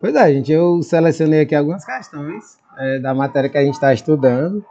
Pois é, gente, eu selecionei aqui algumas questões da matéria que a gente está estudando,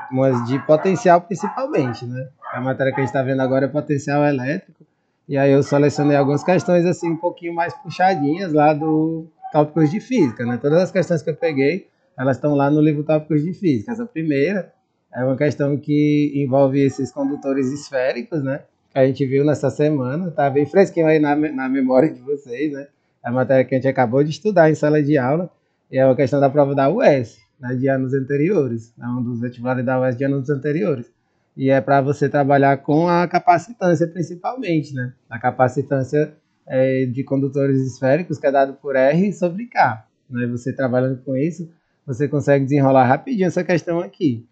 mas de potencial principalmente, né? A matéria que a gente está vendo agora é potencial elétrico, e aí eu selecionei algumas questões assim um pouquinho mais puxadinhas lá do tópicos de física, né? Todas as questões que eu peguei, elas estão lá no livro Tópicos de Física. Essa primeira é uma questão que envolve esses condutores esféricos, né? Que a gente viu nessa semana, tá bem fresquinho aí na memória de vocês, né? A matéria que a gente acabou de estudar em sala de aula, e é uma questão da prova da UES, né, de anos anteriores, é um dos vestibulares da UES de anos anteriores. E é para você trabalhar com a capacitância principalmente, né? A capacitância de condutores esféricos que é dado por R sobre K. Né? Você trabalhando com isso, você consegue desenrolar rapidinho essa questão aqui.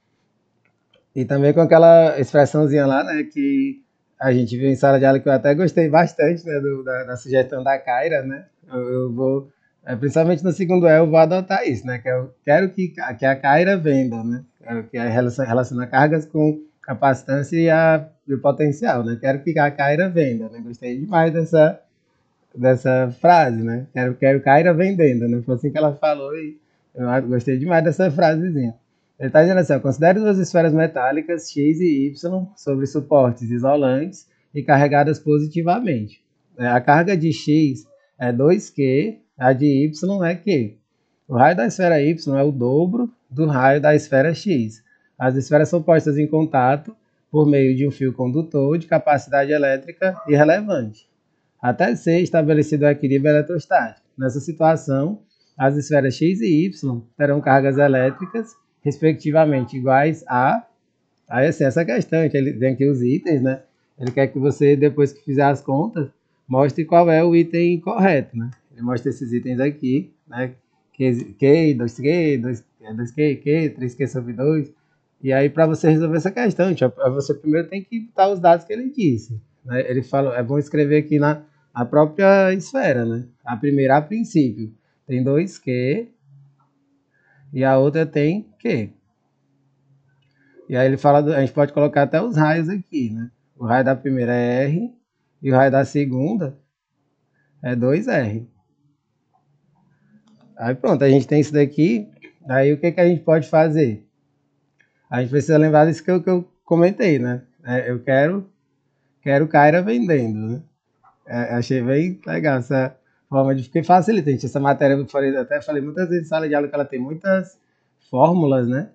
E também com aquela expressãozinha lá, né, que a gente viu em sala de aula que eu até gostei bastante, né, da sugestão da Kaira, né? Eu vou, principalmente no segundo E, eu vou adotar isso, né? Que eu quero que a Kaira venda, né? Que é relaciona cargas com capacitância e o potencial, né? Quero que a Kaira venda, né? Gostei demais dessa frase, né? Quero Kaira vendendo, né? Foi assim que ela falou e eu gostei demais dessa frasezinha. Ele está dizendo assim, ó, considere duas esferas metálicas X e Y sobre suportes isolantes e carregadas positivamente. A carga de X é 2Q, a de Y é Q. O raio da esfera Y é o dobro do raio da esfera X. As esferas são postas em contato por meio de um fio condutor de capacidade elétrica irrelevante, até ser estabelecido o equilíbrio eletrostático. Nessa situação, as esferas X e Y terão cargas elétricas, respectivamente, iguais a... Aí, assim, essa questão, ele tem aqui os itens, né? Ele quer que você, depois que fizer as contas, mostre qual é o item correto, né? Ele mostra esses itens aqui, né? Q, 2Q, 2Q, Q, 3Q sobre 2. E aí, para você resolver essa questão, você primeiro tem que botar os dados que ele disse. Né? Ele falou, é bom escrever aqui na a própria esfera, né? A primeira, a princípio, tem 2Q e a outra tem Q. E aí ele fala, a gente pode colocar até os raios aqui, né? O raio da primeira é R e o raio da segunda é 2R. Aí pronto, a gente tem isso daqui. Aí o que, que a gente pode fazer? A gente precisa lembrar disso que eu comentei, né? Eu quero Kaira vendendo, né? Achei bem legal essa forma de... Porque facilita, gente. Essa matéria, até falei muitas vezes em sala de aula que ela tem muitas fórmulas, né?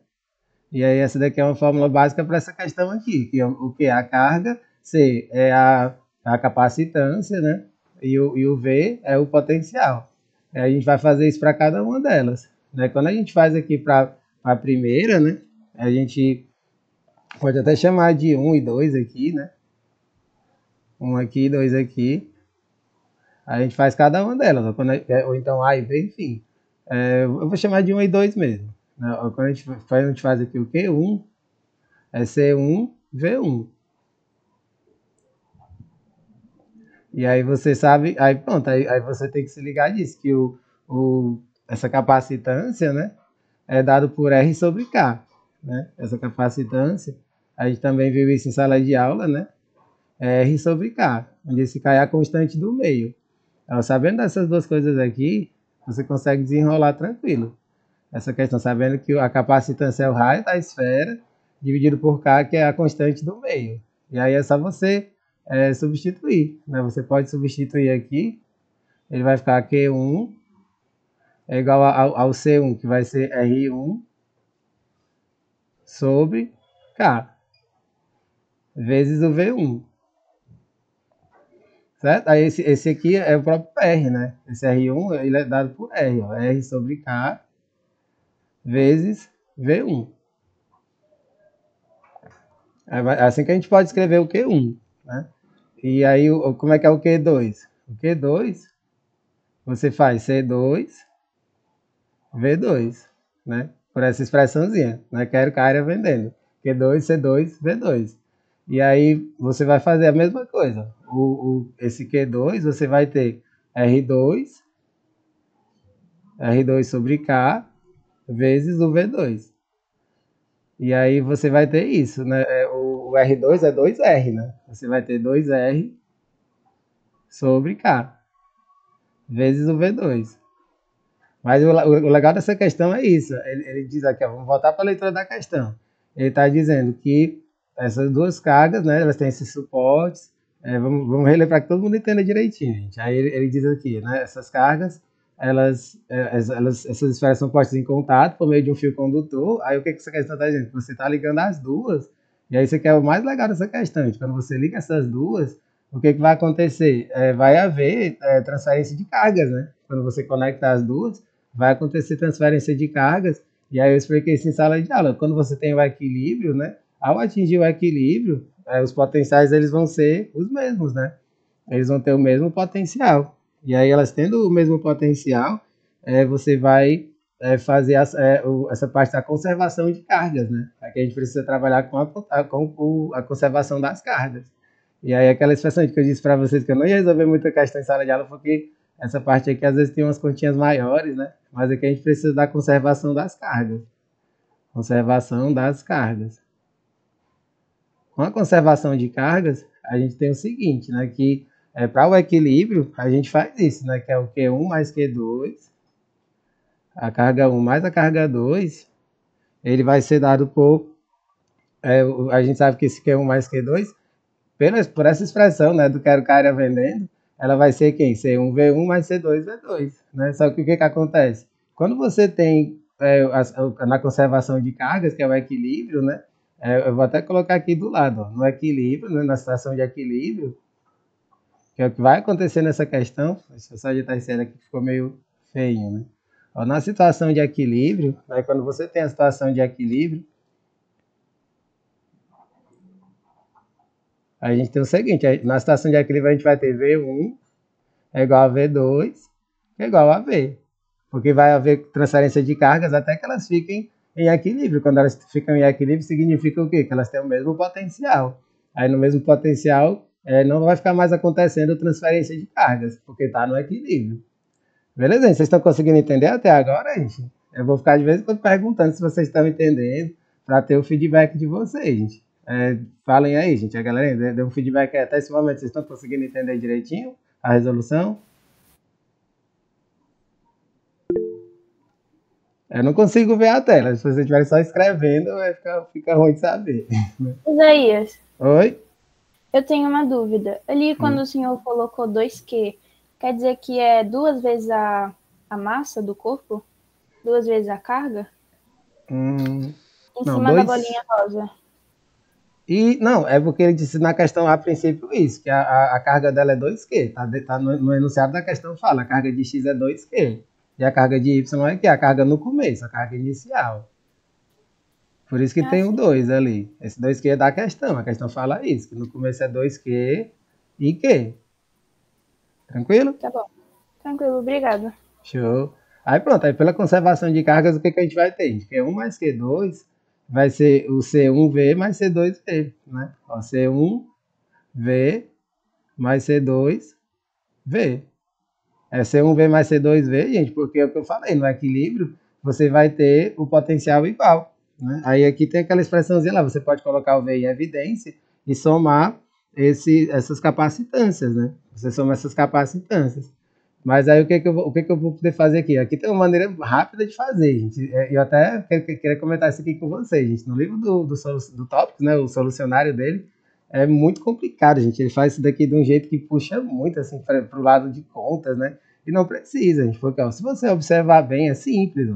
E aí essa daqui é uma fórmula básica para essa questão aqui, que é o que é a carga, C é a capacitância, né? E o V é o potencial. A gente vai fazer isso para cada uma delas. Né? Quando a gente faz aqui para a primeira, né? A gente pode até chamar de 1 e 2 aqui, né? 1 aqui, 2 aqui. A gente faz cada uma delas, ou então A e B, enfim. Eu vou chamar de 1 e 2 mesmo. Né? Quando a gente faz aqui o Q1, é C1, V1. E aí você sabe, aí pronto, aí você tem que se ligar disso, que essa capacitância, né, é dado por R sobre K, né? Essa capacitância, a gente também viu isso em sala de aula, né? É R sobre K, onde esse K é a constante do meio. Então, sabendo dessas duas coisas aqui, você consegue desenrolar tranquilo. Essa questão, sabendo que a capacitância é o raio da esfera, dividido por K, que é a constante do meio. E aí é só você substituir. Né? Você pode substituir aqui, ele vai ficar Q1 é igual ao C1, que vai ser R1 sobre K, vezes o V1. Certo? Aí esse aqui é o próprio R, né? Esse R1 ele é dado por R, ó, R sobre K vezes V1. É assim que a gente pode escrever o Q1, né? E aí, como é que é o Q2? O Q2, você faz C2, V2, né? Por essa expressãozinha, né? Quero Kaira vendendo. Q2, C2, V2. E aí, você vai fazer a mesma coisa. Esse Q2, você vai ter R2, R2 sobre K, vezes o V2. E aí, você vai ter isso, né? O R2 é 2R, né? Você vai ter 2R sobre K, vezes o V2. Mas o legal dessa questão é isso. Ele diz aqui, ó, vamos voltar para a leitura da questão. Ele está dizendo que essas duas cargas, né, elas têm esses suportes. Vamos reler para que todo mundo entenda direitinho, gente. Aí ele diz aqui, né, essas cargas, essas esferas são postas em contato por meio de um fio condutor. Aí o que essa questão está dizendo? Você está ligando as duas. E aí isso aqui é o mais legal dessa questão, gente. Quando você liga essas duas, o que vai acontecer? Vai haver transferência de cargas, né? Quando você conecta as duas, vai acontecer transferência de cargas, e aí eu expliquei isso em sala de aula. Quando você tem o equilíbrio, né? Ao atingir o equilíbrio, os potenciais eles vão ser os mesmos, né? Eles vão ter o mesmo potencial. E aí elas tendo o mesmo potencial, você vai fazer essa parte da conservação de cargas, né? Aqui a gente precisa trabalhar com a conservação das cargas. E aí aquela expressão que eu disse para vocês que eu não ia resolver muita questão em sala de aula, porque essa parte aqui às vezes tem umas continhas maiores, né? Mas aqui a gente precisa da conservação das cargas. Conservação das cargas. Com a conservação de cargas, a gente tem o seguinte, né? Que para o equilíbrio, a gente faz isso, né? Que é o Q1 mais Q2, a carga 1 mais a carga 2, ele vai ser dado por... a gente sabe que esse Q1 mais Q2, por essa expressão, né? Do quero cara vendendo, ela vai ser quem? C1V1 mais C2V2, né? Só que o que acontece? Quando você tem na conservação de cargas, que é o equilíbrio, né? Eu vou até colocar aqui do lado, ó, no equilíbrio, né? Na situação de equilíbrio, que é o que vai acontecer nessa questão. Deixa eu só ajeitar esse aqui que ficou meio feio, né? Ó, na situação de equilíbrio, né? Quando você tem a situação de equilíbrio, a gente tem o seguinte, na situação de equilíbrio a gente vai ter V1 é igual a V2, que é igual a V. Porque vai haver transferência de cargas até que elas fiquem em equilíbrio. Quando elas ficam em equilíbrio, significa o quê? Que elas têm o mesmo potencial. Aí no mesmo potencial, não vai ficar mais acontecendo transferência de cargas, porque está no equilíbrio. Beleza, gente? Vocês estão conseguindo entender até agora, gente? Eu vou ficar de vez em quando perguntando se vocês estão entendendo, para ter o feedback de vocês, gente. Falem aí, gente. A galera deu um feedback até esse momento. Vocês estão conseguindo entender direitinho a resolução? Eu não consigo ver a tela. Se vocês estiverem só escrevendo, fica ruim de saber. Isaías. Oi? Eu tenho uma dúvida. Ali, quando o senhor colocou 2Q, quer dizer que é 2 vezes a massa do corpo? 2 vezes a carga? Em Não, cima da bolinha rosa. E não, é porque ele disse na questão a princípio isso, que a carga dela é 2Q. Tá no enunciado da questão fala, a carga de X é 2Q. E a carga de Y é que a carga no começo, a carga inicial. Por isso que tem o 2 ali. Esse 2Q é da questão. A questão fala isso, que no começo é 2Q e Q. Tranquilo? Tá bom. Tranquilo, obrigada. Show. Aí pronto, aí pela conservação de cargas, o que a gente vai ter? Q1 mais Q2 vai ser o C1V mais C2V, né? Ó, C1V mais C2V. C1V mais C2V, gente, porque é o que eu falei, no equilíbrio, você vai ter o potencial igual, né? Aí aqui tem aquela expressãozinha lá, você pode colocar o V em evidência e somar essas capacitâncias, né? Você soma essas capacitâncias. Mas aí o que eu vou poder fazer aqui? Aqui tem uma maneira rápida de fazer, gente. Eu até queria comentar isso aqui com vocês, gente. No livro do Tópicos, né, o solucionário dele, é muito complicado, gente. Ele faz isso daqui de um jeito que puxa muito, assim, para o lado de contas, né? E não precisa, gente. Porque, ó, se você observar bem, é simples,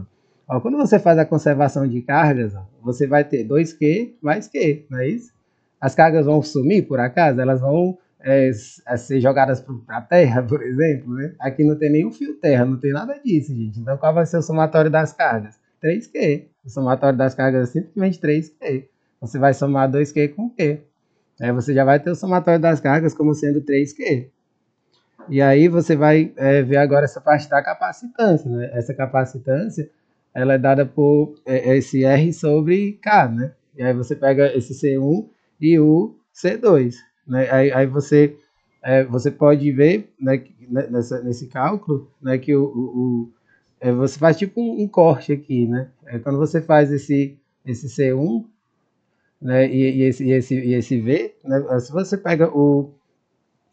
ó. Quando você faz a conservação de cargas, ó, você vai ter 2Q mais Q, não é isso? As cargas vão sumir, por acaso? Elas vão ser jogadas para a terra, por exemplo, né? Aqui não tem nenhum fio terra, não tem nada disso, gente. Então, qual vai ser o somatório das cargas? 3Q. O somatório das cargas é simplesmente 3Q. Você vai somar 2Q com Q. Aí você já vai ter o somatório das cargas como sendo 3Q. E aí você vai ver agora essa parte da capacitância, né? Essa capacitância, ela é dada por esse R sobre K, né? E aí você pega esse C1 e o C2. Né? Aí você pode ver, né, nesse cálculo, né, que você faz tipo um corte aqui, né? Quando você faz esse C1, né, e esse V, né, se você pega o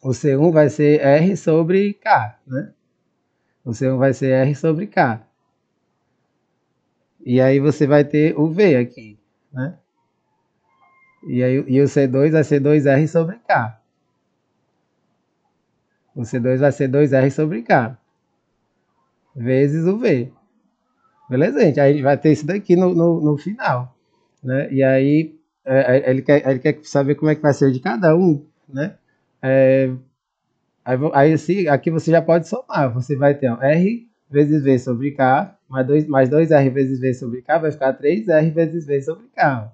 C1 vai ser R sobre K, né? O C1 vai ser R sobre K. E aí você vai ter o V aqui, né? E o C2 vai ser 2R sobre K. O C2 vai ser 2R sobre K. Vezes o V. Beleza, gente? Aí vai ter isso daqui no final, né? E aí ele quer saber como é que vai ser o de cada um, né? É, aí assim, aqui você já pode somar. Você vai ter ó, R vezes V sobre K, mais 2R vezes V sobre K, vai ficar 3R vezes V sobre K.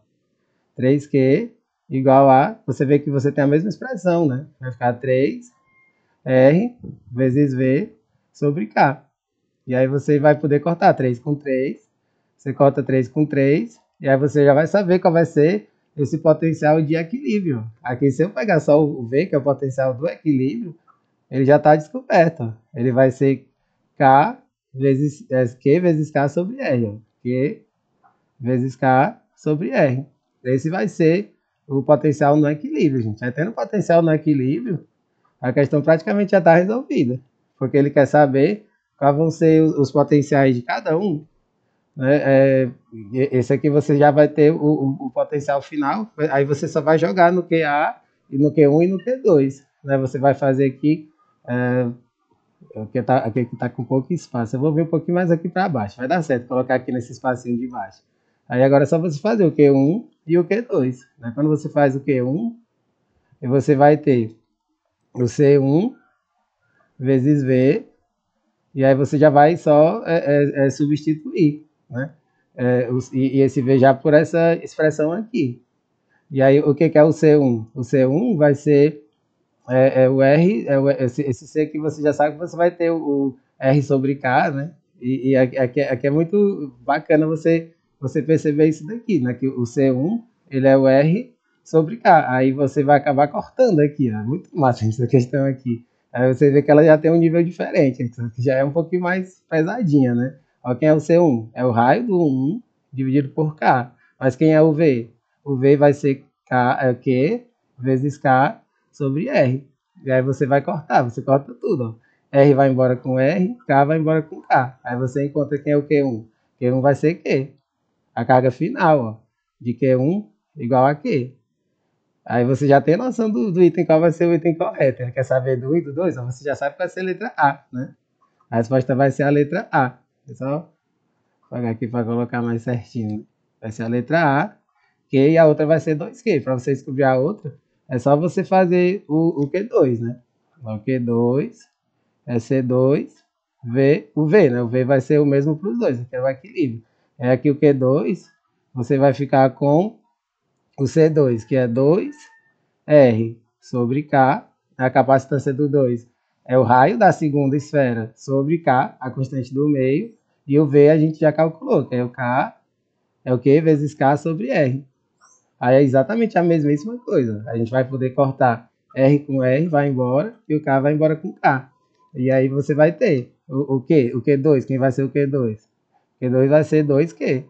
3Q igual a... Você vê que você tem a mesma expressão, né? Vai ficar 3R vezes V sobre K. E aí você vai poder cortar 3 com 3. Você corta 3 com 3. E aí você já vai saber qual vai ser esse potencial de equilíbrio. Aqui, se eu pegar só o V, que é o potencial do equilíbrio, ele já está descoberto. Ele vai ser K vezes Q vezes K sobre R. Q vezes K sobre R. Esse vai ser o potencial no equilíbrio, gente. Aí tendo potencial no equilíbrio, a questão praticamente já está resolvida. Porque ele quer saber quais vão ser os potenciais de cada um. Né? Esse aqui você já vai ter o potencial final. Aí você só vai jogar no QA, e no Q1 e no Q2. Né? Você vai fazer aqui... aqui está com pouco espaço. Eu vou vir um pouquinho mais aqui para baixo. Vai dar certo colocar aqui nesse espacinho de baixo. Aí agora é só você fazer o Q1 e o Q2. Né? Quando você faz o Q1, você vai ter o C1 vezes V, e aí você já vai só substituir, né? E esse V já por essa expressão aqui. E aí o que é o C1? O C1 vai ser o R, esse C que você já sabe que você vai ter o R sobre K, né? E aqui é muito bacana você perceber isso daqui, né? Que o C1 ele é o R sobre K. Aí você vai acabar cortando aqui, ó. Muito massa essa questão aqui. Aí você vê que ela já tem um nível diferente, que já é um pouquinho mais pesadinha, né? Ó, quem é o C1? É o raio do 1 dividido por K. Mas quem é o V? O V vai ser Q vezes K sobre R. E aí você vai cortar, você corta tudo. Ó. R vai embora com R, K vai embora com K. Aí você encontra quem é o Q1. Q1 vai ser Q. A carga final ó, de Q1 igual a Q. Aí você já tem noção do item qual vai ser o item correto. Ele quer saber do 1 e do 2? Você já sabe que vai ser a letra A, né? A resposta vai ser a letra A. É só pegar aqui para colocar mais certinho. Vai ser a letra A, Q, e a outra vai ser 2Q. Para você descobrir a outra, é só você fazer o Q2, né? O Q2 é C2, V, o V, né? O V vai ser o mesmo para os dois, que é o equilíbrio. É aqui o Q2, você vai ficar com o C2, que é 2R sobre K, a capacitância do 2 é o raio da segunda esfera sobre K, a constante do meio, e o V a gente já calculou, que é o K, é o Q vezes K sobre R. Aí é exatamente a mesmíssima coisa. A gente vai poder cortar R com R, vai embora, e o K vai embora com K. E aí você vai ter o Q? O Q2, quem vai ser o Q2? O Q2 vai ser 2Q.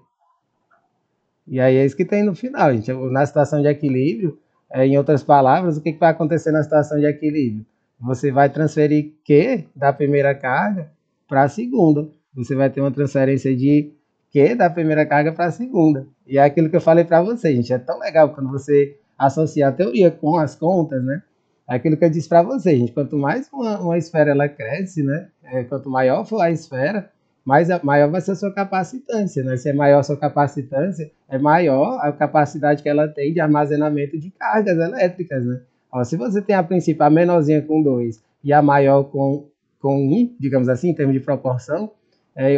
E aí é isso que tem no final, gente. Na situação de equilíbrio, em outras palavras, o que vai acontecer na situação de equilíbrio? Você vai transferir Q da primeira carga para a segunda. Você vai ter uma transferência de Q da primeira carga para a segunda. E é aquilo que eu falei para você, gente. É tão legal quando você associa a teoria com as contas, né? É aquilo que eu disse para você, gente. Quanto mais uma esfera ela cresce, né? Quanto maior for a esfera, maior vai ser a sua capacitância, né? Se é maior a sua capacitância, é maior a capacidade que ela tem de armazenamento de cargas elétricas, né? Ó, se você tem a princípio a menorzinha com 2 e a maior com 1, digamos assim, em termos de proporção,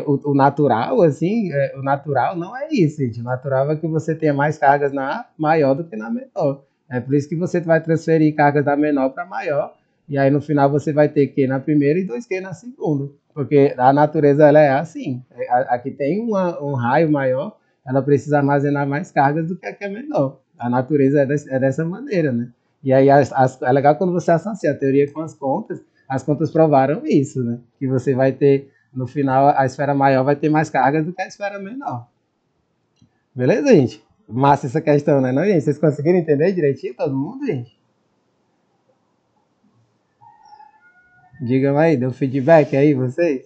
o natural, assim, o natural não é isso, gente. O natural é que você tenha mais cargas na maior do que na menor. É por isso que você vai transferir cargas da menor para maior, e aí no final você vai ter Q na primeira e 2Q na segunda. Porque a natureza ela é assim. Aqui tem um raio maior, ela precisa armazenar mais cargas do que a que é menor. A natureza é dessa maneira, né? E aí é legal quando você associa a teoria com as contas provaram isso, né? Que você vai ter, no final, a esfera maior vai ter mais cargas do que a esfera menor. Beleza, gente? Massa essa questão, né, não, gente? Vocês conseguiram entender direitinho, todo mundo, gente? Digam aí, deu feedback aí, vocês?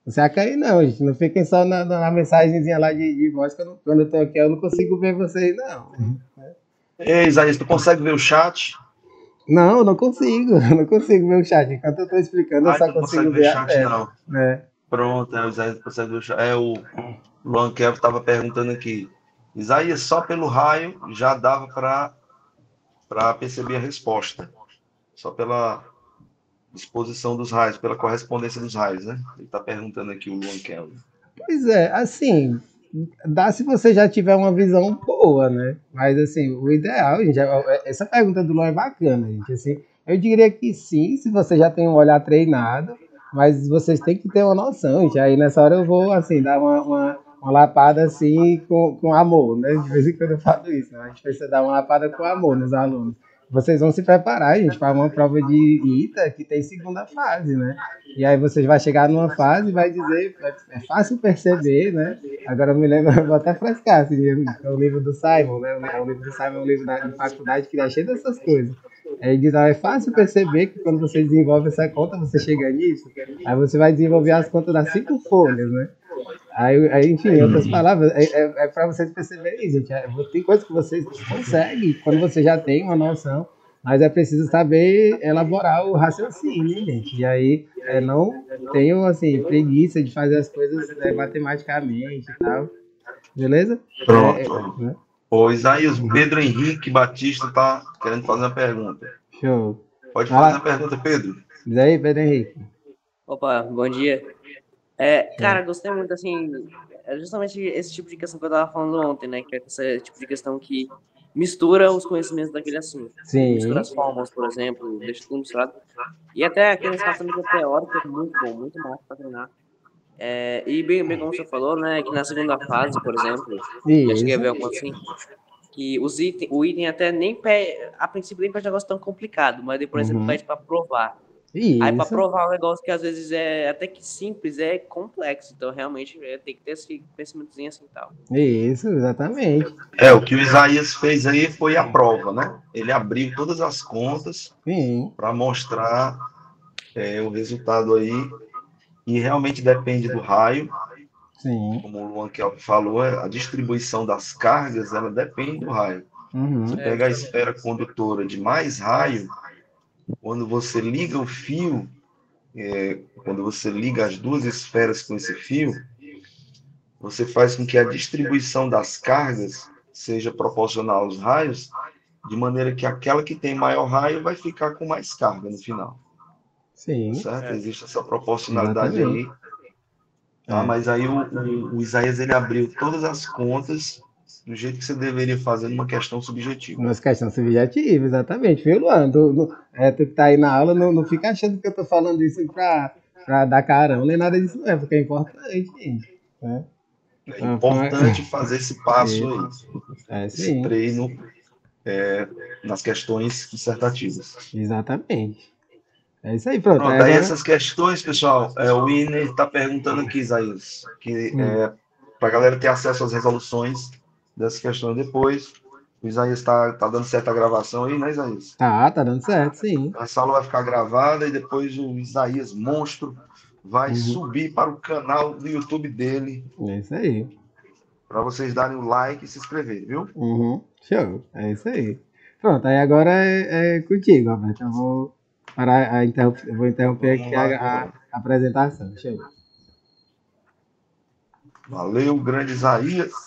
Não se acanhe não, gente. Não fiquem só na mensagenzinha lá de voz, que quando eu tô aqui eu não consigo ver vocês, não. Ei, Isaías, tu consegue ver o chat? Não, não consigo. Não consigo ver o chat. Enquanto eu tô explicando, eu só Tu não consegue consigo ver ver a chat, tela. não. Né? Pronto, o Isaías consegue ver o chat. O Luan Kelvin estava perguntando aqui. Isaías, só pelo raio já dava para perceber a resposta. Só pela disposição dos raios, pela correspondência dos raios, né? Ele está perguntando aqui, o Luan Kelvin. Pois é, assim, dá se você já tiver uma visão boa, né? Mas, assim, o ideal, gente, essa pergunta do Luan é bacana, gente, assim, eu diria que sim, se você já tem um olhar treinado, mas vocês têm que ter uma noção, gente. Aí, nessa hora, eu vou, assim, dar uma lapada, assim, com amor, né? De vez em quando eu falo isso, né? A gente precisa dar uma lapada com amor nos alunos. Vocês vão se preparar, gente, para uma prova de ITA que tem segunda fase, né? E aí vocês vão chegar numa fase e vai dizer, é fácil perceber, né? Agora eu me lembro, eu vou até frescar, assim, é o livro do Simon, né? O livro do Simon é um livro de faculdade que dá cheio dessas coisas. Aí ele diz, é fácil perceber que quando você desenvolve essa conta, você chega nisso, aí você vai desenvolver as contas das 5 folhas, né? Aí, enfim, em outras palavras, é para vocês perceberem isso, gente. Tem coisas que vocês conseguem quando você já tem uma noção, mas é preciso saber elaborar o raciocínio, gente. E aí, não tenho, assim, preguiça de fazer as coisas matematicamente e tal. Beleza? Pronto. Né? O Isaías, Pedro Henrique Batista está querendo fazer uma pergunta. Show. Pode fazer a pergunta, Pedro. Diz aí, Pedro Henrique. Opa, bom dia. Cara, gostei muito, assim, é justamente esse tipo de questão que eu tava falando ontem, né? Que é esse tipo de questão que mistura os conhecimentos daquele assunto. Sim. Mistura as fórmulas, por exemplo, deixa tudo misturado. E até aquele espaço também teórico é muito bom, muito massa pra treinar. E bem como você falou, né? Que na segunda fase, por exemplo, já cheguei a ver algo assim, que o item até nem pede, a princípio nem pede um negócio tão complicado, mas depois ele pede pra provar. Isso. Aí, para provar um negócio que às vezes é até que simples, é complexo. Então, realmente, tem que ter esse conhecimentozinho assim e tal. Isso, exatamente. O que o Isaías fez aí foi a prova, né? Ele abriu todas as contas para mostrar o resultado aí. E realmente depende do raio. Sim. Como o Luan Kelvin falou, a distribuição das cargas, ela depende do raio. Você pega a esfera condutora de mais raio, quando você liga o fio, quando você liga as duas esferas com esse fio, você faz com que a distribuição das cargas seja proporcional aos raios, de maneira que aquela que tem maior raio vai ficar com mais carga no final. Sim. Certo? Existe essa proporcionalidade aí. Tá? Mas aí o Isaías ele abriu todas as contas do jeito que você deveria fazer numa questão subjetiva. Numa questão subjetiva, exatamente. Viu, Luan? Tu que tá aí na aula, não fica achando que eu tô falando isso pra dar carão, nem nada disso, não é, porque é importante, gente. Né? É importante fazer esse passo aí. Esse treino nas questões dissertativas. Exatamente. É isso aí, pronto. Aí essas questões, pessoal, o Iner está perguntando aqui, Isaías, que para a galera ter acesso às resoluções dessas questões depois. O Isaías está dando certa gravação aí, né, Isaías? Tá dando certo, sim. Essa aula vai ficar gravada e depois o Isaías Monstro vai subir para o canal do YouTube dele. É isso aí. Para vocês darem o like e se inscreverem, viu? Show. É isso aí. Pronto, aí agora é contigo, Roberto. Eu vou parar eu vou interromper aqui a apresentação. Show. Valeu, grande Isaías.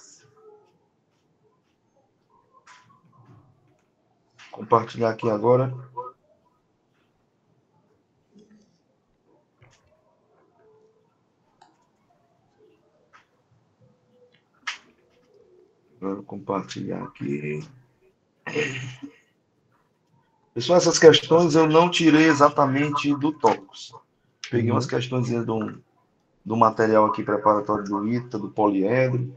Compartilhar aqui agora. Vou compartilhar aqui. Pessoal, essas questões eu não tirei exatamente do Tópicos. Peguei umas questões do material aqui preparatório do ITA, do poliedro.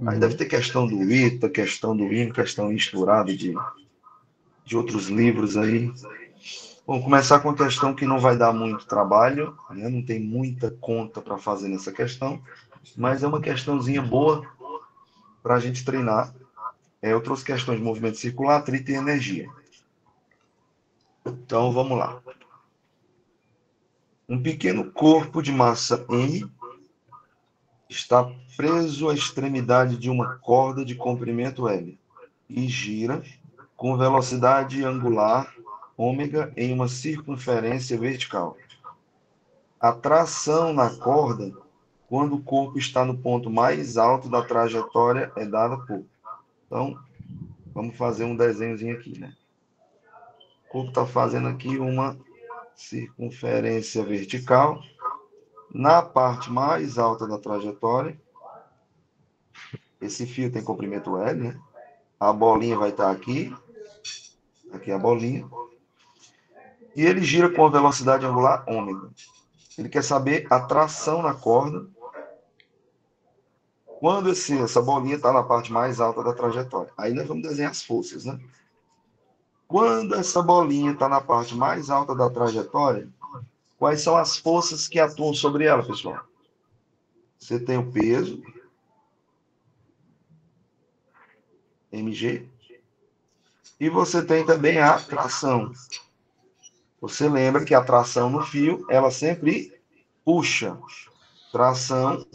Aí deve ter questão do ITA, questão do INO, questão misturada de outros livros aí. Vamos começar com a questão que não vai dar muito trabalho, né? Não tem muita conta para fazer nessa questão, mas é uma questãozinha boa para a gente treinar. Eu trouxe questões de movimento circular, atrito e energia. Então, vamos lá. Um pequeno corpo de massa M está preso à extremidade de uma corda de comprimento L e gira com velocidade angular ômega em uma circunferência vertical. A tração na corda, quando o corpo está no ponto mais alto da trajetória, é dada por... Então, vamos fazer um desenhozinho aqui, né? O corpo está fazendo aqui uma circunferência vertical. Na parte mais alta da trajetória, esse fio tem comprimento L, né? A bolinha vai estar aqui. Aqui é a bolinha. E ele gira com a velocidade angular ômega. Ele quer saber a tração na corda quando essa bolinha está na parte mais alta da trajetória. Aí nós vamos desenhar as forças, né? Quando essa bolinha está na parte mais alta da trajetória, quais são as forças que atuam sobre ela, pessoal? Você tem o peso, mg, e você tem também a tração. Você lembra que a tração no fio, ela sempre puxa. Tração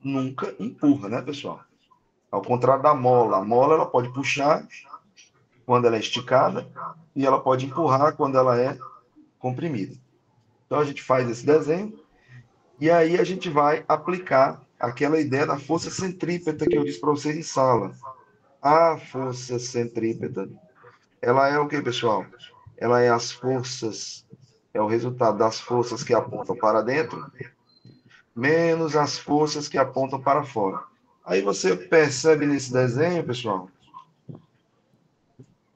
nunca empurra, né, pessoal? Ao contrário da mola. A mola, ela pode puxar quando ela é esticada e ela pode empurrar quando ela é comprimida. Então, a gente faz esse desenho e aí a gente vai aplicar aquela ideia da força centrípeta que eu disse para vocês em sala. A força centrípeta, ela é o que, pessoal? Ela é as forças, é o resultado das forças que apontam para dentro, menos as forças que apontam para fora. Aí você percebe nesse desenho, pessoal,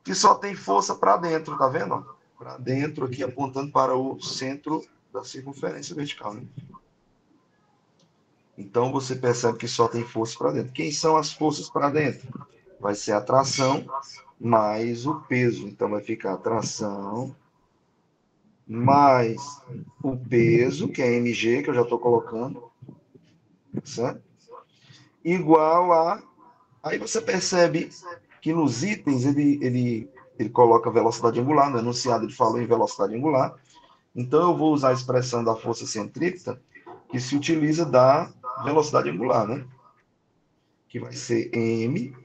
que só tem força para dentro, tá vendo? Para dentro aqui, apontando para o centro da circunferência vertical, né? Então, você percebe que só tem força para dentro. Quem são as forças para dentro? Vai ser a tração mais o peso. Então, vai ficar a tração mais o peso, que é mg, que eu já estou colocando, certo? Igual a... Aí você percebe que nos itens ele coloca velocidade angular, no enunciado ele falou em velocidade angular. Então, eu vou usar a expressão da força centrípeta, que se utiliza da velocidade angular, né? Que vai ser m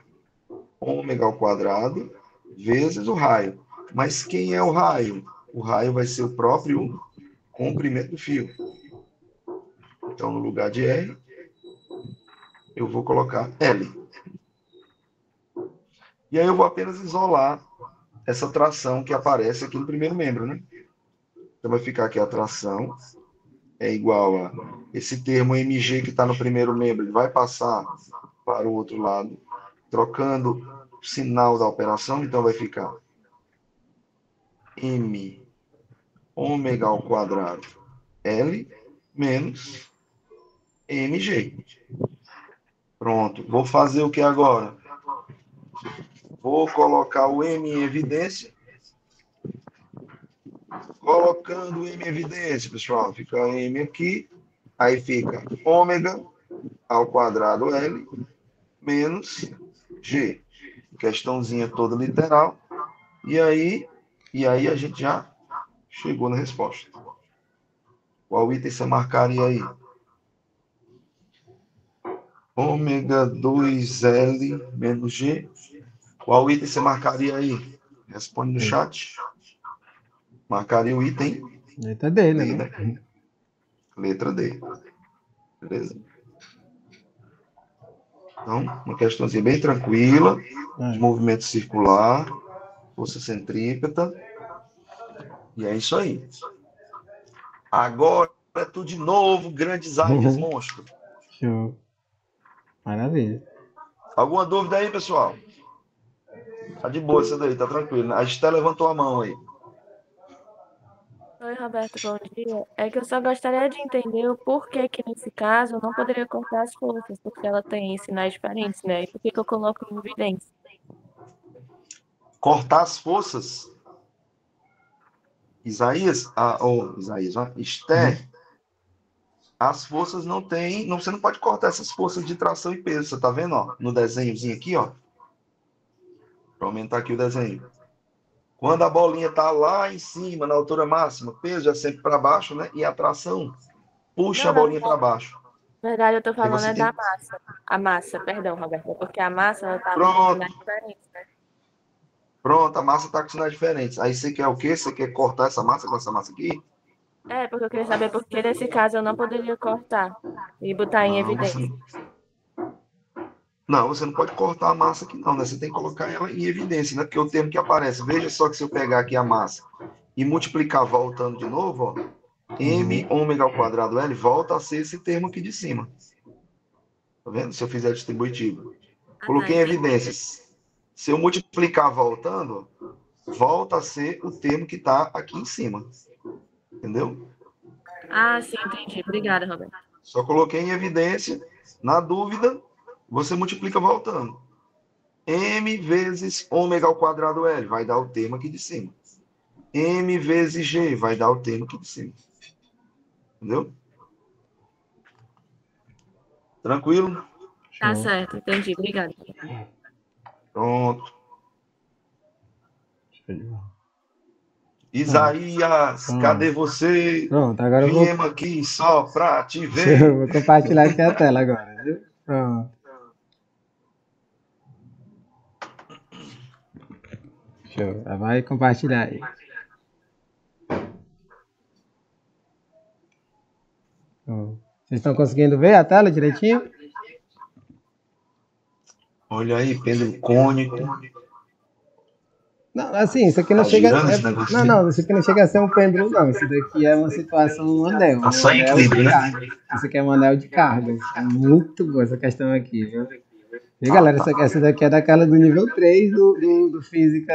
ômega ao quadrado vezes o raio. Mas quem é o raio? O raio vai ser o próprio comprimento do fio. Então, no lugar de R, eu vou colocar L. E aí eu vou apenas isolar essa tração que aparece aqui no primeiro membro, né? Então, vai ficar aqui a tração é igual a esse termo mg que está no primeiro membro, ele vai passar para o outro lado, trocando o sinal da operação, então vai ficar m ômega ao quadrado L menos mg. Pronto. Vou fazer o que agora? Vou colocar o m em evidência. Colocando o m em evidência, pessoal, fica m aqui, aí fica ômega ao quadrado L menos g. Questãozinha toda literal. E aí a gente já chegou na resposta. Qual item você marcaria aí? Ômega 2L menos G. Qual item você marcaria aí? Responde no chat. Marcaria o item? Letra D, né? Letra D. Beleza? Então, uma questãozinha bem tranquila, de movimento circular, força centrípeta. E é isso aí. Agora é tudo de novo, grandes áreas, monstro. Show. Maravilha. Alguma dúvida aí, pessoal? Tá de boa essa daí, tá tranquilo. A Estela levantou a mão aí. Oi, Roberto, bom dia. É que eu só gostaria de entender o porquê que, nesse caso, eu não poderia cortar as forças, porque ela tem sinais diferentes, né? E por que eu coloco em evidência? Cortar as forças. Isaías, Esther, as forças não tem, você não pode cortar essas forças de tração e peso, você tá vendo, ó, no desenhozinho aqui, ó. Vou aumentar aqui o desenho. Quando a bolinha tá lá em cima, na altura máxima, peso é sempre para baixo, né? E a tração puxa a bolinha para baixo. Na verdade, eu tô Aí falando você da tem. massa. A massa, perdão, Roberto, porque a massa, ela tá com Pronto, sinais diferentes, né? pronto, a massa está com sinais diferentes. Aí você quer o quê? Você quer cortar essa massa com essa massa aqui? Porque eu queria saber por que nesse caso eu não poderia cortar e botar em Não, você evidência. não. Não, você não pode cortar a massa aqui, não, né? Você tem que colocar ela em evidência, né? Porque o termo que aparece, veja só que se eu pegar aqui a massa e multiplicar voltando de novo, ó, m ômega ao quadrado L volta a ser esse termo aqui de cima. Tá vendo? Se eu fizer distributivo. Ah, tá, Coloquei em entendi. evidências. Se eu multiplicar voltando, volta a ser o termo que está aqui em cima. Entendeu? Ah, sim, entendi. Obrigada, Roberto. Só coloquei em evidência. Na dúvida, você multiplica voltando. M vezes ômega ao quadrado L vai dar o termo aqui de cima. M vezes G vai dar o termo aqui de cima. Entendeu? Tranquilo? Tá Show. certo, entendi. Obrigada. Pronto. Show de bola. Isaías, cadê Pronto. você? Pronto, agora eu vou, Viemos aqui só pra te eu ver. vou compartilhar aqui a tela agora, viu? Pronto. Show. Vai compartilhar aí. Pronto. Vocês estão conseguindo ver a tela direitinho? Olha aí, pêndulo cônico. Não, assim, isso aqui não Tá chega. girando esse negócio Não, aí? não, isso aqui não chega a ser um pêndulo, não. Isso daqui é uma situação, Tá um só em anel de equilíbrio, né? cargas. Isso aqui é um anel de cargas. É muito boa essa questão aqui, viu? E galera, essa daqui é daquela do nível 3 do física,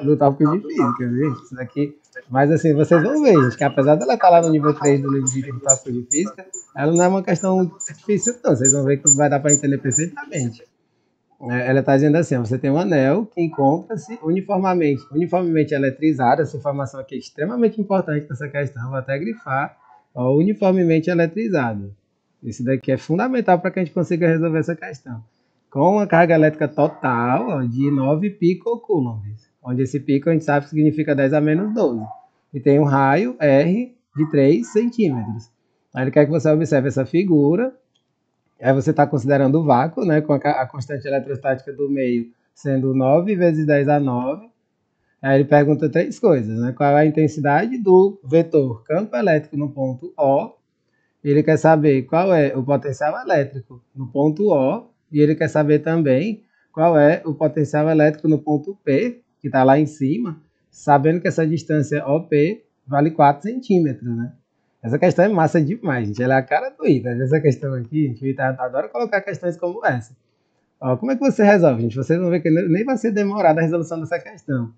do tópico de física, gente. Isso daqui. Mas assim, vocês vão ver, gente, que apesar dela estar lá no nível 3 do livro de tópico de física, ela não é uma questão difícil, não. Vocês vão ver que vai dar para entender perfeitamente. Ela está dizendo assim, ó, você tem um anel que encontra-se uniformemente eletrizado. Essa informação aqui é extremamente importante nessa questão, vou até grifar, ó, uniformemente eletrizado. Isso daqui é fundamental para que a gente consiga resolver essa questão. Com uma carga elétrica total, ó, de 9 picocoulombs, onde esse pico a gente sabe que significa 10 a menos 12. E tem um raio R de 3 centímetros. Aí ele quer que você observe essa figura. Aí você está considerando o vácuo, né, com a constante eletrostática do meio sendo 9 vezes 10 a 9. Aí ele pergunta três coisas, né? Qual é a intensidade do vetor campo elétrico no ponto O? Ele quer saber qual é o potencial elétrico no ponto O. E ele quer saber também qual é o potencial elétrico no ponto P, que está lá em cima, sabendo que essa distância OP vale 4 centímetros, né? Essa questão é massa demais, gente. Ela é a cara do Ita. Essa questão aqui, gente, o Ita adora colocar questões como essa. Ó, como é que você resolve, gente? Vocês vão ver que nem vai ser demorada a resolução dessa questão.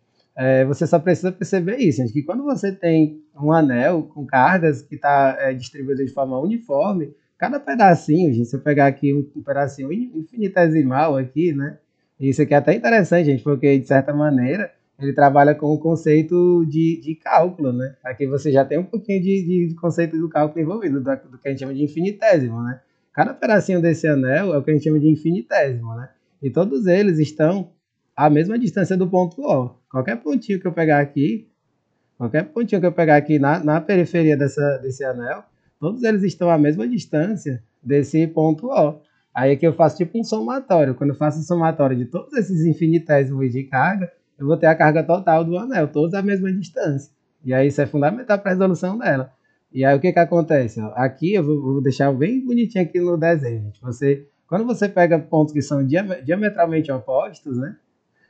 Você só precisa perceber isso, gente, que quando você tem um anel com cargas que está distribuído de forma uniforme, cada pedacinho, gente, se eu pegar aqui um pedacinho infinitesimal aqui, né? Isso aqui é até interessante, gente, porque de certa maneira ele trabalha com o conceito de cálculo, né? Aqui você já tem um pouquinho de conceito do cálculo envolvido, do que a gente chama de infinitésimo, né? Cada pedacinho desse anel é o que a gente chama de infinitésimo, né? E todos eles estão à mesma distância do ponto O. Qualquer pontinho que eu pegar aqui na periferia desse anel, todos eles estão à mesma distância desse ponto O. Aí aqui eu faço tipo um somatório. Quando eu faço o somatório de todos esses infinitésimos de carga, eu vou ter a carga total do anel, todos à mesma distância. E aí isso é fundamental para a resolução dela. E aí o que acontece? Aqui eu vou deixar bem bonitinho aqui no desenho, gente. Quando você pega pontos que são diametralmente opostos, né?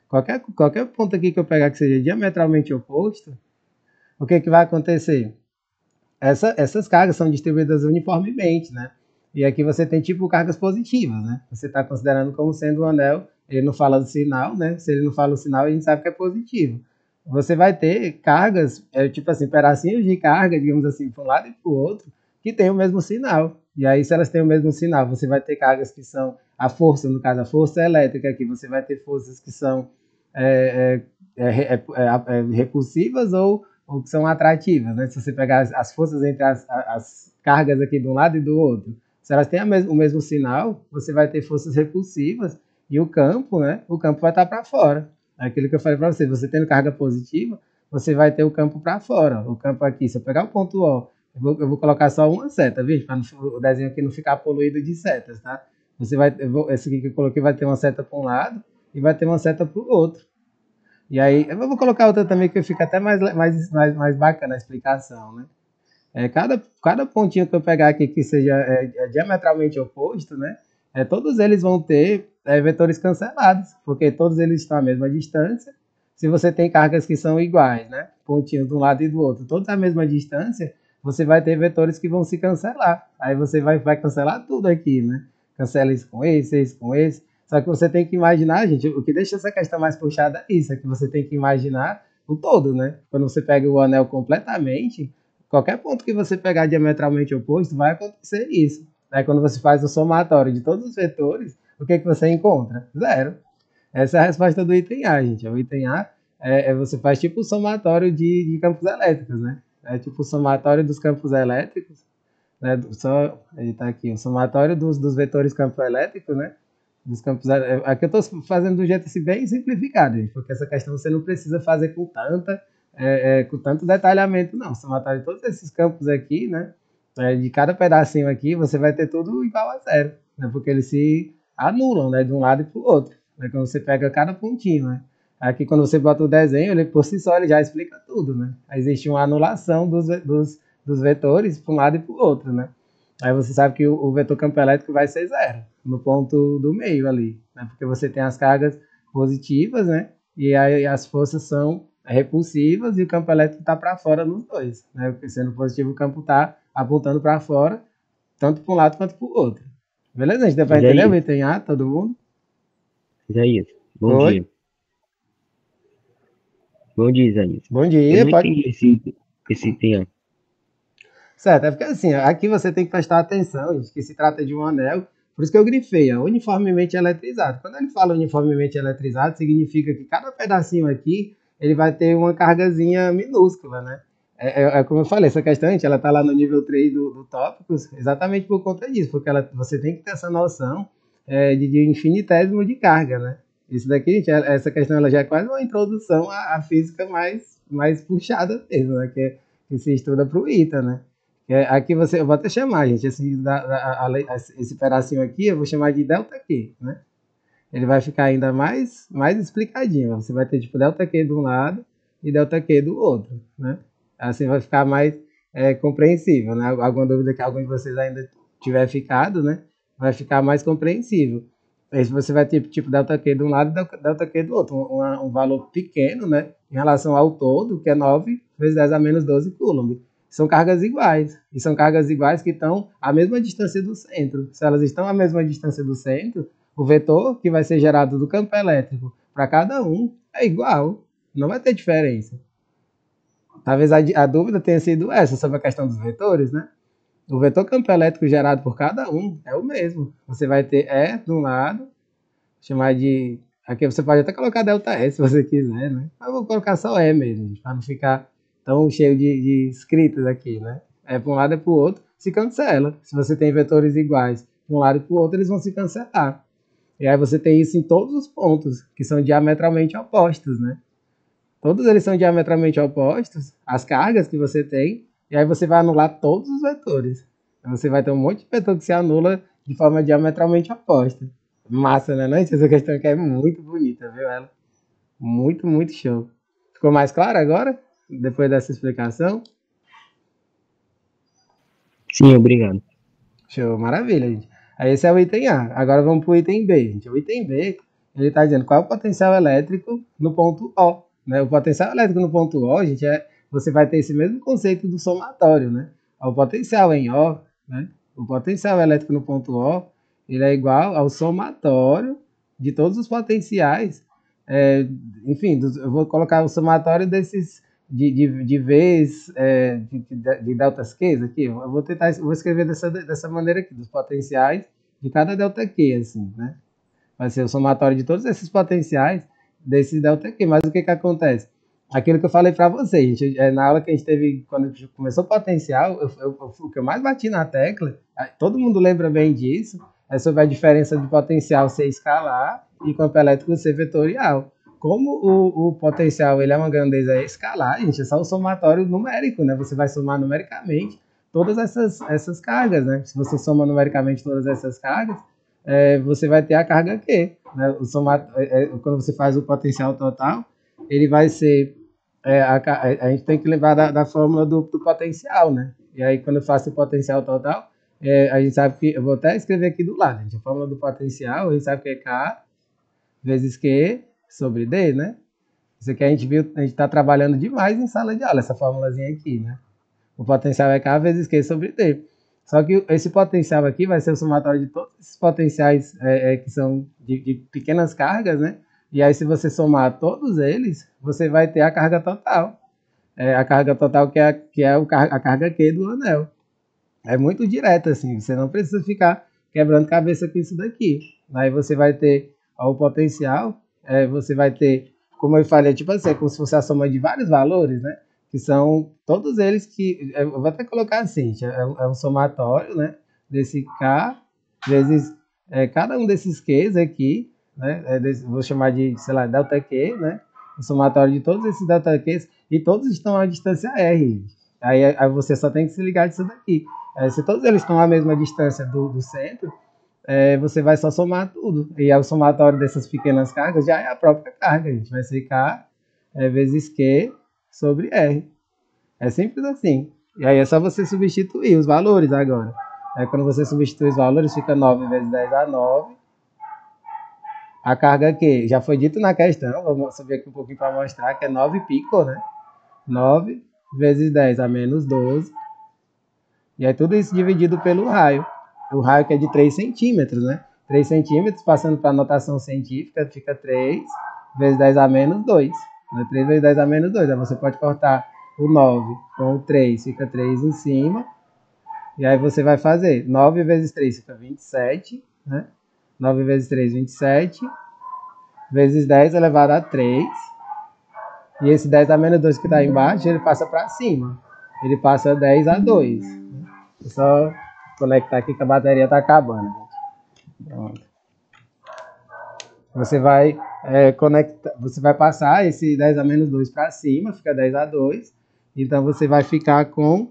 Qualquer ponto aqui que eu pegar que seja diametralmente oposto, o que vai acontecer? Essas cargas são distribuídas uniformemente, né? E aqui você tem tipo cargas positivas, né? Você está considerando como sendo um anel, ele não fala do sinal, né? Se ele não fala o sinal, a gente sabe que é positivo. Você vai ter cargas, tipo assim, pedacinhos de carga, digamos assim, para um lado e para o outro, que tem o mesmo sinal. E aí, se elas têm o mesmo sinal, você vai ter cargas que são a força, no caso, a força elétrica aqui, você vai ter forças que são repulsivas ou que são atrativas, né? Se você pegar as forças entre as cargas aqui de um lado e do outro, se elas têm o mesmo sinal, você vai ter forças repulsivas e o campo, né? O campo vai estar para fora. Aquilo que eu falei para você tendo carga positiva, você vai ter o campo para fora. O campo aqui, se eu pegar o ponto O, Eu vou colocar só uma seta, viu? Para o desenho aqui não ficar poluído de setas, tá? Esse aqui que eu coloquei vai ter uma seta para um lado e vai ter uma seta para o outro. E aí, eu vou colocar outra também que fica até mais bacana a explicação, né? Cada pontinho que eu pegar aqui que seja diametralmente oposto, né? Todos eles vão ter vetores cancelados, porque todos eles estão à mesma distância. Se você tem cargas que são iguais, né? Pontinhos de um lado e do outro, todos à mesma distância, você vai ter vetores que vão se cancelar. Aí você vai cancelar tudo aqui, né? Cancela isso com esse. Só que você tem que imaginar, gente, o que deixa essa questão mais puxada é isso, é que você tem que imaginar o todo, né? Quando você pega o anel completamente, qualquer ponto que você pegar diametralmente oposto, vai acontecer isso. Aí quando você faz o somatório de todos os vetores, o que você encontra? Zero. Essa é a resposta do item A, gente. O item A você faz tipo o somatório de campos elétricos, né? É tipo o somatório dos campos elétricos, né? Ele tá aqui, o somatório dos vetores campo elétrico, né? Dos campos elétricos. Aqui eu estou fazendo do jeito assim, bem simplificado, gente, porque essa questão você não precisa fazer com tanto detalhamento, não. O somatório de todos esses campos aqui, né? De cada pedacinho aqui, você vai ter tudo igual a zero, né? Porque eles se anulam, né? De um lado e para o outro, né? Quando você pega cada pontinho, né? Aqui, quando você bota o desenho, ele por si só ele já explica tudo, né? Existe uma anulação dos vetores para um lado e para o outro, né? Aí você sabe que o vetor campo elétrico vai ser zero, no ponto do meio ali, né? Porque você tem as cargas positivas, né? E aí as forças são repulsivas e o campo elétrico está para fora nos dois, né? Porque sendo positivo, o campo está apontando para fora, tanto para um lado quanto para o outro. Beleza, gente? Deu para entender o item A, todo mundo? Isaías, bom dia. Bom dia, Isaías. Bom dia. Eu não entendi esse item A. Certo, é porque assim, aqui você tem que prestar atenção, gente, que se trata de um anel, por isso que eu grifei, uniformemente eletrizado. Quando ele fala uniformemente eletrizado, significa que cada pedacinho aqui, ele vai ter uma cargazinha minúscula, né? Como eu falei, essa questão, gente, ela tá lá no nível 3 do Tópicos, exatamente por conta disso, porque você tem que ter essa noção de infinitésimo de carga, né? Isso daqui, gente, essa questão ela já é quase uma introdução à física mais puxada mesmo, né? Que se estuda para o ITA, né? Aqui eu vou até chamar, gente, esse pedacinho aqui, eu vou chamar de ΔQ, né? Ele vai ficar ainda mais explicadinho. Você vai ter tipo ΔQ de um lado e ΔQ do outro, né? Assim vai ficar mais compreensível, né? Alguma dúvida que algum de vocês ainda tiver ficado, né? Vai ficar mais compreensível. Aí você vai ter tipo ΔQ de um lado e ΔQ do outro. Um valor pequeno, né? Em relação ao todo, que é 9 vezes 10 a menos 12 coulomb. São cargas iguais. E são cargas iguais que estão à mesma distância do centro. Se elas estão à mesma distância do centro, o vetor que vai ser gerado do campo elétrico para cada um é igual. Não vai ter diferença. Talvez a dúvida tenha sido essa sobre a questão dos vetores, né? O vetor campo elétrico gerado por cada um é o mesmo. Você vai ter E de um lado, chamar de... Aqui você pode até colocar ΔE se você quiser, né? Mas eu vou colocar só E mesmo, para não ficar tão cheio de escritas aqui, né? Para um lado e para o outro, se cancela. Se você tem vetores iguais de um lado e para o outro, eles vão se cancelar. E aí você tem isso em todos os pontos, que são diametralmente opostos, né? Todos eles são diametralmente opostos, as cargas que você tem, e aí você vai anular todos os vetores. Então você vai ter um monte de vetor que se anula de forma diametralmente oposta. Massa, né? Não? Essa questão aqui é muito bonita, viu? Ela muito, muito show. Ficou mais claro agora? Depois dessa explicação? Sim, obrigado. Show, maravilha, gente. Aí esse é o item A. Agora vamos para o item B, gente. O item B, ele está dizendo qual é o potencial elétrico no ponto O. Né? O potencial elétrico no ponto O, gente, você vai ter esse mesmo conceito do somatório, né? O potencial em O, né? O potencial elétrico no ponto O, ele é igual ao somatório de todos os potenciais. Enfim, eu vou colocar o somatório desses de vez de deltas Q aqui. Eu vou escrever dessa maneira aqui, dos potenciais de cada delta Q, assim, né? Vai ser o somatório de todos esses potenciais desse delta Q. Mas o que acontece? Aquilo que eu falei para vocês, gente, na aula que a gente teve, quando começou o potencial, o que eu mais bati na tecla, todo mundo lembra bem disso, é sobre a diferença de potencial ser escalar e campo elétrico ser vetorial. Como o potencial ele é uma grandeza escalar, gente, é só o somatório numérico, né? Você vai somar numericamente todas essas cargas, né? Se você soma numericamente todas essas cargas, você vai ter a carga Q, né? Quando você faz o potencial total, ele vai ser... a gente tem que lembrar da fórmula do potencial, né? E aí, quando eu faço o potencial total, a gente sabe que... Eu vou até escrever aqui do lado, gente. A fórmula do potencial, a gente sabe que é K vezes Q sobre D, né? Isso aqui a gente está trabalhando demais em sala de aula, essa fórmulazinha aqui, né? O potencial é K vezes Q sobre D. Só que esse potencial aqui vai ser o somatório de todos esses potenciais que são de pequenas cargas, né? E aí, se você somar todos eles, você vai ter a carga total. A carga total que é a carga Q do anel. É muito direto, assim. Você não precisa ficar quebrando cabeça com isso daqui. Aí você vai ter o potencial, você vai ter, como eu falei, tipo assim, como se fosse a soma de vários valores, né? Que são todos eles que... Eu vou até colocar assim, é um somatório, né? Desse K vezes cada um desses Qs aqui, né? Vou chamar de, sei lá, delta Q, né? O somatório de todos esses delta Qs, e todos estão à distância R. Aí você só tem que se ligar disso daqui. Se todos eles estão à mesma distância do centro, você vai só somar tudo. E o somatório dessas pequenas cargas já é a própria carga, gente. Vai ser K vezes Q sobre R. É simples assim. E aí é só você substituir os valores agora. Aí quando você substitui os valores, fica 9 vezes 10 a 9. A carga Q já foi dito na questão, vou subir aqui um pouquinho para mostrar, que é 9 pico, né? 9 vezes 10 a menos 12. E aí tudo isso dividido pelo raio. O raio que é de 3 centímetros, né? 3 centímetros, passando para a notação científica, fica 3 vezes 10 a menos 2. Né? 3 vezes 10 a menos 2. Aí você pode cortar o 9 com o 3, fica 3 em cima. E aí você vai fazer 9 vezes 3 fica 27, né? 9 vezes 3, 27. Vezes 10 elevado a 3. E esse 10 a menos 2 que está embaixo, ele passa para cima. Ele passa 10 a 2. É só conectar aqui que a bateria está acabando. Pronto. Você vai conectar, você vai passar esse 10 a menos 2 para cima, fica 10 a 2. Então você vai ficar com...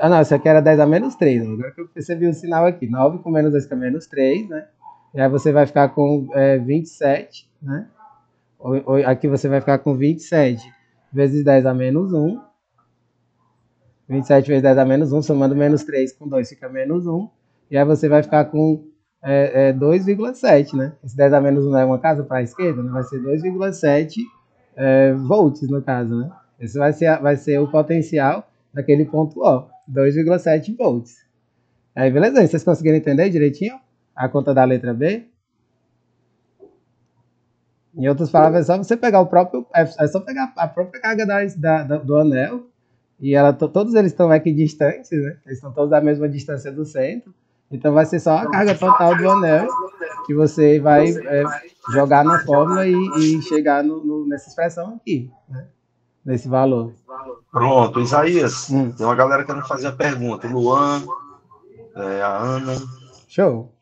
não, isso aqui era 10 a menos 3. Agora que eu percebi o sinal aqui. 9 com menos 2 fica menos 3, né? E aí você vai ficar com 27, né? Aqui você vai ficar com 27 vezes 10 a menos 1. 27 vezes 10 a menos 1, somando menos 3 com 2 fica menos 1. E aí você vai ficar com 2,7, né? Esse 10 a menos 1 não é uma casa para a esquerda, né? Vai ser 2,7 volts no caso, né? Esse vai ser o potencial daquele ponto O, 2,7 volts. Aí beleza? Vocês conseguiram entender direitinho a conta da letra B? Em outras palavras, é só você pegar o próprio... É só pegar a própria carga do anel. E todos eles estão equidistantes, né? Eles estão todos à mesma distância do centro. Então vai ser só a carga total do anel que você vai jogar na fórmula e chegar nessa expressão aqui, né? Nesse valor. Pronto, Isaías. Tem uma galera querendo fazer a pergunta. Luan, a Ana. Show.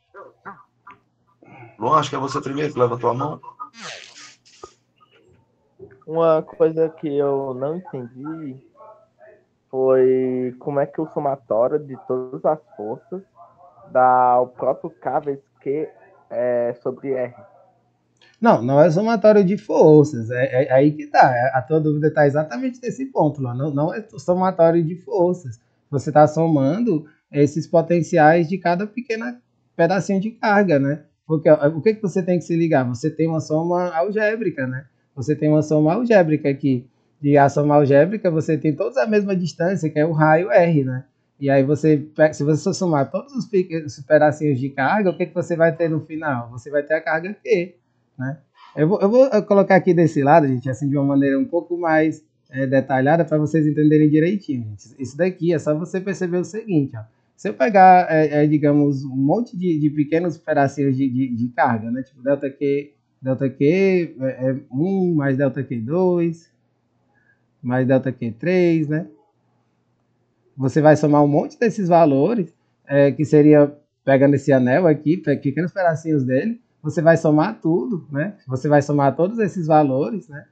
Luan, acho que é você primeiro que levantou a mão. Uma coisa que eu não entendi foi como é que o somatório de todas as forças dá o próprio K vezes Q sobre R. Não é somatório de forças, é aí que tá. A tua dúvida está exatamente nesse ponto lá. Não é somatório de forças. Você está somando esses potenciais de cada pequena pedacinho de carga, né? Porque o que você tem que se ligar? Você tem uma soma algébrica, né? Você tem uma soma algébrica aqui. E a soma algébrica, você tem todos a mesma distância, que é o raio R, né? E aí se você somar todos os pedacinhos de carga, o que você vai ter no final? Você vai ter a carga Q, né? Eu vou colocar aqui desse lado, gente, assim, de uma maneira um pouco mais detalhada, para vocês entenderem direitinho, gente. Isso daqui é só você perceber o seguinte, ó. Se eu pegar, digamos, um monte de pequenos pedacinhos de carga, né? Tipo, delta Q 1 mais delta Q 2 mais delta Q 3, né? Você vai somar um monte desses valores, que seria, pegando esse anel aqui, pequenos pedacinhos dele, você vai somar tudo, né? Você vai somar todos esses valores, né?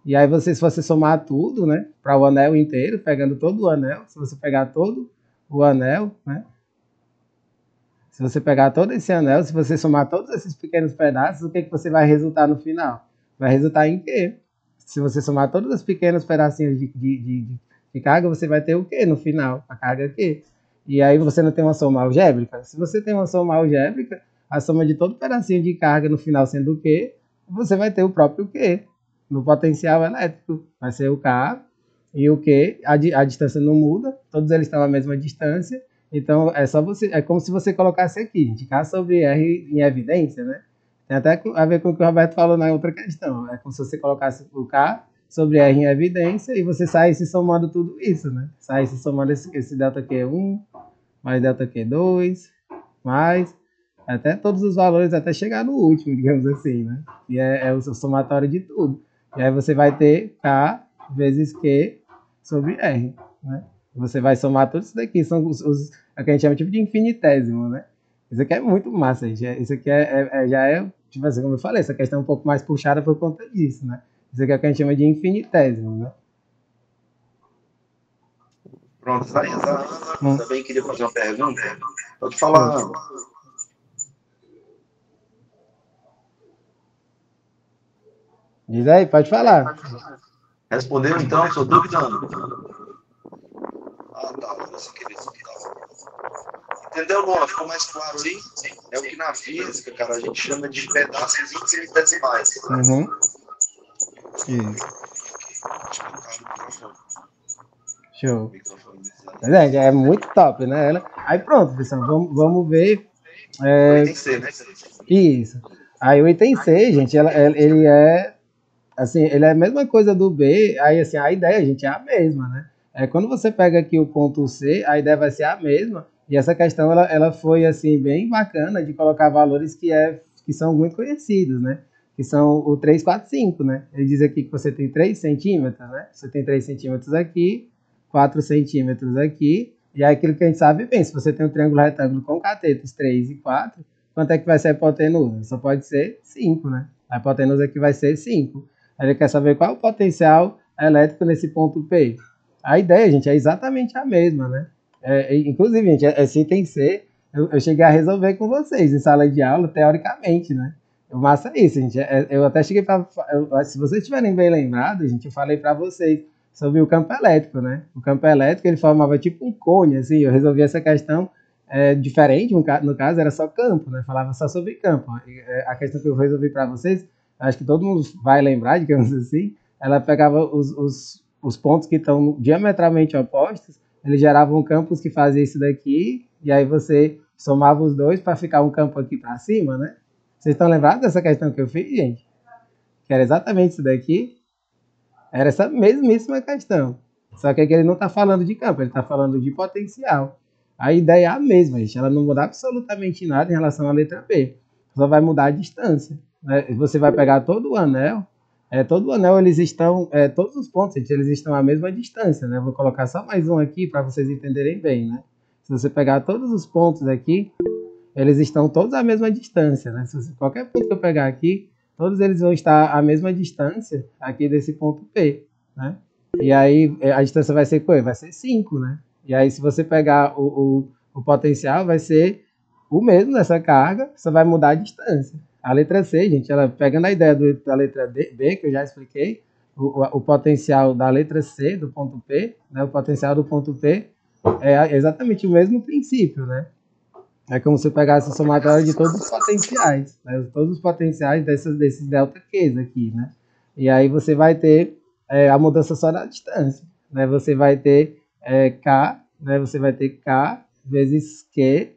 E aí você, se você somar tudo, né, para o anel inteiro, pegando todo o anel, se você pegar todo o anel, né, se você pegar todo esse anel, se você somar todos esses pequenos pedaços, o que que você vai resultar no final? Vai resultar em quê? Se você somar todos os pequenos pedacinhos de carga, você vai ter o quê no final? A carga Q. E aí você não tem uma soma algébrica? Se você tem uma soma algébrica, a soma de todo pedacinho de carga no final sendo o Q, você vai ter o próprio Q. No potencial elétrico, vai ser o K e o Q, a distância não muda, todos eles estão à mesma distância, então é só você, é como se você colocasse aqui, gente, K sobre R em evidência, né? Tem até a ver com o que o Roberto falou na outra questão, é como se você colocasse o K sobre R em evidência e você saísse somando tudo isso, né? Saísse somando esse delta Q1, mais delta Q2, mais até todos os valores, até chegar no último, digamos assim, né? Que é o somatório de tudo. E aí você vai ter K vezes Q sobre R, né? Você vai somar tudo isso daqui, são o que a gente chama tipo de infinitésimo, né? Isso aqui é muito massa, gente. Isso aqui já é, tipo assim, como eu falei, essa questão é um pouco mais puxada por conta disso, né? Isso aqui é o que a gente chama de infinitésimo, né? Pronto, a Ana também queria fazer uma pergunta. Pode falar, Ana. Diz aí, pode falar. Respondeu então, sua dúvida, Ana? Ah, tá. Entendeu, Luana? Ficou mais claro ali? É o que na física, cara, a gente chama de pedaços infinitesimais. Uhum. Show. Mas é muito top, né? Aí pronto, pessoal, vamos ver. O item C, né? Isso. Aí o item C, gente, ele é assim, ele é a mesma coisa do B, aí assim, a ideia, gente, é a mesma, né? Quando você pega aqui o ponto C, a ideia vai ser a mesma, e essa questão, ela foi, assim, bem bacana de colocar valores que são muito conhecidos, né? Que são o 3, 4, 5, né? Ele diz aqui que você tem 3 centímetros, né? Você tem 3 centímetros aqui, 4 centímetros aqui, e é aquilo que a gente sabe bem, se você tem um triângulo retângulo com catetos 3 e 4, quanto é que vai ser a hipotenusa? Só pode ser 5, né? A hipotenusa aqui vai ser 5. Ele quer saber qual é o potencial elétrico nesse ponto P. A ideia, gente, é exatamente a mesma, né? Inclusive, gente, esse item C, eu cheguei a resolver com vocês em sala de aula, teoricamente, né? O massa é isso, gente. Eu até cheguei para... Se vocês estiverem bem lembrados, gente, eu falei para vocês sobre o campo elétrico, né? O campo elétrico, ele formava tipo um cone, assim, eu resolvi essa questão diferente, no caso, era só campo, né? Falava só sobre campo. A questão que eu resolvi para vocês, acho que todo mundo vai lembrar, digamos assim, ela pegava os pontos que estão diametralmente opostos, eles geravam campos que faziam isso daqui, e aí você somava os dois para ficar um campo aqui para cima, né? Vocês estão lembrados dessa questão que eu fiz, gente? Que era exatamente isso daqui? Era essa mesmíssima questão. Só que aqui ele não está falando de campo, ele está falando de potencial. A ideia é a mesma, gente. Ela não muda absolutamente nada em relação à letra B. Só vai mudar a distância. Você vai pegar todo o anel, eles estão, todos os pontos, gente, eles estão à mesma distância, né? Vou colocar só mais um aqui para vocês entenderem bem, né? Se você pegar todos os pontos aqui, eles estão todos à mesma distância, né? Qualquer ponto que eu pegar aqui, todos eles vão estar à mesma distância aqui desse ponto P, né? E aí a distância vai ser qual? Vai ser 5, né? E aí se você pegar o potencial, vai ser o mesmo nessa carga, só vai mudar a distância. A letra C, gente, ela pegando a ideia da letra B, que eu já expliquei, o potencial da letra C, do ponto P, né, o potencial do ponto P é exatamente o mesmo princípio, né? É como se eu pegasse a somatória de todos os potenciais, né? Todos os potenciais desses delta Qs aqui, né? E aí você vai ter a mudança só da distância, né? Você vai ter K, né? Você vai ter K vezes Q,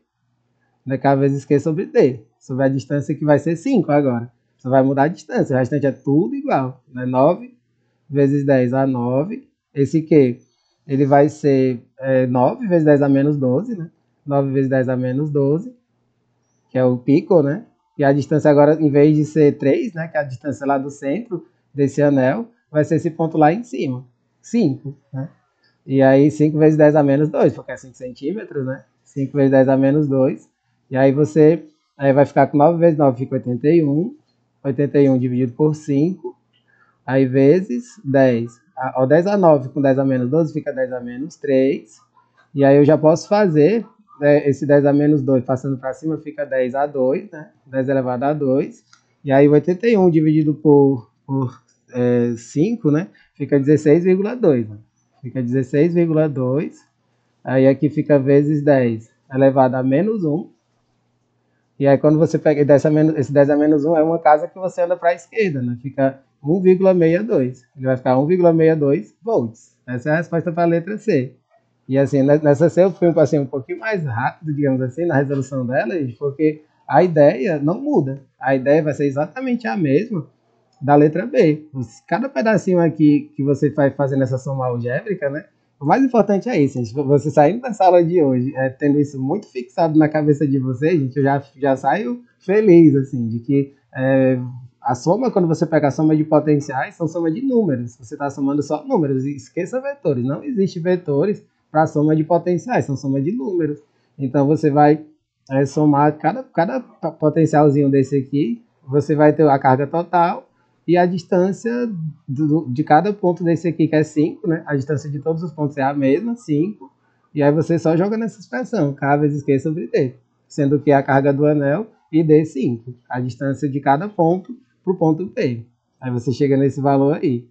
né? K vezes Q sobre D, sobre a distância que vai ser 5 agora. Só vai mudar a distância, o restante é tudo igual, né? 9 vezes 10 a 9. Esse Q, ele vai ser 9 vezes 10 a menos 12, né? 9 vezes 10 a menos 12, que é o pico, né? E a distância agora, em vez de ser 3, né? Que é a distância lá do centro desse anel, vai ser esse ponto lá em cima, 5, né? E aí 5 vezes 10 a menos 2, porque é 5 centímetros, né? 5 vezes 10 a menos 2. E aí você vai ficar com 9 vezes 9, fica 81. 81 dividido por 5. Aí vezes 10. Ó, 10 a 9 com 10 a menos 12 fica 10 a menos 3. E aí eu já posso fazer, né, esse 10 a menos 2 passando para cima fica 10 a 2, né? 10 elevado a 2. E aí 81 dividido por 5, né? Fica 16,2. Né? Fica 16,2. Aí aqui fica vezes 10 elevado a menos 1. E aí quando você pega esse 10 a menos 1 é uma casa que você anda para a esquerda, né? Fica 1,62. Ele vai ficar 1,62 volts. Essa é a resposta para a letra C. E assim, nessa C eu fui assim, um pouquinho mais rápido, digamos assim, na resolução dela, porque a ideia não muda. A ideia vai ser exatamente a mesma da letra B. Cada pedacinho aqui que você vai fazendo essa soma algébrica, né? O mais importante é isso, gente. Você saindo da sala de hoje, tendo isso muito fixado na cabeça de vocês, gente, eu já saio feliz, assim, de que a soma, quando você pega a soma de potenciais, são soma de números. Você está somando só números. Esqueça vetores. Não existe vetores para soma de potenciais, são soma de números. Então, você vai somar cada potencialzinho desse aqui, você vai ter a carga total e a distância de cada ponto desse aqui, que é 5, né? A distância de todos os pontos é a mesma, 5. E aí você só joga nessa expressão, K vezes Q sobre D. Sendo que a carga do anel e D 5. A distância de cada ponto para o ponto P. Aí você chega nesse valor aí.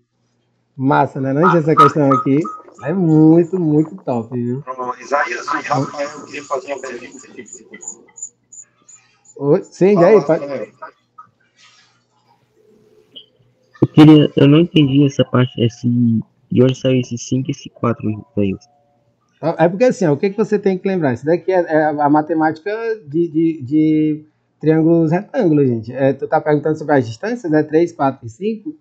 Massa, né? Não, essa questão aqui é muito, muito top, viu? Isaías e Rafael, eu queria fazer uma pergunta. Sim, e aí? Eu não entendi essa parte, de onde saiu esse 5 e esse 4 aí. É porque assim, ó, o que você tem que lembrar? Isso daqui é a matemática de triângulos retângulos, gente. Tu tá perguntando sobre as distâncias, 3, 4 e 5?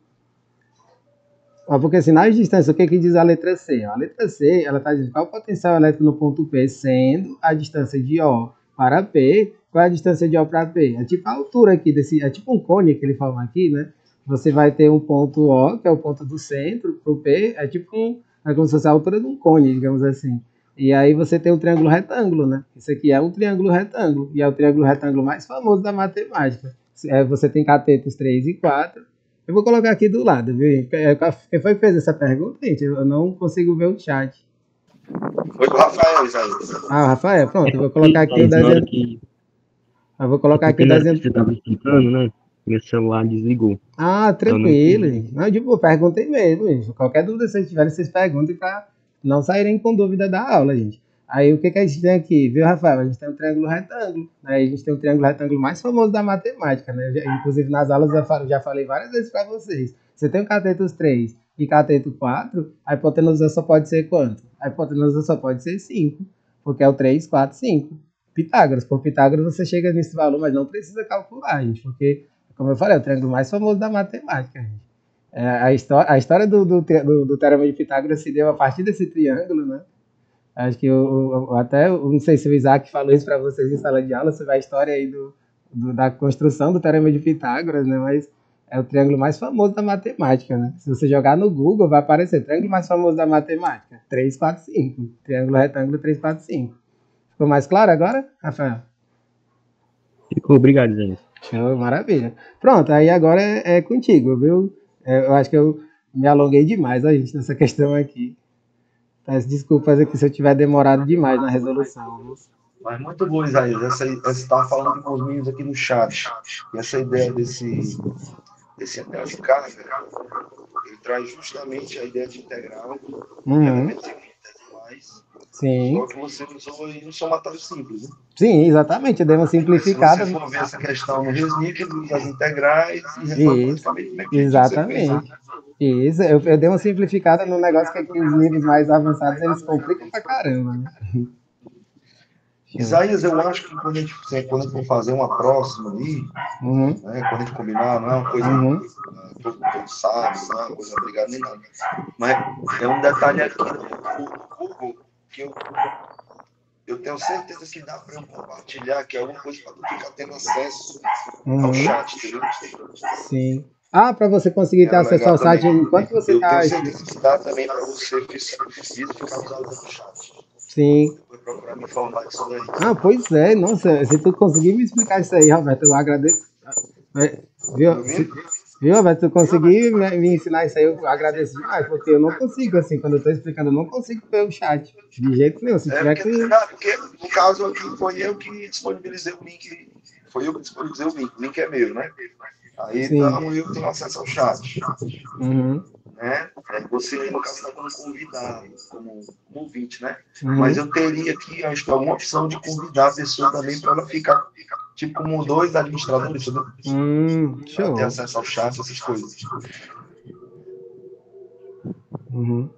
Porque assim, nas distâncias, o que diz a letra C? A letra C, ela está dizendo qual o potencial elétrico no ponto P, sendo a distância de O para P, qual é a distância de O para P? É tipo a altura aqui, é tipo um cone que ele forma aqui, né? Você vai ter um ponto O, que é o ponto do centro, para o P, é como se fosse a altura de um cone, digamos assim. E aí você tem um triângulo retângulo, né? Isso aqui é um triângulo retângulo, e é o triângulo retângulo mais famoso da matemática. Você tem catetos 3 e 4. Eu vou colocar aqui do lado, viu? Quem foi que fez essa pergunta, gente? Eu não consigo ver o chat. Foi o Rafael, Isaías. Ah, Rafael, pronto. Eu vou colocar aqui o desenho. Eu vou colocar aqui o desenho. Você estava explicando, né? Meu celular desligou. Ah, tranquilo. Não, tipo, perguntei mesmo, gente. Qualquer dúvida que vocês tiverem, vocês perguntem para não saírem com dúvida da aula, gente. Aí, o que a gente tem aqui? Viu, Rafael? A gente tem um triângulo retângulo. Né? A gente tem um triângulo retângulo mais famoso da matemática, né? Inclusive, nas aulas eu já falei várias vezes para vocês. Você tem o cateto 3 e cateto 4, a hipotenusa só pode ser quanto? A hipotenusa só pode ser 5, porque é o 3, 4, 5. Pitágoras. Por Pitágoras, você chega nesse valor, mas não precisa calcular, gente, porque, como eu falei, é o triângulo mais famoso da matemática, gente. A história do teorema de Pitágoras se deu a partir desse triângulo, né? Acho que eu não sei se o Isaac falou isso para vocês em sala de aula, sobre a história aí da construção do teorema de Pitágoras, né? Mas é o triângulo mais famoso da matemática, né? Se você jogar no Google, vai aparecer triângulo mais famoso da matemática, 3, 4, 5. Triângulo retângulo 3, 4, 5. Ficou mais claro agora, Rafael? Ficou, obrigado, Zé. Show, maravilha. Pronto, aí agora é contigo, viu? Eu acho que eu me alonguei demais, a gente, nessa questão aqui. Peço desculpas aqui se eu tiver demorado demais na resolução. Mas muito bom, Isaías. Você estava falando com os meninos aqui no chat. E essa ideia desse anel de carga, ele traz justamente a ideia de integral. Sim. Só que você usou aí um somatório simples, né? Sim, exatamente. Eu dei uma simplificada. Se você for ver essa questão no Resnick, as integrais e resolve praticamente exatamente. Isso, eu dei uma simplificada no negócio que aqui os níveis mais avançados eles complicam pra caramba, né? Isaías, eu acho que quando a gente for fazer uma próxima ali, né, quando a gente combinar, não é uma coisa todo sabe, não é uma coisa obrigada nem nada. Mas é um detalhe aqui no Google que eu tenho certeza que dá para eu compartilhar, que é alguma coisa para tu ficar tendo acesso ao chat, entendeu? Sim. Ah, para você conseguir ter acesso ao site enquanto você está... Eu tenho certeza que dá também para você ficar usando o chat. Sim. Depois procurar me informar disso daí. Ah, pois é. Nossa, se tu conseguir me explicar isso aí, Roberto, eu agradeço. Viu? Viu? Mas tu conseguir me ensinar isso aí, eu agradeço demais, porque eu não consigo, assim, quando eu tô explicando, eu não consigo ver o chat. De jeito nenhum. Se tiver porque, no caso aqui, foi eu que disponibilizei o link. Foi eu que disponibilizei o link é meu, né? Aí, então, eu tenho acesso ao chat. Uhum. Né? Você, no caso, está como convidado, como ouvinte, né? Mas eu teria aqui, acho que, alguma opção de convidar a pessoa também para ela ficar, tipo, como 2 administradores, entendeu? Show. Ter acesso ao chat, essas coisas. O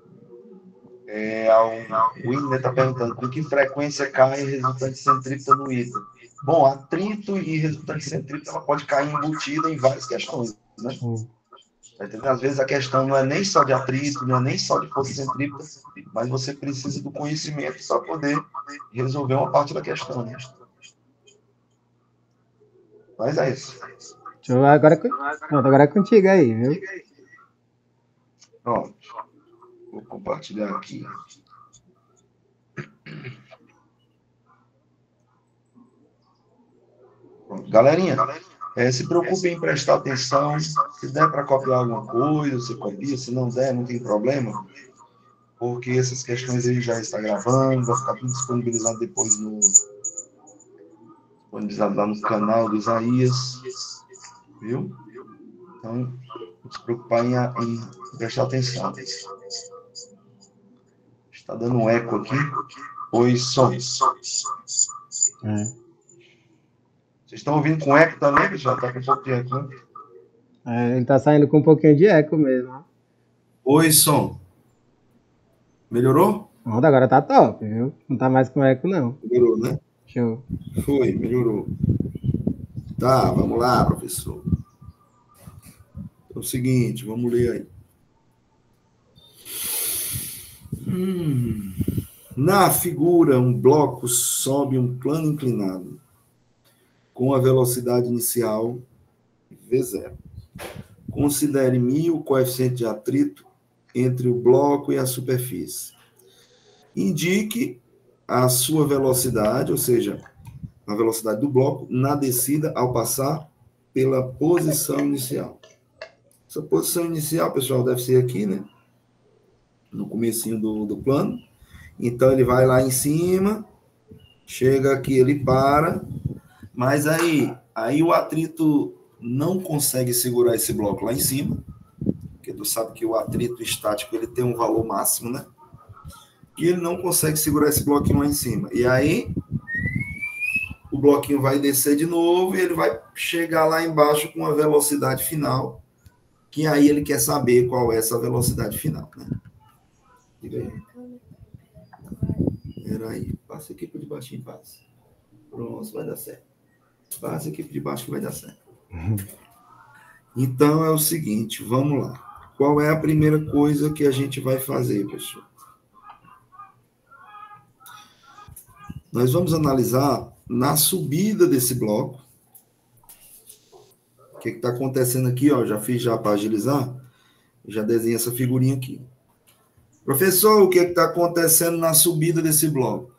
Winner está perguntando com que frequência cai resultante centrípeta no item. Bom, atrito e resultante centrípeta ela pode cair embutida em várias questões, né? Às vezes a questão não é nem só de atrito, não é nem só de força centrípeta, mas você precisa do conhecimento para poder resolver uma parte da questão, né? Mas é isso. Agora é contigo aí, viu? Pronto. Vou compartilhar aqui. Pronto. Galerinha, se preocupe em prestar atenção. Se der para copiar alguma coisa, você copia. Se não der, não tem problema. Porque essas questões ele já está gravando, vai ficar tudo disponibilizado depois disponibilizado lá no canal do Isaías. Viu? Então, não se preocupar em prestar atenção. Está dando um eco aqui. Oi, som. Vocês estão ouvindo com eco também, pessoal? Está com um pouco de eco, né? Ele está saindo com um pouquinho de eco mesmo. Oi, som. Melhorou? Pronto, agora tá top, viu? Não tá mais com eco, não. Melhorou, né? Show. Foi, melhorou. Tá, vamos lá, professor. É o seguinte, vamos ler aí. Na figura, um bloco sobe um plano inclinado com a velocidade inicial V0. Considere μ o coeficiente de atrito entre o bloco e a superfície. Indique a sua velocidade, ou seja, a velocidade do bloco, na descida ao passar pela posição inicial. Essa posição inicial, pessoal, deve ser aqui, né? No comecinho do plano. Então, ele vai lá em cima, chega aqui, ele para, mas aí o atrito não consegue segurar esse bloco lá em cima, porque tu sabe que o atrito estático ele tem um valor máximo, né? E ele não consegue segurar esse bloquinho lá em cima. E aí, o bloquinho vai descer de novo e ele vai chegar lá embaixo com a velocidade final, que aí ele quer saber qual é essa velocidade final, né? Diga aí. Peraí, passa aqui por debaixo, passa. Pronto, vai dar certo. Passa aqui por debaixo que vai dar certo. Então, é o seguinte, vamos lá. Qual é a primeira coisa que a gente vai fazer, pessoal? Nós vamos analisar na subida desse bloco. O que está acontecendo aqui? Ó, já fiz já para agilizar. Já desenhei essa figurinha aqui. Professor, o que está acontecendo na subida desse bloco?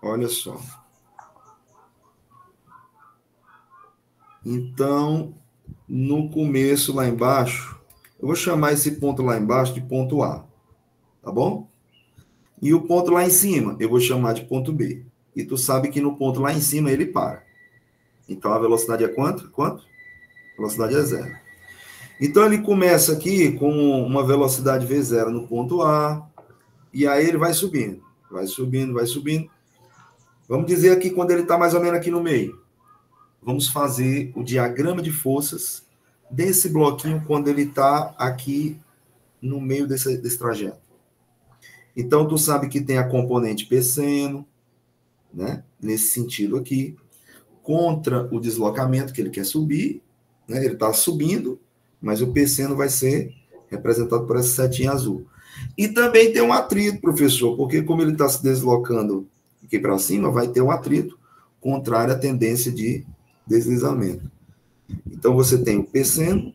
Olha só. Então, no começo, lá embaixo, eu vou chamar esse ponto lá embaixo de ponto A. Tá bom? E o ponto lá em cima, eu vou chamar de ponto B. E tu sabe que no ponto lá em cima ele para. Então, a velocidade é quanto? Quanto? A velocidade é 0. Então, ele começa aqui com uma velocidade V0 no ponto A, e aí ele vai subindo. Vai subindo, vai subindo. Vamos dizer aqui quando ele está mais ou menos aqui no meio. Vamos fazer o diagrama de forças desse bloquinho quando ele está aqui no meio desse trajeto. Então, tu sabe que tem a componente P seno, né? Nesse sentido aqui, contra o deslocamento que ele quer subir, né? Ele está subindo, mas o P seno vai ser representado por essa setinha azul. E também tem um atrito, professor, porque como ele está se deslocando aqui para cima, vai ter um atrito contrário à tendência de deslizamento. Então, você tem o P seno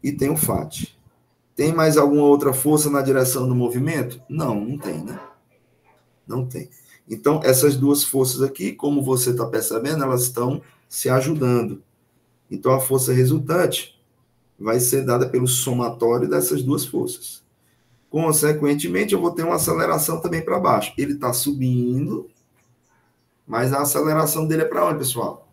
e tem o FAT. Tem mais alguma outra força na direção do movimento? Não, não tem, né? Não tem. Então, essas duas forças aqui, como você está percebendo, elas estão se ajudando. Então, a força resultante vai ser dada pelo somatório dessas duas forças. Consequentemente, eu vou ter uma aceleração também para baixo. Ele está subindo, mas a aceleração dele é para onde, pessoal?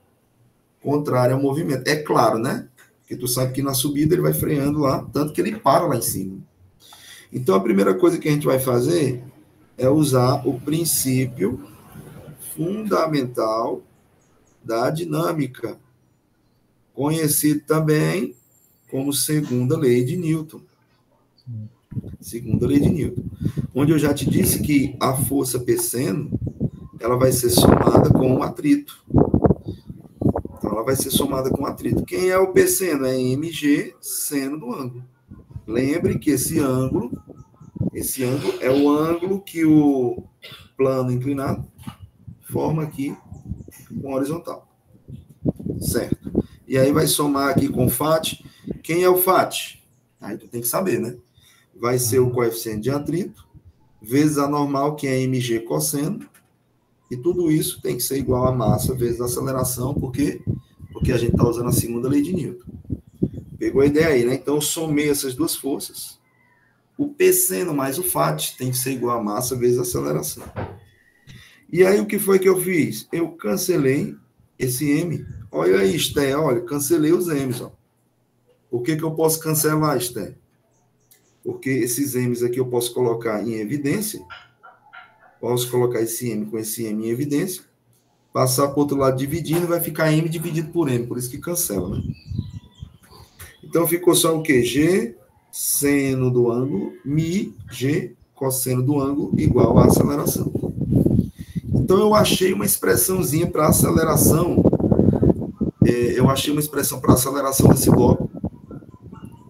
Contrária ao movimento. É claro, né? Porque tu sabe que na subida ele vai freando lá, tanto que ele para lá em cima. Então, a primeira coisa que a gente vai fazer é usar o princípio fundamental da dinâmica, conhecido também como segunda lei de Newton. Segunda lei de Newton. Onde eu já te disse que a força P seno, ela vai ser somada com o atrito. Então, ela vai ser somada com o atrito. Quem é o P seno? É mg seno do ângulo. Lembre que esse ângulo é o ângulo que o plano inclinado forma aqui com a horizontal. Certo? E aí vai somar aqui com o FAT. Quem é o FAT? Aí tu tem que saber, né? Vai ser o coeficiente de atrito, vezes a normal, que é mg cosseno, e tudo isso tem que ser igual a massa vezes a aceleração, porque a gente está usando a segunda lei de Newton. Pegou a ideia aí, né? Então, eu somei essas duas forças. O P seno mais o FAT tem que ser igual a massa vezes a aceleração. E aí, o que foi que eu fiz? Eu cancelei esse M. Olha aí, Esté, olha, cancelei os M's. Ó. Por que eu posso cancelar, Esté? Porque esses M's aqui eu posso colocar em evidência. Posso colocar esse M com esse M em evidência. Passar para o outro lado dividindo, vai ficar M dividido por M. Por isso que cancela, né? Então, ficou só o quê? G seno do ângulo, mi, G cosseno do ângulo, igual a aceleração. Então, eu achei uma expressãozinha para aceleração. Eu achei uma expressão para aceleração desse bloco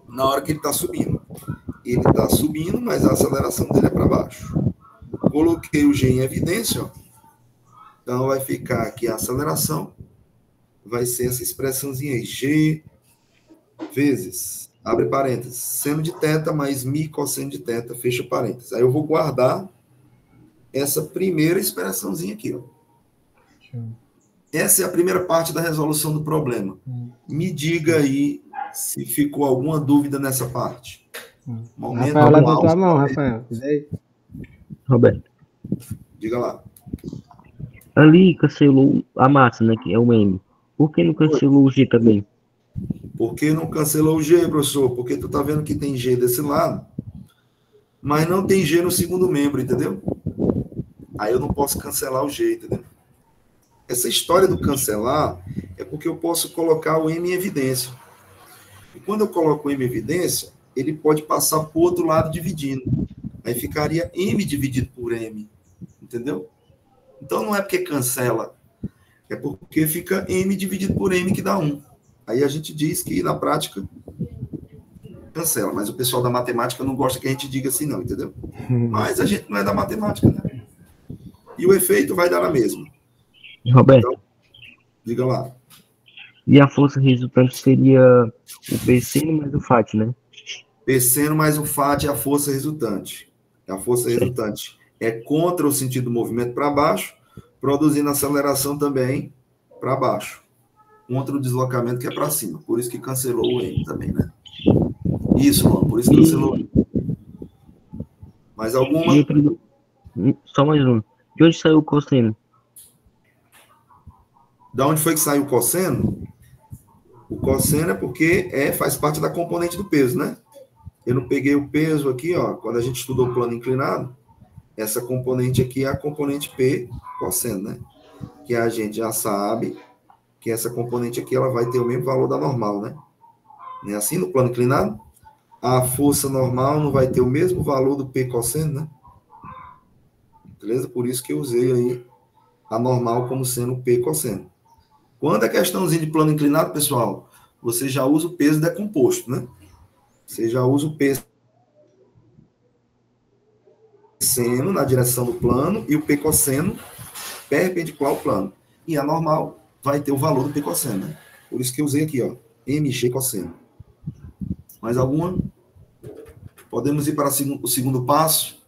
na hora que ele está subindo. Ele está subindo, mas a aceleração dele é para baixo. Coloquei o G em evidência, ó. Então, vai ficar aqui a aceleração. Vai ser essa expressãozinha aí. G vezes, abre parênteses, seno de θ mais mi cosseno de θ, fecha parênteses. Aí eu vou guardar essa primeira expressãozinha aqui, ó. Essa é a primeira parte da resolução do problema. Me diga aí se ficou alguma dúvida nessa parte. Rafael, levantou a mão, Rafael. Roberto. Diga lá. Ali cancelou a massa, né? Que é o M. Por que não cancelou o G também? Por que não cancelou o G, professor? Porque tu tá vendo que tem G desse lado, mas não tem G no segundo membro, entendeu? Aí eu não posso cancelar o G, entendeu? Essa história do cancelar é porque eu posso colocar o M em evidência. E quando eu coloco o M em evidência, ele pode passar para o outro lado dividindo. Aí ficaria M dividido por M, entendeu? Então não é porque cancela, é porque fica M dividido por M que dá 1. Aí a gente diz que, na prática, cancela. Mas o pessoal da matemática não gosta que a gente diga assim, não, entendeu? Mas a gente não é da matemática, né? E o efeito vai dar a mesma. Roberto. Então, diga lá. E a força resultante seria o P seno mais o FAT, né? P seno mais o FAT é a força resultante. A força resultante é contra o sentido do movimento para baixo, produzindo aceleração também para baixo. Contra o deslocamento que é para cima. Por isso que cancelou o M também, né? Isso, Luan, por isso que cancelou o M. Mais alguma? Só mais uma. De onde saiu o cosseno? Da onde foi que saiu o cosseno? O cosseno é porque faz parte da componente do peso, né? Eu não peguei o peso aqui, ó. Quando a gente estudou o plano inclinado, essa componente aqui é a componente P cosseno, né? Que a gente já sabe que essa componente aqui ela vai ter o mesmo valor da normal, né? Não é assim no plano inclinado? A força normal não vai ter o mesmo valor do P cosseno, né? Beleza? Por isso que eu usei aí a normal como sendo o P cosseno. Quando é questãozinha de plano inclinado, pessoal, você já usa o peso decomposto, né? Você já usa o P seno na direção do plano e o P cosseno perpendicular ao plano. E a normal vai ter o valor do P cosseno, né? Por isso que eu usei aqui, ó, mg cosseno. Mais alguma? Podemos ir para o segundo passo?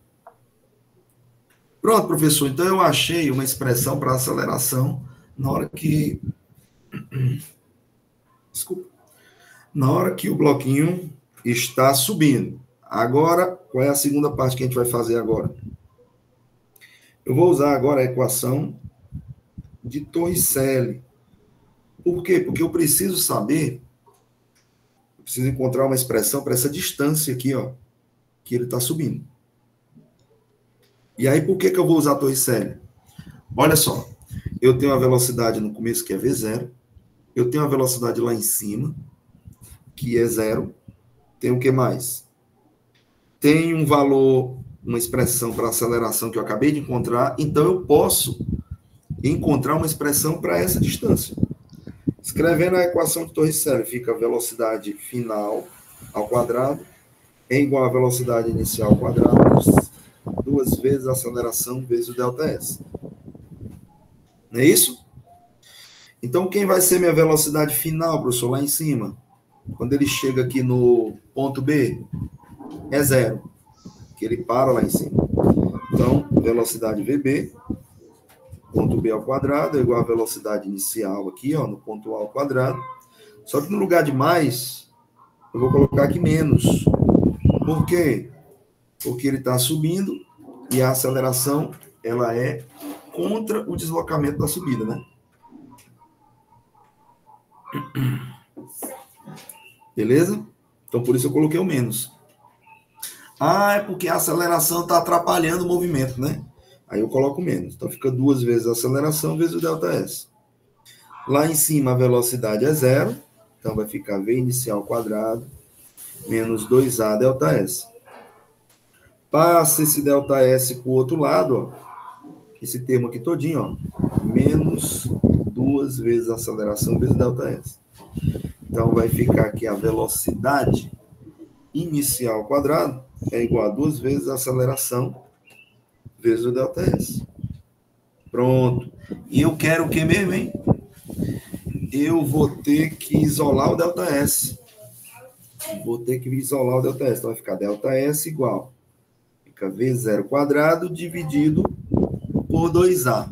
Pronto, professor. Então, eu achei uma expressão para aceleração na hora que... Desculpa. na hora que o bloquinho está subindo. Agora, qual é a segunda parte que a gente vai fazer agora? Eu vou usar agora a equação de Torricelli. Por quê? Porque eu preciso saber, eu preciso encontrar uma expressão para essa distância aqui, ó, que ele está subindo. E aí, por que eu vou usar Torricelli? Olha só, eu tenho a velocidade no começo, que é V0, eu tenho a velocidade lá em cima, que é 0, tem o que mais? Tem um valor, uma expressão para aceleração que eu acabei de encontrar, então eu posso encontrar uma expressão para essa distância. Escrevendo a equação de Torricelli, fica a velocidade final ao quadrado é igual à velocidade inicial ao quadrado, 2 vezes a aceleração vezes o ΔS. Não é isso? Então, quem vai ser minha velocidade final, professor, lá em cima? Quando ele chega aqui no ponto B, é 0, que ele para lá em cima. Então, velocidade VB, ponto B ao quadrado, é igual à velocidade inicial aqui, ó, no ponto A ao quadrado. Só que no lugar de mais, eu vou colocar aqui menos. Por quê? Porque ele está subindo e a aceleração, ela é contra o deslocamento da subida, né? Beleza? Então, por isso eu coloquei o menos. Ah, é porque a aceleração está atrapalhando o movimento, né? Aí eu coloco menos. Então, fica 2 vezes a aceleração vezes o ΔS. Lá em cima, a velocidade é 0. Então, vai ficar V inicial quadrado menos 2A ΔS. Passa esse ΔS para o outro lado, ó. Esse termo aqui todinho, ó. Menos 2 vezes a aceleração vezes ΔS. Então, vai ficar aqui a velocidade inicial quadrado é igual a 2 vezes a aceleração vezes o ΔS. Pronto. E eu quero o que mesmo, hein? Eu vou ter que isolar o ΔS. Vou ter que isolar o ΔS. Então, vai ficar ΔS igual. Fica V0 quadrado dividido por 2A.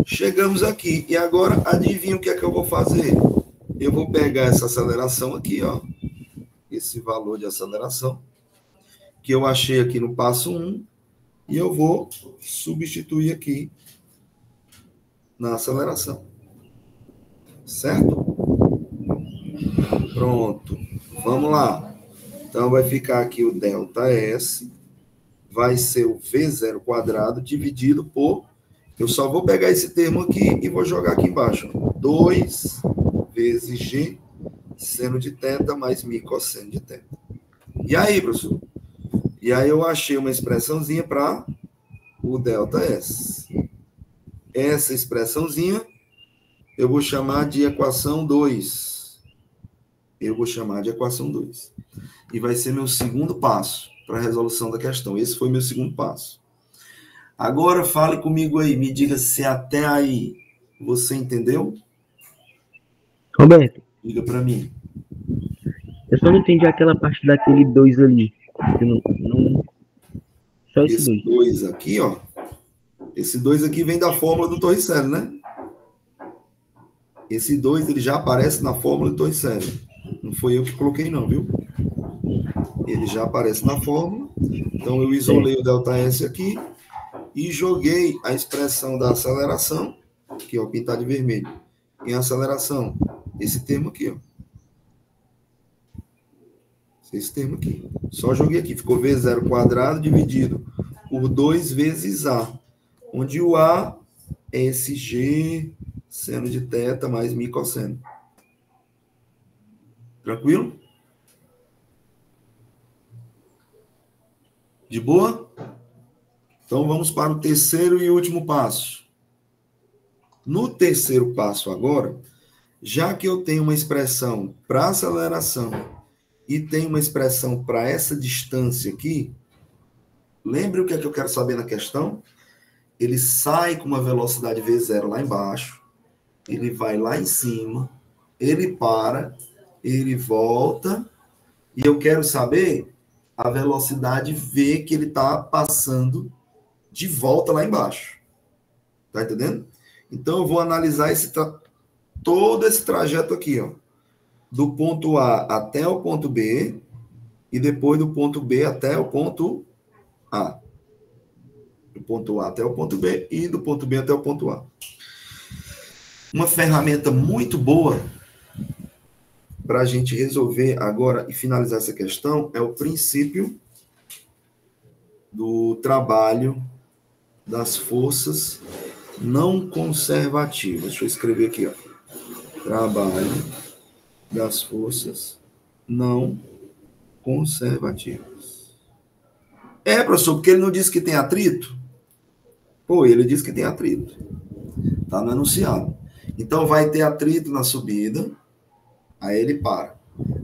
Chegamos aqui. E agora, adivinha o que é que eu vou fazer? Eu vou pegar essa aceleração aqui, ó. Esse valor de aceleração que eu achei aqui no passo 1 e eu vou substituir aqui na aceleração. Certo? Pronto. Vamos lá. Então, vai ficar aqui o ΔS, vai ser o V0 quadrado dividido por... Eu só vou pegar esse termo aqui e vou jogar aqui embaixo. 2 vezes G seno de θ mais mi cosseno de θ. E aí, professor? E aí eu achei uma expressãozinha para o ΔS. Essa expressãozinha eu vou chamar de equação 2. Eu vou chamar de equação 2. E vai ser meu segundo passo para a resolução da questão. Esse foi meu segundo passo. Agora fale comigo aí, me diga se até aí você entendeu? Roberto. Diga para mim. Eu só não entendi aquela parte daquele 2 ali. Eu só esse 2 aqui, ó. Esse 2 aqui vem da fórmula do Torricelli, né? Esse 2 ele já aparece na fórmula do Torricelli. Não foi eu que coloquei não, viu? Ele já aparece na fórmula. Então eu isolei o ΔS aqui e joguei a expressão da aceleração, que é o pintar de vermelho, em aceleração. Esse termo aqui, ó. Esse termo aqui. Só joguei aqui. Ficou V0 quadrado dividido por 2 vezes A. Onde o A é esse G seno de θ mais mi cosseno. Tranquilo? De boa? Então vamos para o terceiro e último passo. No terceiro passo agora, já que eu tenho uma expressão para aceleração e tenho uma expressão para essa distância aqui, lembre o que é que eu quero saber na questão? Ele sai com uma velocidade V0 lá embaixo, ele vai lá em cima, ele para, ele volta, e eu quero saber a velocidade V que ele está passando de volta lá embaixo. Tá entendendo? Então, eu vou analisar todo esse trajeto aqui, ó. do ponto A até o ponto B e depois do ponto B até o ponto A. Do ponto A até o ponto B e do ponto B até o ponto A. Uma ferramenta muito boa para a gente resolver agora e finalizar essa questão é o princípio do trabalho das forças não conservativas. Deixa eu escrever aqui, ó. Trabalho das forças não conservativas. Professor, porque ele não disse que tem atrito? Pô, ele disse que tem atrito. Tá no enunciado. Então, vai ter atrito na subida, aí ele para.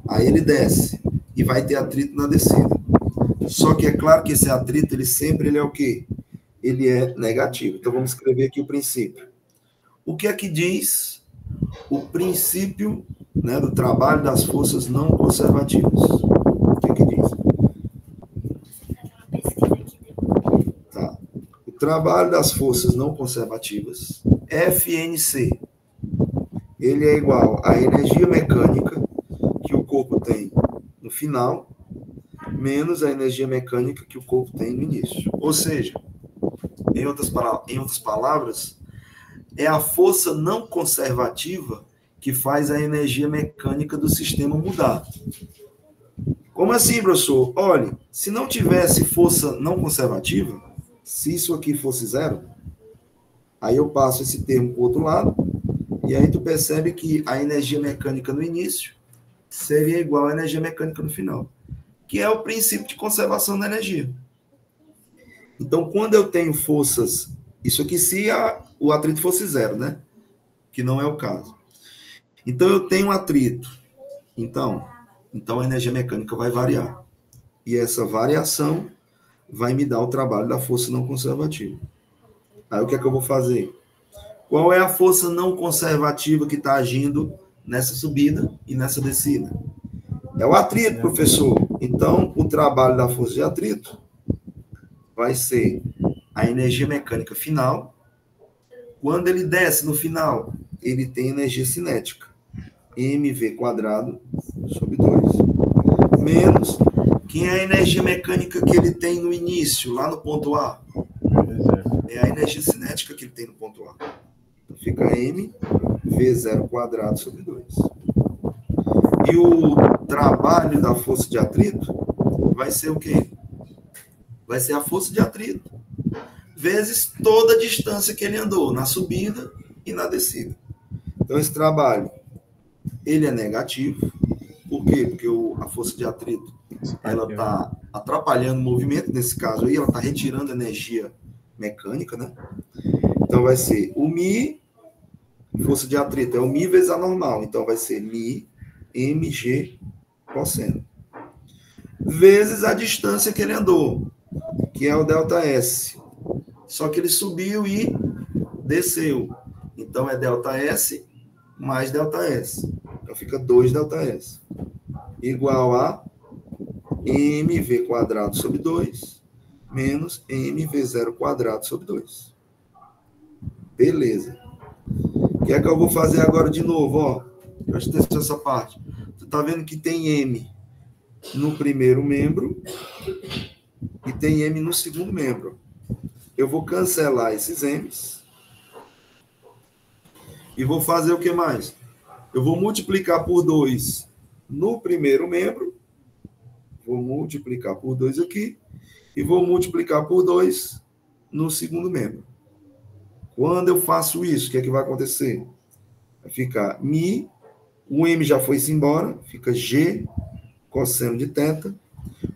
Aí ele desce e vai ter atrito na descida. Só que é claro que esse atrito, ele é o quê? Ele é negativo. Então, vamos escrever aqui o princípio. O que é que diz o princípio, né, do trabalho das forças não conservativas? O que é que diz? Tá. O trabalho das forças não conservativas, FNC, ele é igual à energia mecânica que o corpo tem no final, menos a energia mecânica que o corpo tem no início. Ou seja, em outras palavras, é a força não conservativa que faz a energia mecânica do sistema mudar. Como assim, professor? Olha, se não tivesse força não conservativa, se isso aqui fosse zero, aí eu passo esse termo para o outro lado, e aí tu percebe que a energia mecânica no início seria igual à energia mecânica no final, que é o princípio de conservação da energia. Então, quando eu tenho forças, isso aqui se o atrito fosse zero, né? Que não é o caso. Então, eu tenho um atrito. Então a energia mecânica vai variar. E essa variação vai me dar o trabalho da força não conservativa. Aí, o que é que eu vou fazer? Qual é a força não conservativa que está agindo nessa subida e nessa descida? É o atrito, professor. Então, o trabalho da força de atrito vai ser a energia mecânica final. Quando ele desce no final, ele tem energia cinética. mv² sobre 2. Menos que é a energia mecânica que ele tem no início, lá no ponto A. É a energia cinética que ele tem no ponto A. Então, fica mv² sobre 2. E o trabalho da força de atrito vai ser o quê? Vai ser a força de atrito vezes toda a distância que ele andou na subida e na descida. Então, esse trabalho, ele é negativo. Por quê? Porque a força de atrito, ela está atrapalhando o movimento, nesse caso aí, ela está retirando energia mecânica, né? Então, vai ser o Mi, força de atrito é o Mi vezes a normal. Então, vai ser Mi, mg cosseno. Vezes a distância que ele andou, que é o ΔS. Só que ele subiu e desceu. Então, é ΔS mais ΔS. Então, fica 2ΔS. Igual a mv² sobre 2 menos mv² sobre 2. Beleza. O que é que eu vou fazer agora de novo? Ó, presta atenção nessa parte. Você está vendo que tem M no primeiro membro e tem M no segundo membro. Eu vou cancelar esses M's e vou fazer o que mais? Eu vou multiplicar por 2 no primeiro membro, vou multiplicar por 2 aqui, e vou multiplicar por 2 no segundo membro. Quando eu faço isso, o que é que vai acontecer? Vai ficar Mi, o M já foi-se embora, fica G, cosseno de θ.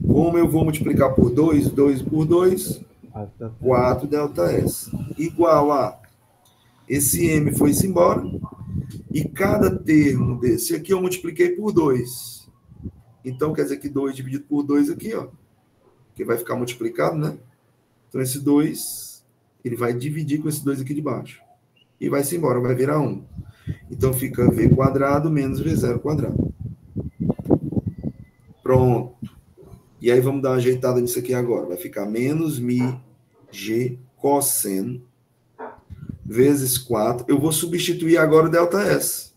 Como eu vou multiplicar por 2, 2 por 2, 4ΔS. Igual a, esse M foi-se embora, e cada termo desse aqui eu multipliquei por 2. Então, quer dizer que 2 dividido por 2 aqui, ó, que vai ficar multiplicado, né? Então, esse 2, ele vai dividir com esse 2 aqui de baixo. E vai-se embora, vai virar 1. Então, fica V² menos V0². Pronto. E aí, vamos dar uma ajeitada nisso aqui agora. Vai ficar menos Mi G cosseno vezes 4. Eu vou substituir agora o ΔS.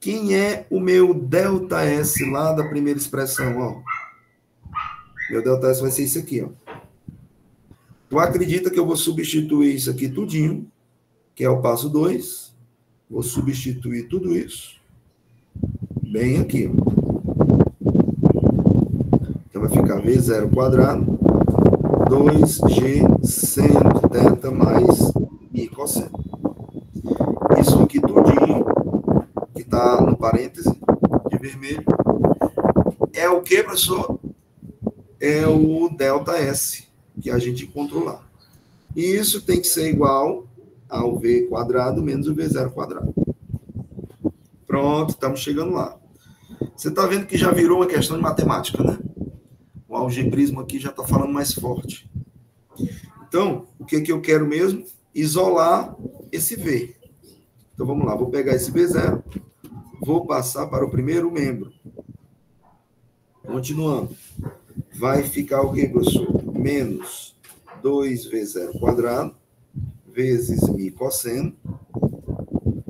Quem é o meu ΔS lá da primeira expressão? Ó? Meu ΔS vai ser isso aqui. Ó. Tu acredita que eu vou substituir isso aqui tudinho, que é o passo 2. Vou substituir tudo isso bem aqui. Ó. Então vai ficar V0 quadrado, 2G seno de θ mais I cosseno. Isso aqui tudinho, que está no parêntese de vermelho, é o que, professor? É o ΔS, que a gente encontrou lá. E isso tem que ser igual ao V quadrado menos o V0 quadrado. Pronto, estamos chegando lá. Você está vendo que já virou uma questão de matemática, né? O algebrismo aqui já está falando mais forte. Então, o que eu quero mesmo? Isolar esse V. Então, vamos lá. Vou pegar esse V0, vou passar para o primeiro membro. Continuando. Vai ficar o que, professor? Menos 2V0 quadrado vezes mi cosseno.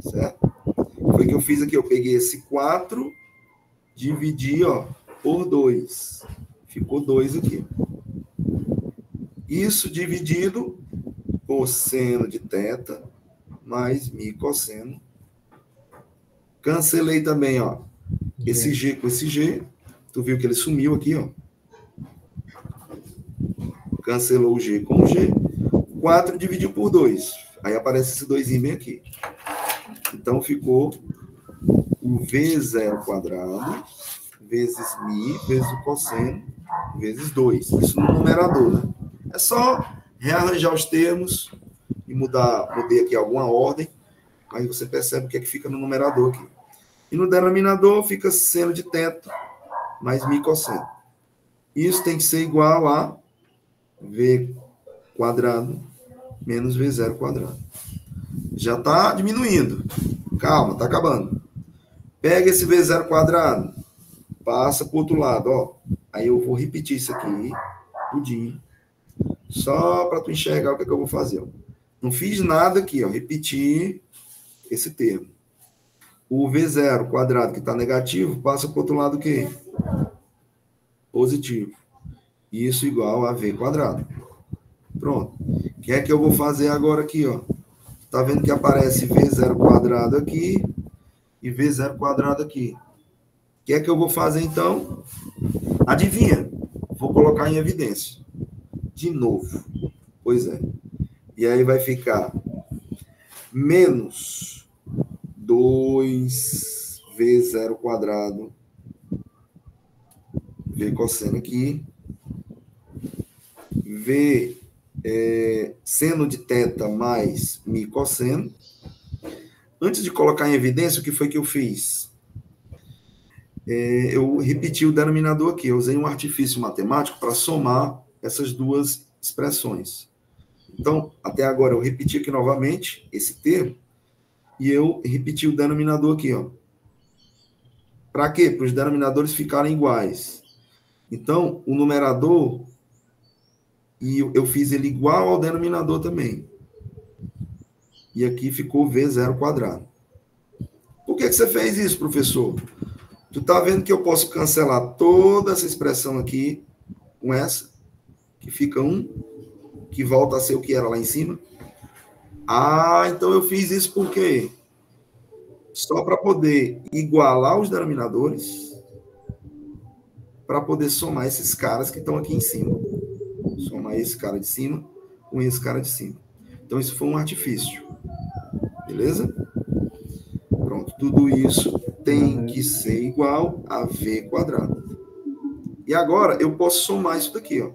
Certo? Foi o que eu fiz aqui. Eu peguei esse 4, dividi, ó, por 2. Ficou 2 aqui. Isso dividido por seno de θ mais mi cosseno. Cancelei também, ó, esse G com esse G. Tu viu que ele sumiu aqui, ó. Cancelou o G com o G. 4 dividiu por 2. Aí aparece esse 2 bem aqui. Então ficou o V0 quadrado vezes mi vezes o cosseno vezes 2. Isso no numerador, né? É só rearranjar os termos e mudei aqui alguma ordem, aí você percebe o que é que fica no numerador aqui. E no denominador fica seno de θ mais mi cosseno. Isso tem que ser igual a V quadrado menos V0 quadrado. Já está diminuindo. Calma, está acabando. Pega esse V0 quadrado, passa para o outro lado, ó. Aí eu vou repetir isso aqui, tudinho. Só para tu enxergar o que eu vou fazer. Ó. Não fiz nada aqui, ó. Repetir esse termo. O V0 quadrado que está negativo, passa para o outro lado o quê? Positivo. Isso igual a V quadrado. Pronto. O que é que eu vou fazer agora aqui, ó? Tá vendo que aparece V0 quadrado aqui e V0 quadrado aqui. O que é que eu vou fazer, então? Adivinha? Vou colocar em evidência. De novo. Pois é. E aí vai ficar menos 2V0 quadrado. V cosseno aqui. V seno de θ mais mi cosseno. Antes de colocar em evidência, o que foi que eu fiz? Eu repeti o denominador aqui. Eu usei um artifício matemático para somar essas duas expressões. Então, até agora, eu repeti aqui novamente esse termo e eu repeti o denominador aqui, ó. Para quê? Para os denominadores ficarem iguais. Então, o numerador, e eu fiz ele igual ao denominador também. E aqui ficou V0 quadrado. Por que você fez isso, professor? Tu tá vendo que eu posso cancelar toda essa expressão aqui com essa, que fica 1, que volta a ser o que era lá em cima? Ah, então eu fiz isso por quê? Só para poder igualar os denominadores, para poder somar esses caras que estão aqui em cima. Somar esse cara de cima com esse cara de cima. Então, isso foi um artifício. Beleza? Pronto. Tudo isso tem que ser igual a V quadrado. E agora, eu posso somar isso daqui, ó.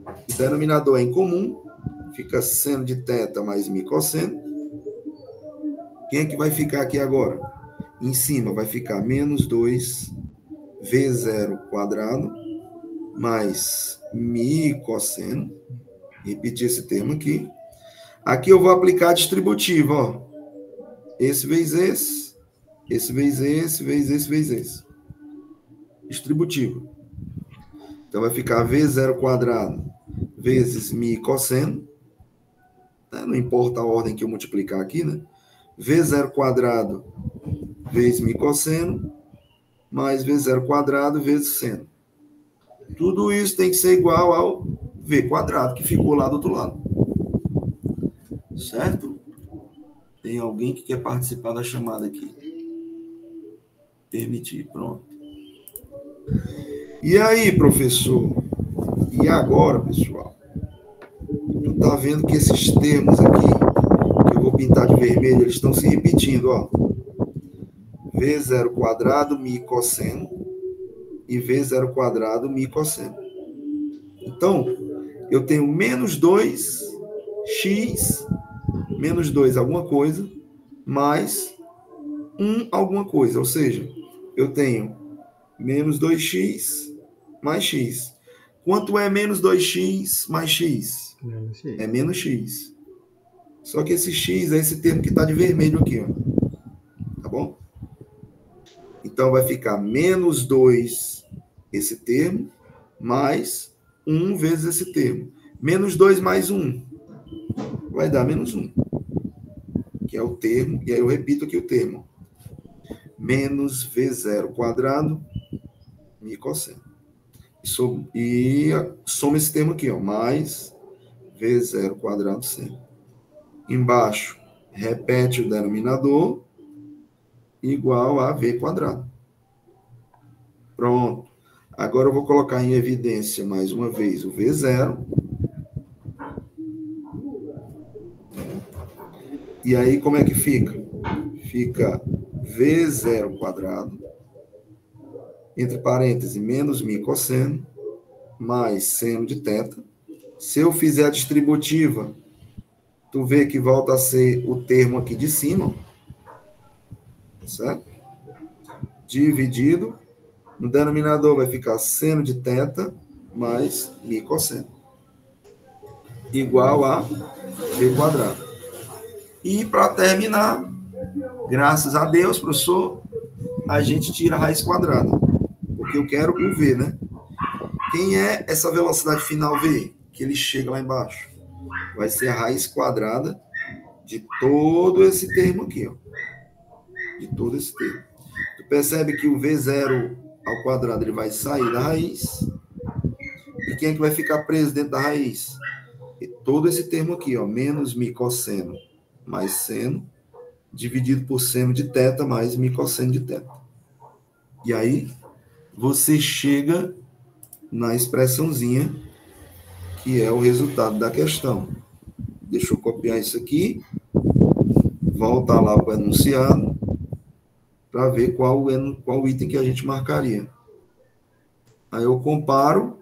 O denominador é incomum. Fica seno de θ mais mi cosseno. Quem é que vai ficar aqui agora? Em cima vai ficar menos 2V0 quadrado mais mi cosseno. Repetir esse termo aqui. Aqui eu vou aplicar a distributiva, ó. Esse vezes esse, esse vezes esse, vezes esse, vezes esse. Distributivo. Então vai ficar V0 quadrado vezes mi cosseno. Não importa a ordem que eu multiplicar aqui, né? V0 quadrado vezes mi cosseno, mais V0² vezes seno. Tudo isso tem que ser igual ao V², que ficou lá do outro lado. Certo? Tem alguém que quer participar da chamada aqui? Permitir, pronto. E aí, professor? E agora, pessoal? Tu tá vendo que esses termos aqui, que eu vou pintar de vermelho, eles estão se repetindo, ó. V0² mi cosseno e V0² mi cosseno. Então, eu tenho menos 2x, menos 2 alguma coisa, mais 1 alguma coisa. Ou seja, eu tenho menos 2x mais x. Quanto é menos 2x mais x? É menos x. Só que esse x é esse termo que está de vermelho aqui, ó. Tá bom? Então, vai ficar menos 2 esse termo, mais 1 vezes esse termo. Menos 2 mais 1 vai dar menos 1, que é o termo, e aí eu repito aqui o termo. Menos V0² mi cosseno. E soma esse termo aqui, ó, mais V0² seno. Embaixo, repete o denominador, igual a V². Pronto. Agora eu vou colocar em evidência mais uma vez o V0. E aí como é que fica? Fica V0², entre parênteses, menos mi cosseno, mais seno de θ. Se eu fizer a distributiva, tu vê que volta a ser o termo aqui de cima, certo? Dividido, no denominador vai ficar seno de θ mais mi cosseno, igual a V². E para terminar, graças a Deus, professor, a gente tira a raiz quadrada, porque eu quero o V, né? Quem é essa velocidade final V? Que ele chega lá embaixo. Vai ser a raiz quadrada de todo esse termo aqui, ó. De todo esse termo. Tu percebe que o V0² ele vai sair da raiz. E quem é que vai ficar preso dentro da raiz? E todo esse termo aqui, ó, menos mi cosseno mais seno, dividido por seno de θ mais mi cosseno de θ. E aí, você chega na expressãozinha que é o resultado da questão. Deixa eu copiar isso aqui, voltar lá para o enunciado, para ver qual item que a gente marcaria. Aí eu comparo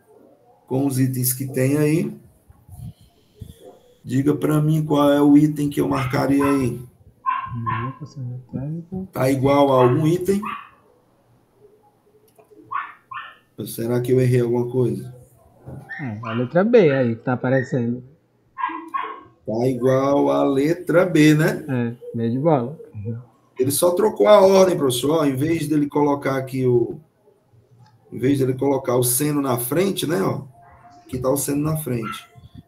com os itens que tem aí. Diga para mim qual é o item que eu marcaria aí. Está igual a algum item? Ou será que eu errei alguma coisa? A letra B aí que está aparecendo. Está igual a letra B, né? B de bola. Ele só trocou a ordem, professor. Em vez dele colocar aqui em vez dele colocar o seno na frente, né? Ó, aqui está o seno na frente.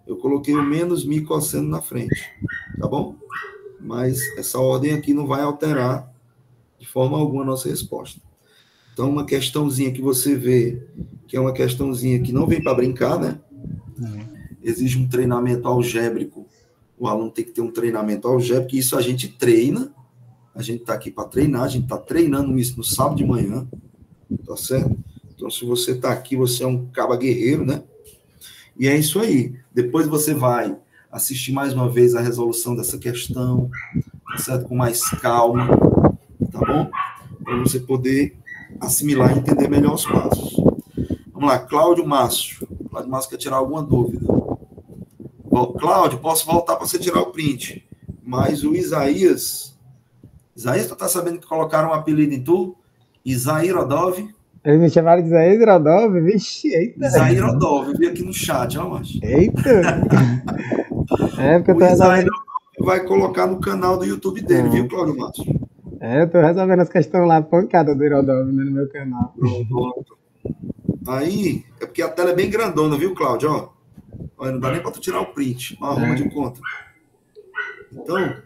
Eu coloquei o menos mi cosseno na frente. Tá bom? Mas essa ordem aqui não vai alterar de forma alguma a nossa resposta. Então, uma questãozinha que você vê, que é uma questãozinha que não vem para brincar, né? Exige um treinamento algébrico. O aluno tem que ter um treinamento algébrico, e isso a gente treina. A gente está aqui para treinar, a gente está treinando isso no sábado de manhã, tá certo? Então, se você está aqui, você é um caba guerreiro, né? E é isso aí. Depois você vai assistir mais uma vez a resolução dessa questão, tá certo? Com mais calma, tá bom? Para você poder assimilar e entender melhor os passos. Vamos lá, Cláudio Márcio. Cláudio Márcio quer tirar alguma dúvida. Bom, Cláudio, posso voltar para você tirar o print. Mas o Isaías, tu tá sabendo que colocaram um apelido em tu? Isairodov. Eles me chamaram de Isairodov? Vixe, eita. Isairodov, eu vi aqui no chat, ó, macho. Eita. Porque eu tô resolvendo... vai colocar no canal do YouTube dele, viu, Cláudio Márcio? Eu tô resolvendo as questões lá, pancada do Irodov, né, no meu canal. Pronto. Aí, é porque a tela é bem grandona, viu, Cláudio? Ó, não dá nem pra tu tirar o print, uma arruma de conta. Então,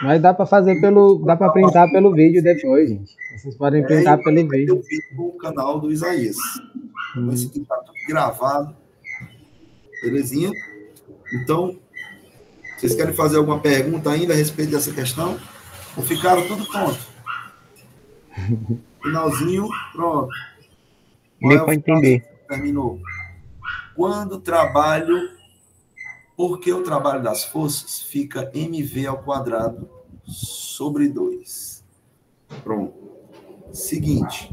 Mas dá para fazer dá para printar pelo vídeo depois, gente. Vocês podem printar pelo vídeo. Eu vi no canal do Isaías. Esse aqui tá tudo gravado. Belezinha? Então, vocês querem fazer alguma pergunta ainda a respeito dessa questão? Ou ficaram tudo pronto? Finalzinho, pronto. Nem para entender. Terminou. Quando trabalho, porque o trabalho das forças fica mv ao quadrado sobre 2. Pronto. Seguinte.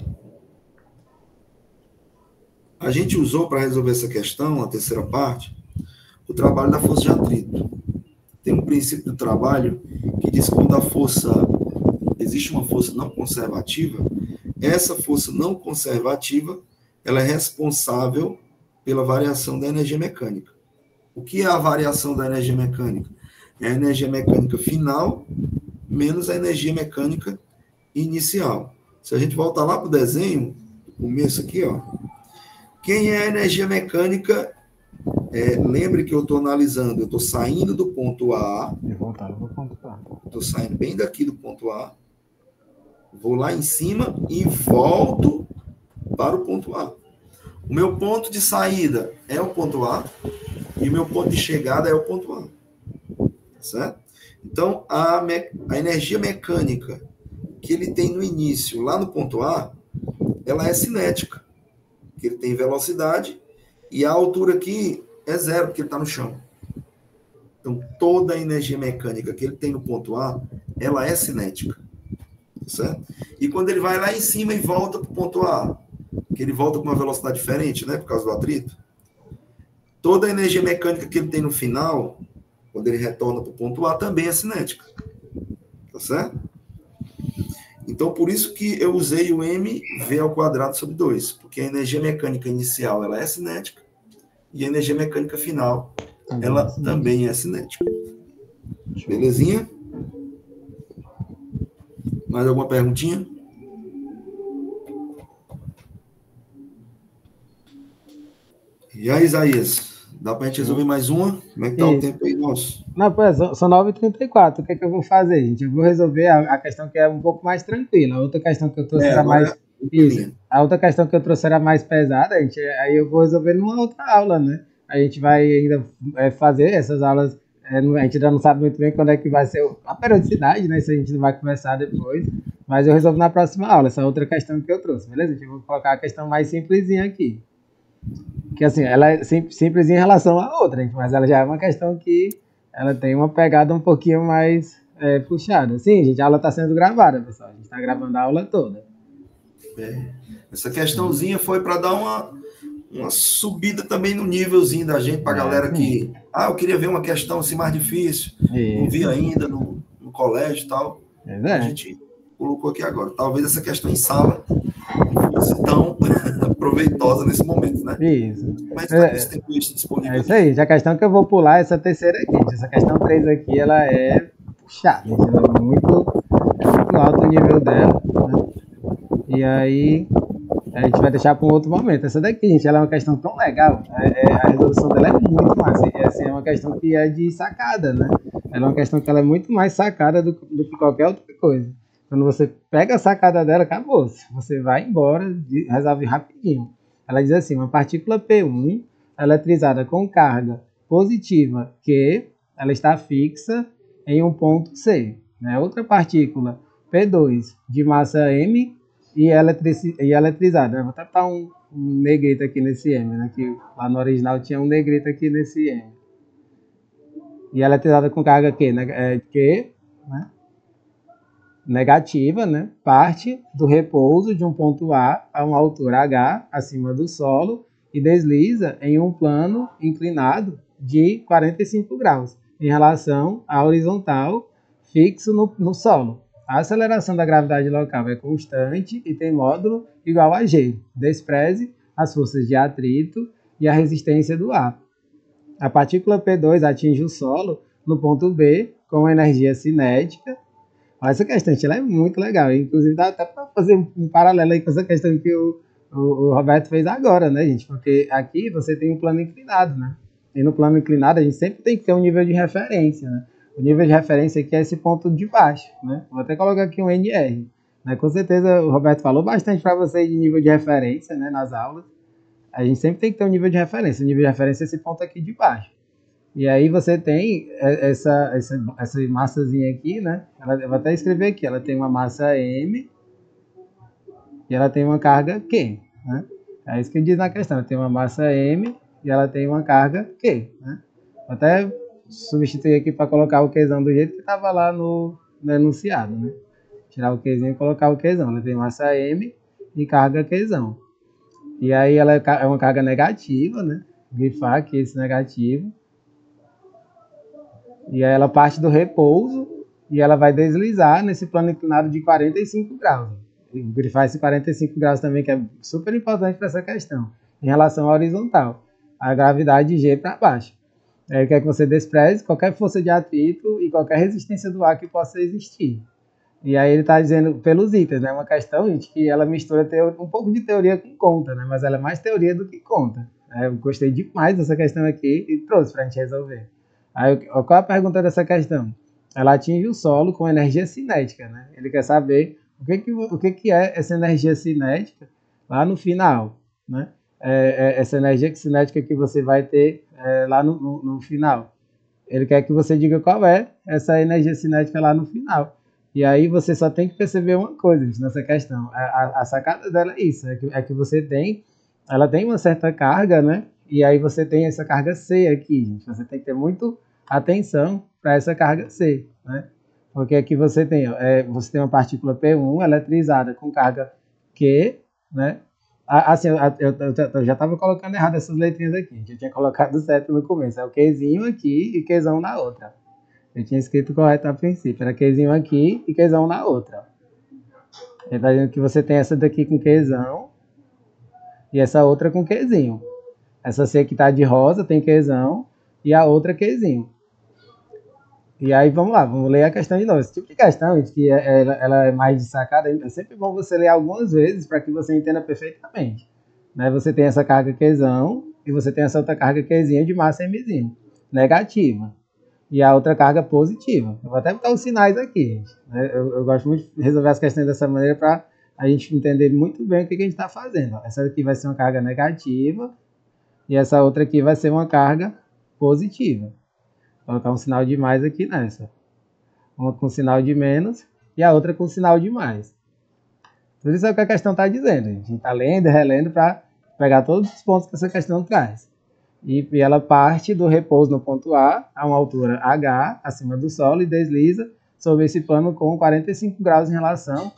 A gente usou para resolver essa questão, a terceira parte, o trabalho da força de atrito. Tem um princípio do trabalho que diz que quando existe uma força não conservativa, essa força não conservativa, ela é responsável pela variação da energia mecânica. O que é a variação da energia mecânica? É a energia mecânica final menos a energia mecânica inicial. Se a gente voltar lá para o desenho, no começo aqui, ó, quem é a energia mecânica? Lembre que eu estou analisando, eu estou saindo do ponto A. Estou saindo bem daqui do ponto A. Vou lá em cima e volto para o ponto A. O meu ponto de saída é o ponto A e o meu ponto de chegada é o ponto A. Certo? Então, a energia mecânica que ele tem no início, lá no ponto A, ela é cinética. Que ele tem velocidade e a altura aqui é zero, porque ele está no chão. Então, toda a energia mecânica que ele tem no ponto A, ela é cinética. Certo? E quando ele vai lá em cima e volta para o ponto A, que ele volta com uma velocidade diferente, né, por causa do atrito, toda a energia mecânica que ele tem no final, quando ele retorna para o ponto A, também é cinética. Tá certo? Então, por isso que eu usei o mv ao quadrado sobre 2, porque a energia mecânica inicial ela é cinética e a energia mecânica final ela também é cinética. Belezinha? Mais alguma perguntinha? E aí, Isaías? Dá para a gente resolver mais uma? Como é que tá o tempo aí nosso? Não, pô, são 9h34. O que é que eu vou fazer, gente? Eu vou resolver a questão que é um pouco mais tranquila. A outra questão que eu trouxe era mais... Isso. A outra questão que eu trouxe era mais pesada, gente. Aí eu vou resolver numa outra aula, né? A gente vai ainda fazer essas aulas... a gente ainda não sabe muito bem quando é que vai ser a periodicidade, né? Isso a gente vai conversar depois. Mas eu resolvo na próxima aula, essa outra questão que eu trouxe, beleza? Eu vou colocar a questão mais simplesinha aqui. Que assim, ela é simples em relação à outra, gente, mas ela já é uma questão que ela tem uma pegada um pouquinho mais puxada. Sim, gente, a aula está sendo gravada, pessoal. A gente está gravando a aula toda. Essa questãozinha foi para dar uma subida também no nívelzinho da gente, para a galera que... eu queria ver uma questão assim mais difícil, não vi ainda no colégio e tal. A gente colocou aqui agora. Talvez essa questão em sala não fosse tão proveitosa nesse momento, né? Isso. Mas tá com esse tempo disponível. É isso aí. Já a questão que eu vou pular é essa terceira aqui. Essa questão 3 aqui, ela é puxada. Ela é muito alto o nível dela, né? E aí a gente vai deixar para um outro momento. Essa daqui, gente, ela é uma questão tão legal. A resolução dela é muito massa. E assim, é uma questão que é de sacada, né? Ela é uma questão que ela é muito mais sacada do que qualquer outra coisa. Quando você pega a sacada dela, acabou. Você vai embora, resolve rapidinho. Ela diz assim, uma partícula P1 eletrizada com carga positiva Q, ela está fixa em um ponto C. Né? Outra partícula P2 de massa M e eletrizada. Eu vou até botar um negrito aqui nesse M, né? Que lá no original tinha um negrito aqui nesse M. E eletrizada com carga Q, né? Q, né? Negativa, né? Parte do repouso de um ponto A a uma altura H acima do solo e desliza em um plano inclinado de 45 graus em relação à horizontal fixo no solo. A aceleração da gravidade local é constante e tem módulo igual a G. Despreze as forças de atrito e a resistência do ar. A partícula P2 atinge o solo no ponto B com energia cinética. Essa questão, ela é muito legal. Inclusive, dá até para fazer um paralelo aí com essa questão que o Roberto fez agora, né, gente? Porque aqui você tem um plano inclinado, né? E no plano inclinado a gente sempre tem que ter um nível de referência, né? O nível de referência aqui é esse ponto de baixo, né? Vou até colocar aqui um NR. Né? Com certeza o Roberto falou bastante para vocês de nível de referência, né, nas aulas. A gente sempre tem que ter um nível de referência. O nível de referência é esse ponto aqui de baixo. E aí você tem essa massazinha aqui, né? Eu vou até escrever aqui. Ela tem uma massa M e ela tem uma carga Q, né? É isso que diz na questão. Ela tem uma massa M e ela tem uma carga Q, né? Vou até substituir aqui para colocar o Qzão do jeito que estava lá no enunciado, né? Tirar o Qzinho e colocar o Qzão. Ela tem massa M e carga Qzão. E aí ela é uma carga negativa, né? Grifar aqui esse negativo. E aí ela parte do repouso e ela vai deslizar nesse plano inclinado de 45 graus. Grifar esse 45 graus também, que é super importante para essa questão. Em relação à horizontal, a gravidade G para baixo. Ele quer que você despreze qualquer força de atrito e qualquer resistência do ar que possa existir. E aí ele está dizendo pelos itens, né? Uma questão, gente, que ela mistura um pouco de teoria com conta, né? Mas ela é mais teoria do que conta. Eu gostei demais dessa questão aqui e trouxe para a gente resolver. Aí, qual é a pergunta dessa questão? Ela atinge o solo com energia cinética, né? Ele quer saber o que é essa energia cinética lá no final, né? Essa energia cinética que você vai ter lá no final. Ele quer que você diga qual é essa energia cinética lá no final. E aí você só tem que perceber uma coisa, gente, nessa questão. A sacada dela é isso, é que você ela tem uma certa carga, né? E aí você tem essa carga C aqui, gente. Você tem que ter muito atenção para essa carga C, né? Porque aqui você tem uma partícula P1 eletrizada com carga Q, né? Assim, eu já estava colocando errado essas letrinhas aqui, gente. Eu tinha colocado certo no começo. É o Qzinho aqui e Qzão na outra. Eu tinha escrito correto a princípio. Era Qzinho aqui e Qzão na outra. Ele está dizendo que você tem essa daqui com Qzão e essa outra com Qzinho. Essa C que está de rosa tem Qzão e a outra Qzinho. E aí vamos lá, vamos ler a questão de novo. Esse tipo de questão, gente, que ela é mais de sacada, é sempre bom você ler algumas vezes para que você entenda perfeitamente. Né? Você tem essa carga Qzão e você tem essa outra carga Qzinho de massa Mzinho, negativa. E a outra carga positiva. Eu vou até botar os sinais aqui, gente. Né? Eu gosto muito de resolver as questões dessa maneira para a gente entender muito bem o que a gente está fazendo. Essa aqui vai ser uma carga negativa e essa outra aqui vai ser uma carga positiva. Vou colocar um sinal de mais aqui nessa. Uma com sinal de menos e a outra com sinal de mais. Tudo isso é o que a questão está dizendo. A gente está lendo e relendo para pegar todos os pontos que essa questão traz. E ela parte do repouso no ponto A uma altura H, acima do solo, e desliza sobre esse plano com 45 graus em relação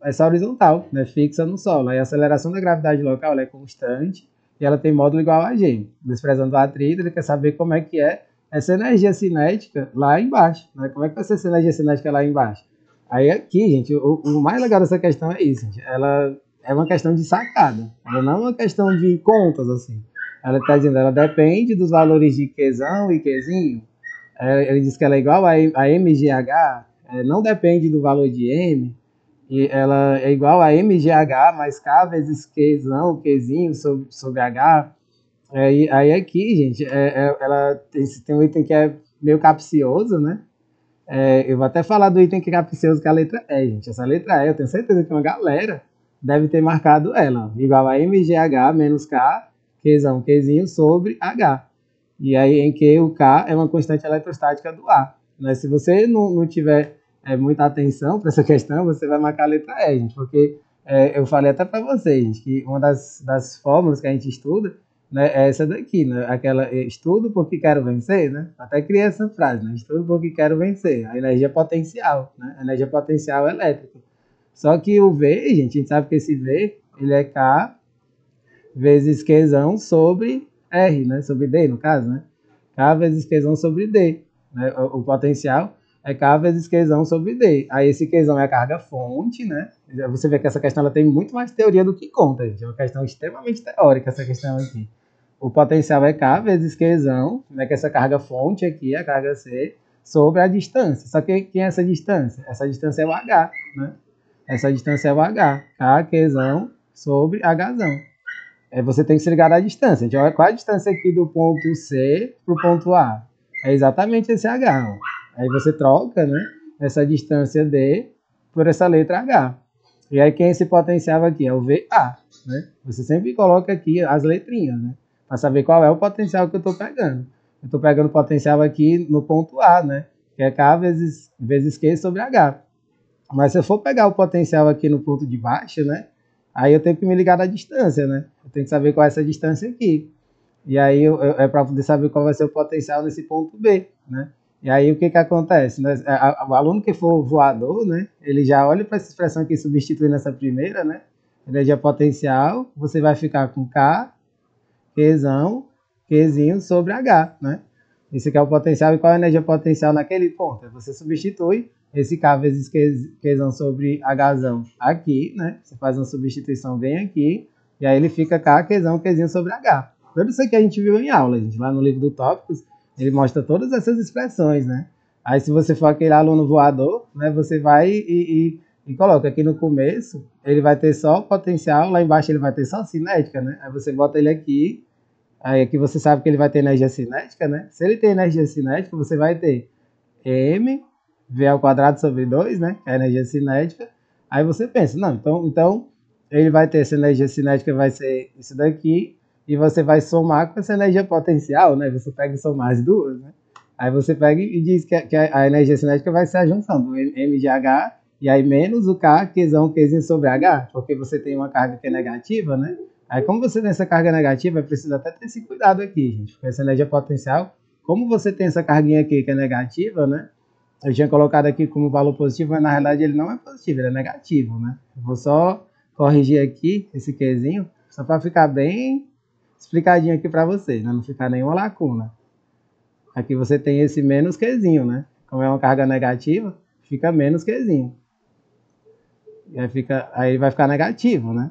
essa horizontal, né, fixa no solo. Aí a aceleração da gravidade local ela é constante e ela tem módulo igual a G. Desprezando o atrito, ele quer saber como é que é essa energia cinética lá embaixo. Né? Como é que vai ser essa energia cinética lá embaixo? Aí aqui, gente, o mais legal dessa questão é isso, gente. Ela é uma questão de sacada. Ela não é uma questão de contas, assim. Ela está dizendo, ela depende dos valores de Qzão e Qzinho. Ele diz que ela é igual a MGH, não depende do valor de M, e ela é igual a MGH mais K vezes Qzão, Qzinho sobre H. Aí aqui, gente, ela tem um item que é meio capcioso, né? Eu vou até falar do item que é capcioso, que é a letra E, gente. Essa letra E, eu tenho certeza que uma galera deve ter marcado ela. Igual a MGH menos K, Qzão, Qzinho sobre H. E aí em que o K é uma constante eletrostática do A. Né? Se você não tiver muita atenção para essa questão, você vai marcar a letra E, gente. Porque eu falei até para vocês, gente, que uma das fórmulas que a gente estuda, né, é essa daqui, né? Aquela estudo porque quero vencer, né? Até criei essa frase, né? Estudo porque quero vencer. A energia potencial, né? A energia potencial elétrica. Só que o V, gente, a gente sabe que esse V, ele é K vezes Qzão sobre R, né? Sobre D, no caso, né? K vezes Qzão sobre D. Né? O potencial é K vezes Qzão sobre D. Aí esse Qzão é a carga fonte, né? Você vê que essa questão ela tem muito mais teoria do que conta, gente. É uma questão extremamente teórica essa questão aqui. O potencial é K vezes Qzão, né? Que essa carga fonte aqui, a carga C, sobre a distância. Só que quem é essa distância? Essa distância é o H, né? Essa distância é o H. K, Qzão sobre Hzão. Você tem que se ligar à distância. Então, qual é a distância aqui do ponto C para o ponto A? é exatamente esse H. Ó. Aí você troca, né, essa distância D por essa letra H. E aí quem é esse potencial aqui? É o VA. Né? Você sempre coloca aqui as letrinhas, né? Para saber qual é o potencial que eu estou pegando. Eu estou pegando o potencial aqui no ponto A, né? Que é K vezes Q sobre H. Mas se eu for pegar o potencial aqui no ponto de baixo, né? Aí eu tenho que me ligar da distância, né? Eu tenho que saber qual é essa distância aqui. E aí é para poder saber qual vai ser o potencial nesse ponto B, né? E aí o que acontece? Né? O aluno que for voador, né? Ele já olha para essa expressão aqui substituindo essa primeira, né? Energia potencial, você vai ficar com K, Qzinho sobre H, né? Isso aqui é o potencial. E qual é a energia potencial naquele ponto? Você substitui esse K vezes Qzão sobre Hzão aqui, né? Você faz uma substituição bem aqui, e aí ele fica K, Qzinho sobre H. Tudo isso aqui a gente viu em aula, gente. Lá no livro do Tópicos, ele mostra todas essas expressões, né? Aí se você for aquele aluno voador, né? Você vai e coloca aqui no começo, ele vai ter só potencial, lá embaixo ele vai ter só cinética, né? Aí você bota ele aqui, aí aqui você sabe que ele vai ter energia cinética, né? Se ele tem energia cinética, você vai ter mv ao quadrado sobre 2, né? Que é a energia cinética. Aí você pensa, não, então ele vai ter essa energia cinética, vai ser isso daqui, e você vai somar com essa energia potencial, né? Você pega e soma as duas, né? Aí você pega e diz que a energia cinética vai ser a junção do m de H e aí menos o K, Qzinho sobre H, porque você tem uma carga que é negativa, né? Aí como você tem essa carga negativa, precisa até ter esse cuidado aqui, gente, porque essa energia potencial, como você tem essa carguinha aqui que é negativa, né? Eu tinha colocado aqui como valor positivo, mas na realidade ele não é positivo, ele é negativo, né? Eu vou só corrigir aqui esse Qzinho, só para ficar bem explicadinho aqui para vocês, né? Não ficar nenhuma lacuna. Aqui você tem esse menos Qzinho, né? Como é uma carga negativa, fica menos Qzinho. E aí vai ficar negativo, né?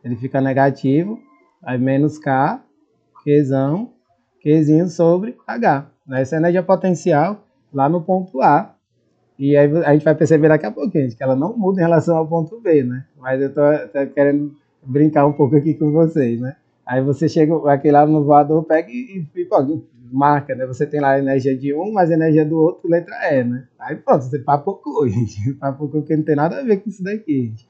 Ele fica negativo, aí menos K, Qzinho sobre H. Essa é a energia potencial lá no ponto A. E aí a gente vai perceber daqui a pouquinho, gente, que ela não muda em relação ao ponto B, né? Mas eu tô querendo brincar um pouco aqui com vocês, né? Aí você chega, aquele lá no voador, pega e marca, né? Você tem lá a energia de um, mas a energia do outro, letra E, né? Aí pronto, você papocou, gente. Papocou porque não tem nada a ver com isso daqui, gente.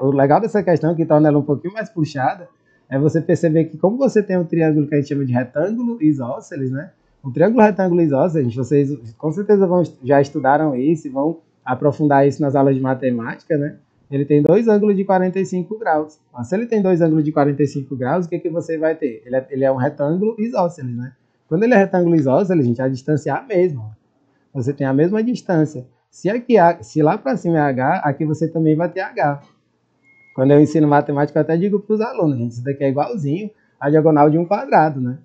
O legal dessa questão, que torna ela um pouquinho mais puxada, é você perceber que como você tem um triângulo que a gente chama de retângulo isósceles, né? Um triângulo retângulo isósceles, gente, vocês com certeza já estudaram isso e vão aprofundar isso nas aulas de matemática, né? Ele tem dois ângulos de 45 graus. Mas se ele tem dois ângulos de 45 graus, o que você vai ter? Ele é um retângulo isósceles, né? Quando ele é retângulo isósceles, gente, a distância é a mesma. Você tem a mesma distância. Se lá para cima é H, aqui você também vai ter H. Quando eu ensino matemática, eu até digo para os alunos, gente, isso daqui é igualzinho a diagonal de um quadrado, né?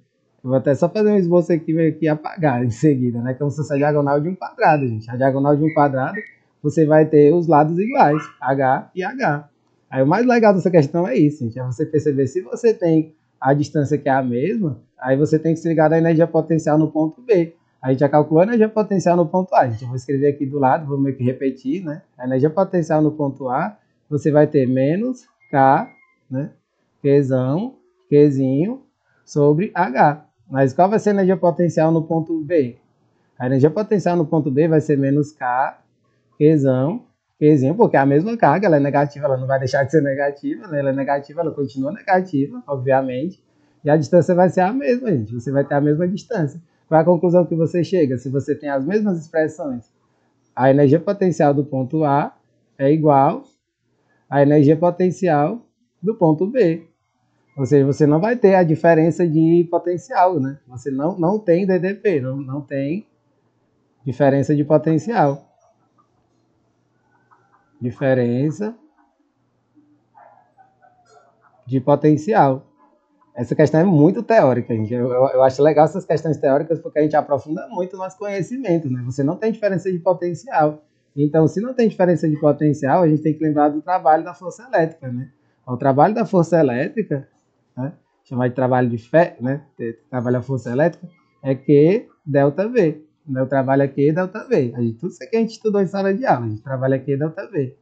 Eu vou até só fazer um esboço aqui e apagar em seguida, né? Como se fosse a diagonal de um quadrado, gente. A diagonal de um quadrado, você vai ter os lados iguais, H e H. Aí o mais legal dessa questão é isso, gente, é você perceber se você tem a distância que é a mesma, aí você tem que se ligar da energia potencial no ponto B. A gente já calculou a energia potencial no ponto A. Gente, eu vou escrever aqui do lado, vou meio que repetir, né? A energia potencial no ponto A, você vai ter menos K, né? Qzinho sobre H. Mas qual vai ser a energia potencial no ponto B? A energia potencial no ponto B vai ser menos K, Qzinho, porque é a mesma carga, ela é negativa, ela não vai deixar de ser negativa, né? Ela é negativa, ela continua negativa, obviamente. E a distância vai ser a mesma, gente. Você vai ter a mesma distância. Qual é a conclusão que você chega? Se você tem as mesmas expressões, a energia potencial do ponto A é igual à energia potencial do ponto B. Ou seja, você não vai ter a diferença de potencial, né? Você não tem DDP, não tem diferença de potencial. Diferença de potencial. Essa questão é muito teórica, gente. Eu acho legal essas questões teóricas porque a gente aprofunda muito o nosso conhecimento, né? Você não tem diferença de potencial. Então, se não tem diferença de potencial, a gente tem que lembrar do trabalho da força elétrica, né? O trabalho da força elétrica, né? Chamar de trabalho de fé, né? Trabalho da força elétrica é Q delta V. O trabalho é Q delta V. Tudo isso aqui a gente estudou em sala de aula. A gente trabalha Q delta V.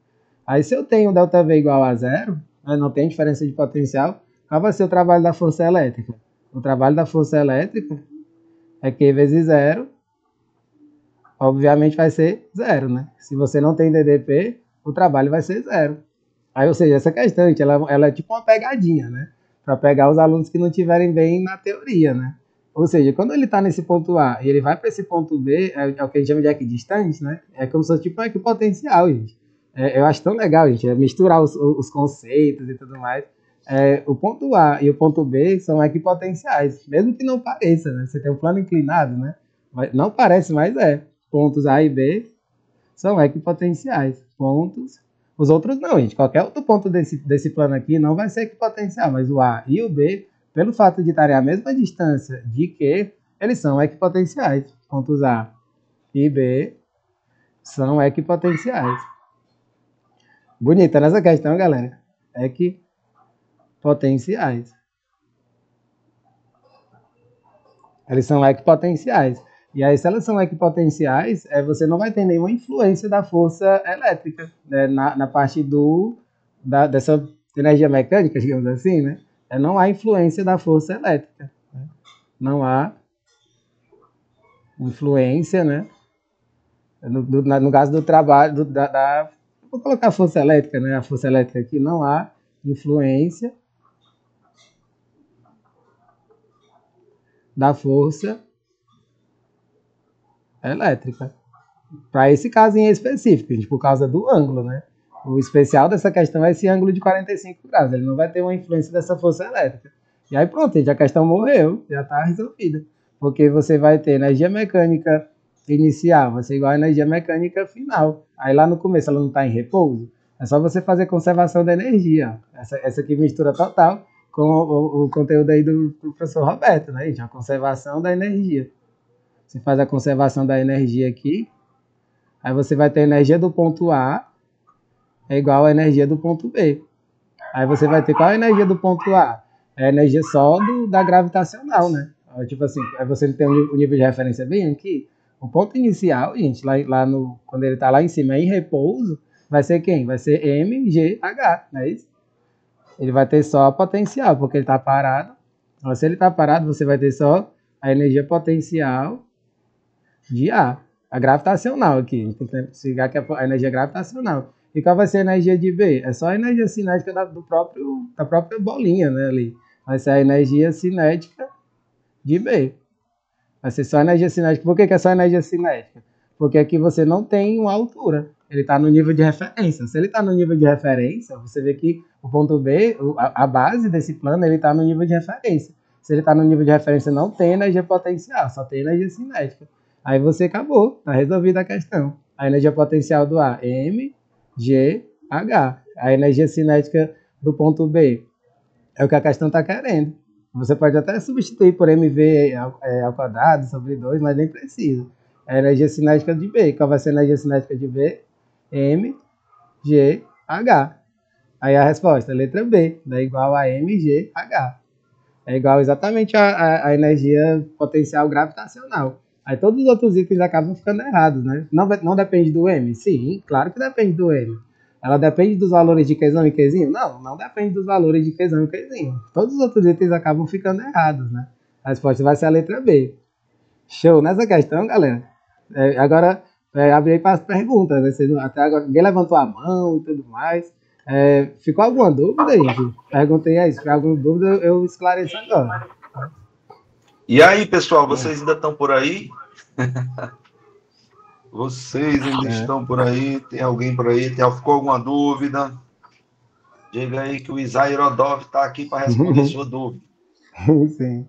Aí, se eu tenho delta V igual a zero, né? Não tem diferença de potencial, qual vai ser o trabalho da força elétrica? O trabalho da força elétrica é Q vezes 0, obviamente vai ser 0, né? Se você não tem DDP, o trabalho vai ser 0. Aí, ou seja, essa questão, gente, ela é tipo uma pegadinha, né? Para pegar os alunos que não estiverem bem na teoria, né? Ou seja, quando ele está nesse ponto A e ele vai para esse ponto B, é o que a gente chama de equidistante, né? É como se fosse tipo um equipotencial, gente. Eu acho tão legal, gente, misturar os conceitos e tudo mais. O ponto A e o ponto B são equipotenciais, mesmo que não pareça, né? Você tem um plano inclinado, né? Não parece, mas é. Pontos A e B são equipotenciais. Pontos. Os outros não, gente. Qualquer outro ponto desse plano aqui não vai ser equipotencial, mas o A e o B, pelo fato de estarem à mesma distância de Q, eles são equipotenciais. Pontos A e B são equipotenciais. Bonita nessa questão, galera. Equipotenciais. Eles são equipotenciais. E aí, se elas são equipotenciais, você não vai ter nenhuma influência da força elétrica, né, na parte dessa energia mecânica, digamos assim, né? Não há influência da força elétrica. Né? Não há influência, né? No caso do trabalho, vou colocar a força elétrica, né? A força elétrica aqui, não há influência da força elétrica. Para esse caso em específico, gente, por causa do ângulo, né? O especial dessa questão é esse ângulo de 45 graus. Ele não vai ter uma influência dessa força elétrica. E aí pronto, gente, a questão morreu, já está resolvida. Porque você vai ter energia mecânica inicial, vai ser igual a energia mecânica final. Aí lá no começo ela não está em repouso. É só você fazer conservação da energia. Essa aqui mistura total com o conteúdo aí do professor Roberto, né, gente? A conservação da energia. Você faz a conservação da energia aqui, aí você vai ter a energia do ponto A é igual à energia do ponto B. Aí você vai ter qual é a energia do ponto A? É a energia só da gravitacional, né? Tipo assim, aí você tem o nível de referência bem aqui. O ponto inicial, gente, quando ele está lá em cima, em repouso, vai ser quem? Vai ser mgh, não é isso? Ele vai ter só a potencial, porque ele está parado. Então, se ele está parado, você vai ter só a energia potencial de A, a gravitacional aqui. A gente tem que identificar que é a energia gravitacional. E qual vai ser a energia de B? É só a energia cinética da própria bolinha, né, ali. Vai ser a energia cinética de B. Vai ser só a energia cinética. Por que é só a energia cinética? Porque aqui você não tem uma altura. Ele está no nível de referência. Se ele está no nível de referência, você vê que o ponto B, a base desse plano, ele está no nível de referência. Se ele está no nível de referência, não tem energia potencial, só tem energia cinética. Aí você acabou, está resolvida a questão. A energia potencial do A, mgh. A energia cinética do ponto B é o que a questão está querendo. Você pode até substituir por mv ao quadrado sobre 2, mas nem precisa. É a energia cinética de B. Qual vai ser a energia cinética de B? mgh. Aí a resposta, letra B, é igual a mgh. É igual exatamente a energia potencial gravitacional. Aí todos os outros itens acabam ficando errados, né? Não depende do M? Sim, claro que depende do M. Ela depende dos valores de Qzão e Qzinho? Não depende dos valores de Qzão e Qzinho. Todos os outros itens acabam ficando errados, né? A resposta vai ser a letra B. Show nessa questão, galera. Agora, abri aí para as perguntas, né? Até agora, ninguém levantou a mão e tudo mais. Ficou alguma dúvida, gente? Perguntei aí, se tiver alguma dúvida, eu esclareço agora. E aí, pessoal, vocês ainda estão por aí? Vocês ainda estão por aí? Tem alguém por aí? Ficou alguma dúvida? Diga aí que o Isai Rodolfo está aqui para responder sua dúvida. Sim.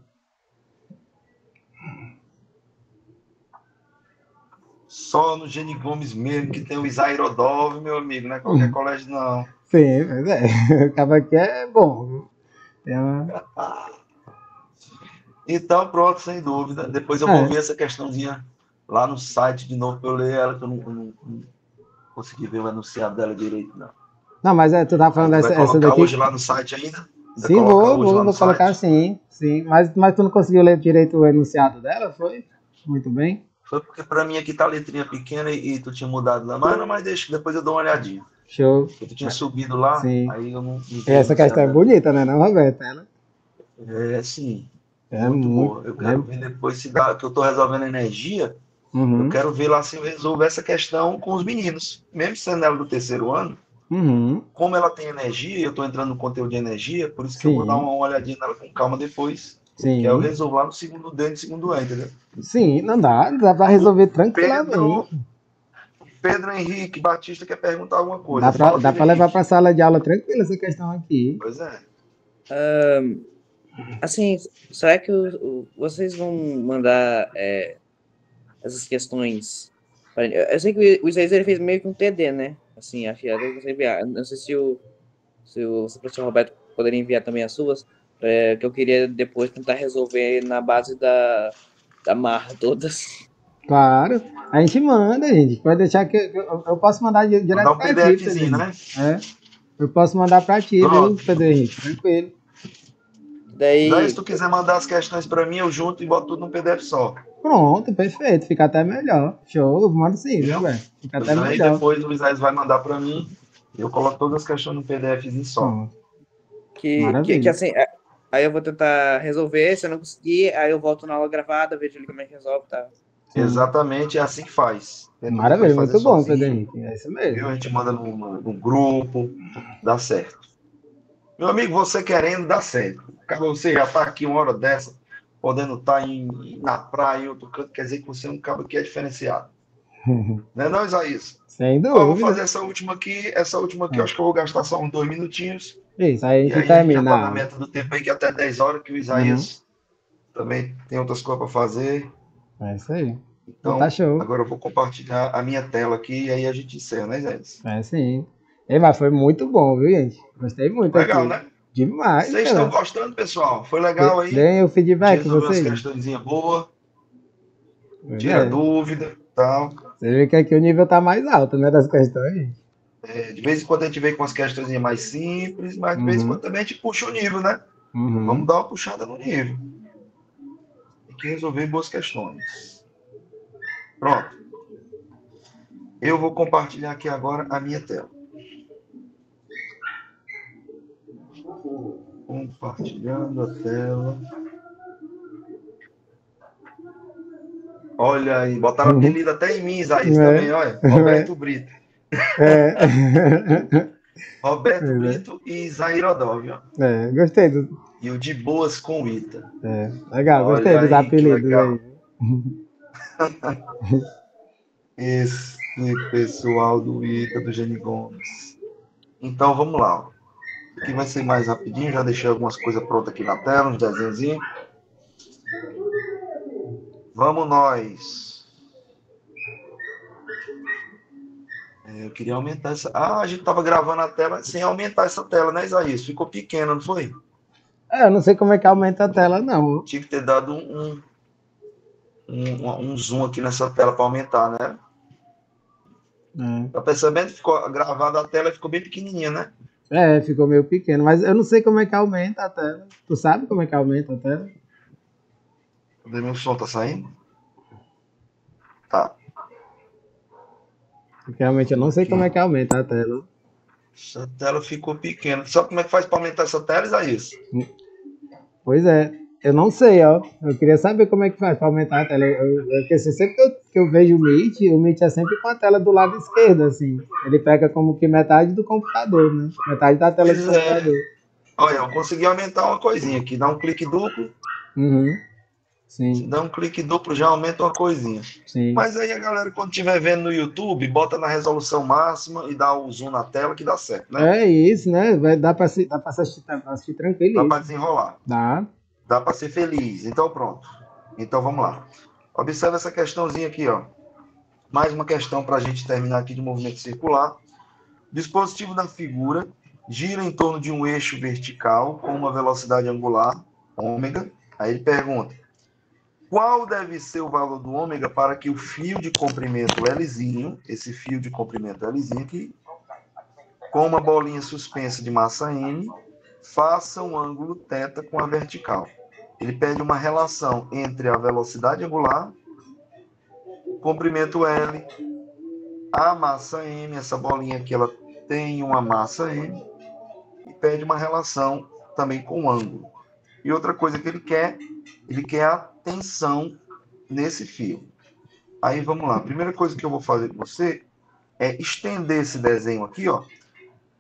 Só no Gene Gomes mesmo que tem o Isai Rodolfo, meu amigo, não é qualquer colégio, não. Sim, mas acaba que é bom. Então, pronto, sem dúvida. Depois eu vou ver essa questãozinha lá no site de novo, para eu ler ela, que eu não consegui ver o enunciado dela direito, não. Não, mas tu tá falando essa daqui... hoje lá no site ainda? Sim, vou colocar sim. Mas tu não conseguiu ler direito o enunciado dela, foi? Muito bem. Foi porque para mim aqui tá a letrinha pequena e tu tinha mudado lá. Mas deixa, depois eu dou uma olhadinha. Show. Porque tu tinha subido lá, sim. Aí eu não essa questão é bonita, né, não, Roberto? Sim. Muito boa. Eu quero ver depois se dá, que eu estou resolvendo energia. Eu quero ver lá se eu resolvo essa questão com os meninos. Mesmo sendo ela do terceiro ano, como ela tem energia, e eu estou entrando no conteúdo de energia, por isso que eu vou dar uma olhadinha nela com calma depois. Que eu resolvo lá no segundo D e no segundo E, entendeu? Sim, não dá pra resolver tranquilamente. Pedro Henrique Batista quer perguntar alguma coisa. Dá pra levar pra sala de aula tranquila essa questão aqui. Pois é. Assim, será que vocês vão mandar essas questões? Eu sei que o Isaías ele fez meio que um TD, né? Assim, acho que até você enviar. Não sei se o professor Roberto poderia enviar também as suas, que eu queria depois tentar resolver na base da marra todas. Claro, a gente manda, gente. Pode deixar que eu posso mandar direto pra ti, PDFzinho, né? Eu posso mandar pra ti, viu, Pedro Henrique? Tranquilo. Daí, se tu quiser mandar as questões pra mim, eu junto e boto tudo no PDF só. Pronto, perfeito. Fica até melhor. Show, mando sim, viu, velho? Fica até melhor. Depois o Isaías vai mandar pra mim e eu coloco todas as questões no PDFzinho só. Que assim, aí eu vou tentar resolver, se eu não conseguir, aí eu volto na aula gravada, vejo ali como é que resolve, tá? Exatamente, é assim que faz. Maravilha, muito bom, Pedro Henrique. É isso mesmo. A gente manda no grupo, dá certo. Meu amigo, você querendo, dá certo. Você já tá aqui uma hora dessa, podendo estar na praia, em outro canto, quer dizer que você é um cabo que é diferenciado. Não é não, Isaías? Sem dúvida. Eu vou fazer essa última aqui, eu acho que eu vou gastar só uns 2 minutinhos. Isso, aí a gente termina. Já tá na meta do tempo aí, que até 10 horas, que o Isaías também tem outras coisas para fazer. É isso aí. Então, tá show. Agora eu vou compartilhar a minha tela aqui e aí a gente encerra, né, Isaías? É sim. Mas foi muito bom, viu, gente? Gostei muito. Legal, aqui. Né? Demais. Vocês estão gostando, pessoal? Foi legal aí? Deem o feedback, vocês. Umas questõezinhas boas. Tira dúvida e tal. Você vê que aqui o nível tá mais alto, né, das questões. De vez em quando a gente vem com as questões mais simples, mas de vez em quando também a gente puxa o nível, né? Vamos dar uma puxada no nível. Tem que resolver boas questões. Pronto. Eu vou compartilhar aqui agora a minha tela. Compartilhando a tela. Olha aí, botaram apelido até em mim, Isaías, também, olha. Roberto Brito. Roberto Brito e Isaías Rodóvio. Gostei do... E o de boas com o Ita. Legal, gostei dos apelidos aí. Esse pessoal do Ita, do Geni Gomes. Então, vamos lá. Aqui vai ser mais rapidinho, já deixei algumas coisas prontas aqui na tela, uns desenhozinhos. Vamos nós. Eu queria aumentar essa... a gente estava gravando a tela sem aumentar essa tela, né, Isaías? Ficou pequena, não foi? Eu não sei como é que aumenta a tela, não. Tive que ter dado um zoom aqui nessa tela para aumentar, né? Tá percebendo? Ficou gravada a tela e ficou bem pequenininha, né? Ficou meio pequeno, mas eu não sei como é que aumenta a tela. Tu sabe como é que aumenta a tela? Cadê meu som? Tá saindo? Tá. Porque realmente eu não sei como é que aumenta a tela. Essa tela ficou pequena. Sabe como é que faz para aumentar essa tela, Isaías? Pois é. Eu não sei, ó. Eu queria saber como é que faz para aumentar a tela. Porque sempre que eu vejo o Meet é sempre com a tela do lado esquerdo, assim. Ele pega como que metade do computador, né? Metade da tela do computador. Olha, eu consegui aumentar uma coisinha aqui. Dá um clique duplo. Sim. Dá um clique duplo, já aumenta uma coisinha. Sim. Mas aí a galera, quando estiver vendo no YouTube, bota na resolução máxima e dá o zoom na tela que dá certo, né? É isso, né? Dá para assistir tranquilo. Dá para desenrolar. Dá para ser feliz. Então, pronto. Então, vamos lá. Observe essa questãozinha aqui, ó. Mais uma questão para a gente terminar aqui de movimento circular. O dispositivo da figura gira em torno de um eixo vertical com uma velocidade angular, ômega. Aí ele pergunta: qual deve ser o valor do ômega para que o fio de comprimento Lzinho, esse fio de comprimento Lzinho aqui, com uma bolinha suspensa de massa M, faça um ângulo θ com a vertical. Ele pede uma relação entre a velocidade angular, o comprimento L, a massa M, essa bolinha aqui ela tem uma massa M, e pede uma relação também com o ângulo. E outra coisa que ele quer a tensão nesse fio. Aí vamos lá. A primeira coisa que eu vou fazer com você é estender esse desenho aqui, ó.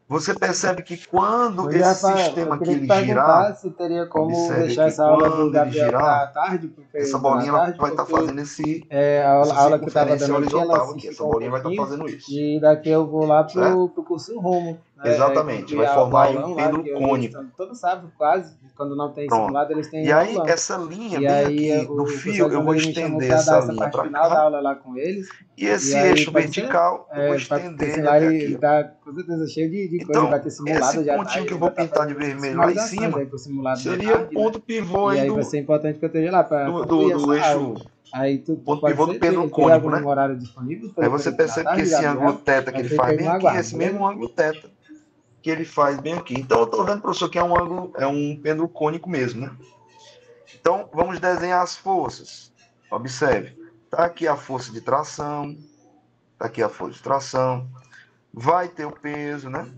Você percebe que quando Mas, esse Rafael, sistema eu aqui queria te ele perguntar girar, se teria como observe deixar aqui, essa aula do quando ele Gabriel para girar, a tarde, para o essa período da bolinha ela tarde, vai estar porque fazendo esse, a essa aula que eu estava circunferência dando aqui, ela horizontal se aqui. Essa esticou um bolinha vai estar pouquinho, fazendo isso, e daqui eu vou lá para certo? o curso Rumo, né, Exatamente. concluir Vai o formar aí um aulão lá, pêndulo que eles cônico. estão todo sábado quase, quando não tem Pronto. simulado, eles têm E aí, aulão. essa linha E bem aí aqui do o professor fio, eu Alexandre vou ele me chamou estender para dar essa essa linha parte para final da cá. aula lá com eles. E E esse aí, eixo pode ser? vertical, eu vou Porque estender assim, ele lá até ele aqui, ó. tá com certeza cheio de coisa, vai Então, ter esse simulado, já tá, pontinho que ele eu vai vou estar pintar de fazendo vermelho lá em simulações aí cima pro simulado da seria o tarde, né? ponto pivô E aí aí vai ser importante que eu esteja lá para concluir do essa aula. eixo, Aí tu ponto pode pivô do ser, pêndulo teria cônico, algum né? horário disponível Aí pelo você período da percebe que tarde, esse ângulo Gabriel? θ que Eu ele fico faz aí bem no aqui é aguardo, esse mesmo beleza? ângulo θ que ele faz bem aqui. Então eu estou vendo, professor, que é um ângulo, é um pêndulo cônico mesmo, né? Então vamos desenhar as forças. Observe, tá aqui a força de tração, tá aqui a força de tração, vai ter o peso, né?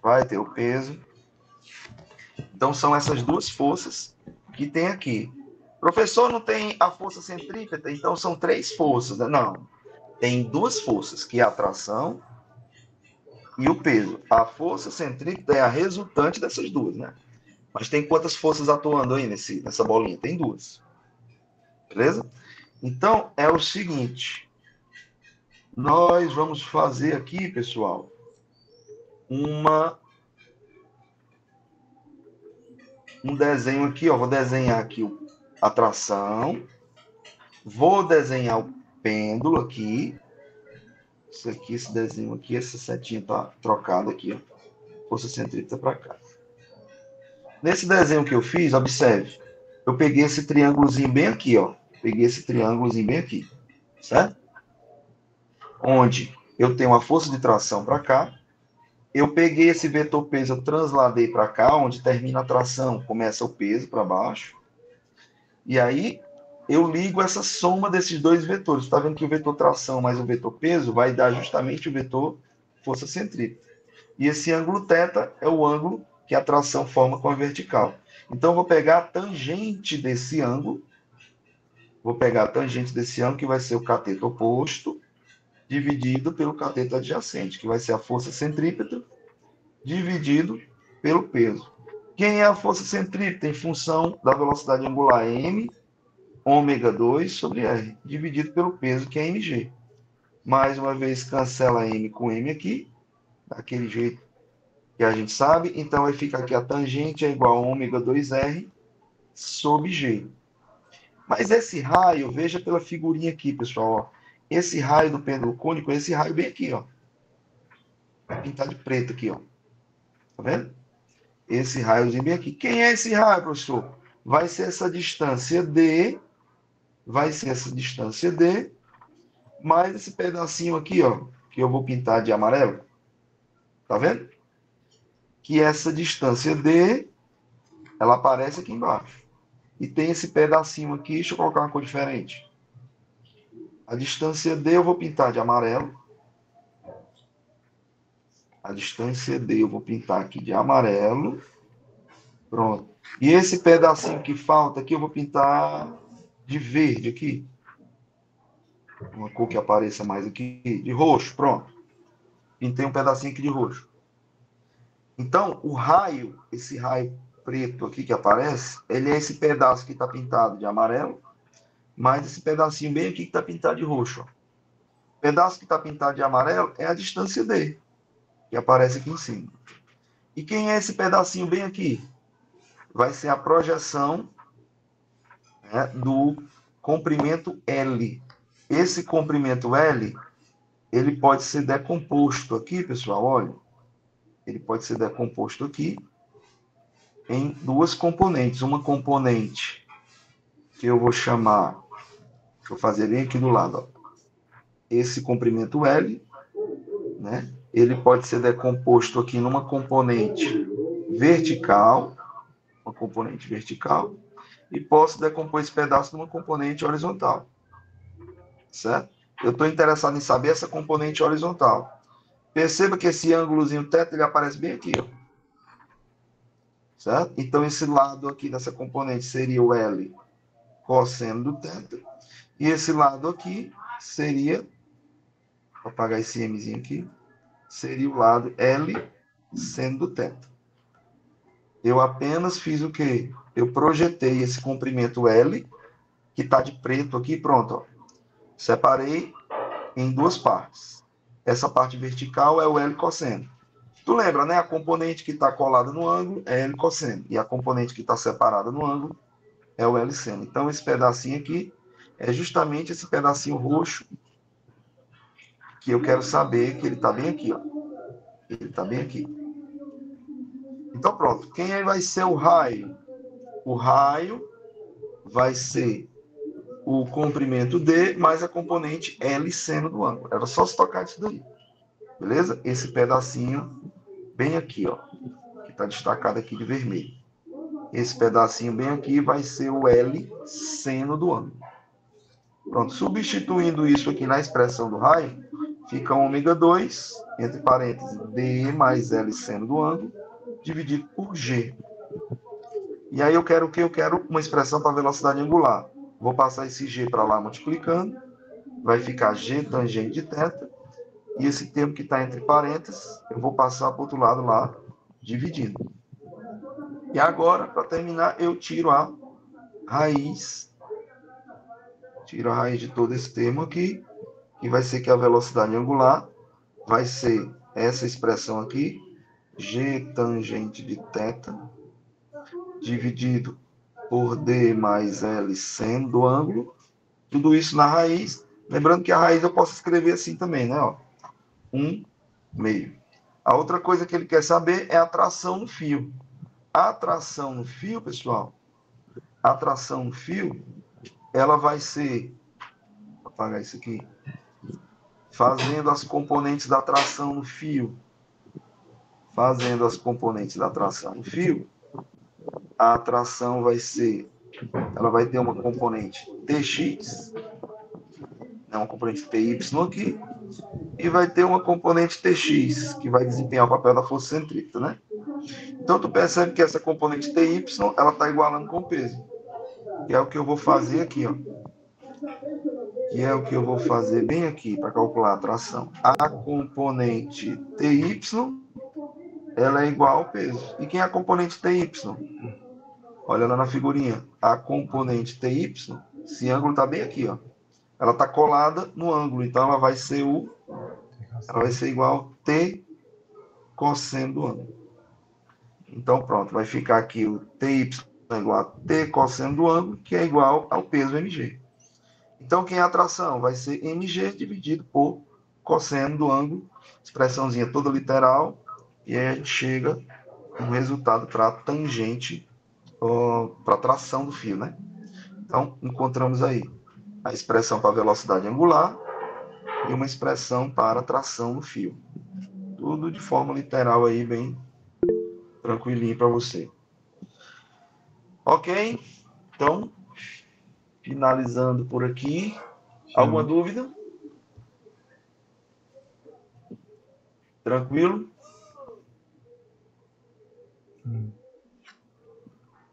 Vai ter o peso. Então são essas duas forças que tem aqui. Professor, não tem a força centrípeta? Então são três forças, né? Não, tem duas forças, que é a tração e o peso. A força centrípeta é a resultante dessas duas, né? Mas tem quantas forças atuando aí nessa bolinha? Tem duas. Beleza? Então, é o seguinte. Nós vamos fazer aqui, pessoal, um desenho aqui, ó. Vou desenhar aqui a tração. Vou desenhar o pêndulo aqui. Isso aqui, esse desenho aqui, essa setinha tá trocada aqui, ó. Força centrípeta para cá. Nesse desenho que eu fiz, observe. Eu peguei esse triângulozinho bem aqui, ó. Peguei esse triângulozinho bem aqui, certo? Onde eu tenho a força de tração para cá. Eu peguei esse vetor peso, eu transladei para cá, onde termina a tração, começa o peso para baixo. E aí eu ligo essa soma desses dois vetores. Está vendo que o vetor tração mais o vetor peso vai dar justamente o vetor força centrípeta. E esse ângulo θ é o ângulo que a tração forma com a vertical. Então, eu vou pegar a tangente desse ângulo. Vou pegar a tangente desse ângulo, que vai ser o cateto oposto, dividido pelo cateto adjacente, que vai ser a força centrípeta, dividido pelo peso. Quem é a força centrípeta? Em função da velocidade angular m, ômega 2 sobre r, dividido pelo peso, que é mg. Mais uma vez, cancela m com m aqui, daquele jeito que a gente sabe. Então, vai ficar aqui a tangente é igual a ômega 2r sobre g. Mas esse raio, veja pela figurinha aqui, pessoal. Ó. Esse raio do pêndulo cônico é esse raio bem aqui, ó. Vai pintar de preto aqui, ó. Tá vendo? Esse raiozinho bem aqui. Quem é esse raio, professor? Vai ser essa distância D. Vai ser essa distância D. Mais esse pedacinho aqui, ó. Que eu vou pintar de amarelo. Tá vendo? Que essa distância D, ela aparece aqui embaixo. E tem esse pedacinho aqui. Deixa eu colocar uma cor diferente. A distância D eu vou pintar de amarelo. A distância D eu vou pintar aqui de amarelo. Pronto. E esse pedacinho que falta aqui eu vou pintar de verde aqui. Uma cor que apareça mais aqui. De roxo, pronto. Pintei um pedacinho aqui de roxo. Então, o raio, esse raio preto aqui que aparece, ele é esse pedaço que está pintado de amarelo, mais esse pedacinho bem aqui que está pintado de roxo. Ó. O pedaço que está pintado de amarelo é a distância D, que aparece aqui em cima. E quem é esse pedacinho bem aqui? Vai ser a projeção, né, do comprimento L. Esse comprimento L, ele pode ser decomposto aqui, pessoal, olha. Ele pode ser decomposto aqui em duas componentes. Uma componente que eu vou chamar, deixa eu fazer bem aqui do lado, ó. Esse comprimento L, né? Ele pode ser decomposto aqui numa componente vertical, e posso decompor esse pedaço numa componente horizontal, certo? Eu estou interessado em saber essa componente horizontal. Perceba que esse ângulozinho θ, ele aparece bem aqui, ó. certo? Então, esse lado aqui dessa componente seria o L cosseno do θ, e esse lado aqui seria, vou apagar esse Mzinho aqui, seria o lado L seno do θ. Eu apenas fiz o quê? Eu projetei esse comprimento L, que está de preto aqui, pronto, ó. Separei em duas partes. Essa parte vertical é o L cosseno. Tu lembra, né? A componente que está colada no ângulo é L cosseno, e a componente que está separada no ângulo é o L seno. Então, esse pedacinho aqui é justamente esse pedacinho roxo que eu quero saber que ele está bem aqui, ó. Ele está bem aqui. Então, pronto. Quem aí vai ser o raio? O raio vai ser o comprimento D mais a componente L seno do ângulo. Era só se tocar disso daí. Beleza? Esse pedacinho bem aqui, ó, que está destacado aqui de vermelho. Esse pedacinho bem aqui vai ser o L seno do ângulo. Pronto, substituindo isso aqui na expressão do raio, fica ômega 2, entre parênteses, D mais L seno do ângulo, dividido por G. E aí eu quero o quê? Eu quero uma expressão para velocidade angular. Vou passar esse G para lá multiplicando, vai ficar G tangente de θ, e esse termo que está entre parênteses, eu vou passar para o outro lado lá, dividindo. E agora, para terminar, eu tiro a raiz de todo esse termo aqui, que vai ser que a velocidade angular vai ser essa expressão aqui, G tangente de θ, dividido por D mais L seno do ângulo, tudo isso na raiz. Lembrando que a raiz eu posso escrever assim também, né? Ó, 1/2. A outra coisa que ele quer saber é a tração no fio. A tração no fio, pessoal, a tração no fio, ela vai ser, vou apagar isso aqui, fazendo as componentes da tração no fio, a tração vai ser, ela vai ter uma componente TX, né, uma componente TY aqui, e vai ter uma componente TX, que vai desempenhar o papel da força centrípeta, né? Então, tu percebe que essa componente TY, ela está igualando com o peso. Que é o que eu vou fazer aqui, ó. Que é o que eu vou fazer bem aqui, para calcular a tração. A componente TY, ela é igual ao peso. E quem é a componente TY? Olha lá na figurinha. A componente TY, esse ângulo está bem aqui, ó. Ela está colada no ângulo, então ela vai ser igual a T cosseno do ângulo. Então, pronto, vai ficar aqui o TY igual a T cosseno do ângulo, que é igual ao peso mg. Então, quem é a tração? Vai ser mg dividido por cosseno do ângulo, expressãozinha toda literal, e aí a gente chega no resultado para a tangente, para a tração do fio, né? Então, encontramos aí a expressão para a velocidade angular e uma expressão para a tração no fio. Tudo de forma literal aí, bem tranquilinho para você. Ok? Então, finalizando por aqui. Alguma dúvida? Tranquilo?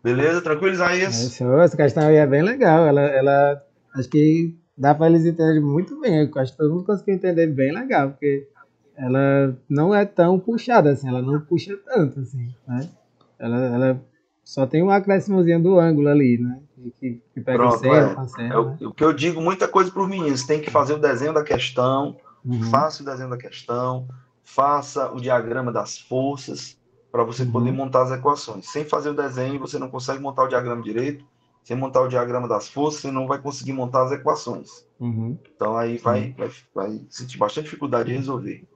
Beleza? Tranquilo, Isaías? Essa questão aí é bem legal. Ela acho que dá para eles entenderem muito bem. Eu acho que todo mundo conseguiu entender bem legal, porque ela não é tão puxada assim, ela não puxa tanto assim, né? Ela só tem um acréscimozinho do ângulo ali, né? Que pega Pronto, o seno, com seno, né? o que eu digo muita coisa para os meninos, tem que fazer o desenho da questão, faça o desenho da questão, faça o diagrama das forças, para você poder montar as equações. Sem fazer o desenho, você não consegue montar o diagrama direito. Sem montar o diagrama das forças, você não vai conseguir montar as equações. Então, aí vai sentir bastante dificuldade de resolver.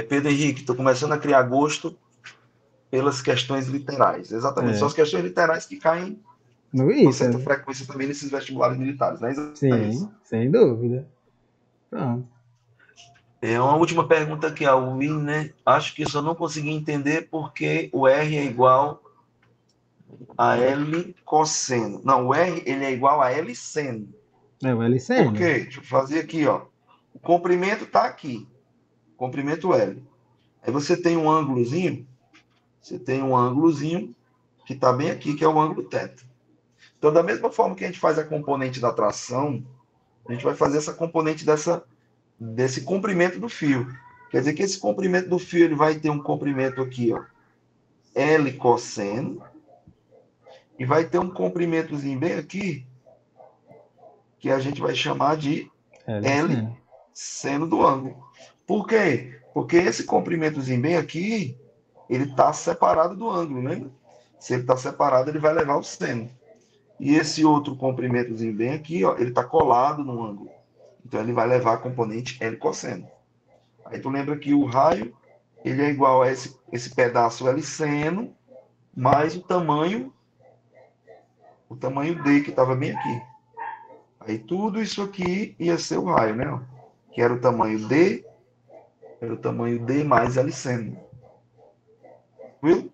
Pedro Henrique, estou começando a criar gosto pelas questões literais. Exatamente, são as questões literais que caem com certa frequência também nesses vestibulares militares, né? Sim, sem dúvida. Pronto. Uma última pergunta aqui, a Win, né? Acho que só não consegui entender porque o R é igual a L cosseno. Não, o R ele é igual a L seno. É o L seno. Por quê? Deixa eu fazer aqui, ó. O comprimento está aqui. Comprimento L. Aí você tem um ângulozinho você tem um ângulozinho que está bem aqui, que é o ângulo θ. Então, da mesma forma que a gente faz a componente da tração, a gente vai fazer essa componente desse comprimento do fio. Quer dizer que esse comprimento do fio ele vai ter um comprimento aqui, ó, L cosseno, e vai ter um comprimentozinho bem aqui, que a gente vai chamar de L seno do ângulo. Por quê? Porque esse comprimentozinho bem aqui, ele está separado do ângulo, né? Se ele está separado, ele vai levar o seno. E esse outro comprimentozinho bem aqui, ó, ele está colado no ângulo. Então, ele vai levar a componente L cosseno. Aí tu lembra que o raio, ele é igual a esse pedaço L seno, mais o tamanho D, que estava bem aqui. Aí tudo isso aqui ia ser o raio, né? Que era o tamanho D mais L seno. Viu?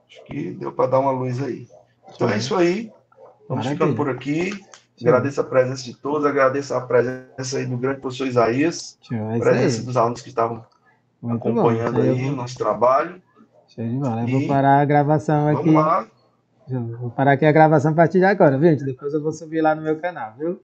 Acho que deu para dar uma luz aí. Então é isso aí. Vamos ficando por aqui. Agradeço a presença de todos, agradeço a presença aí do grande professor Isaías, a presença dos alunos que estavam acompanhando aí o nosso trabalho. Show de bola. Eu vou parar a gravação aqui. Vamos lá. Vou parar aqui a gravação a partir de agora, gente. Depois eu vou subir lá no meu canal, viu?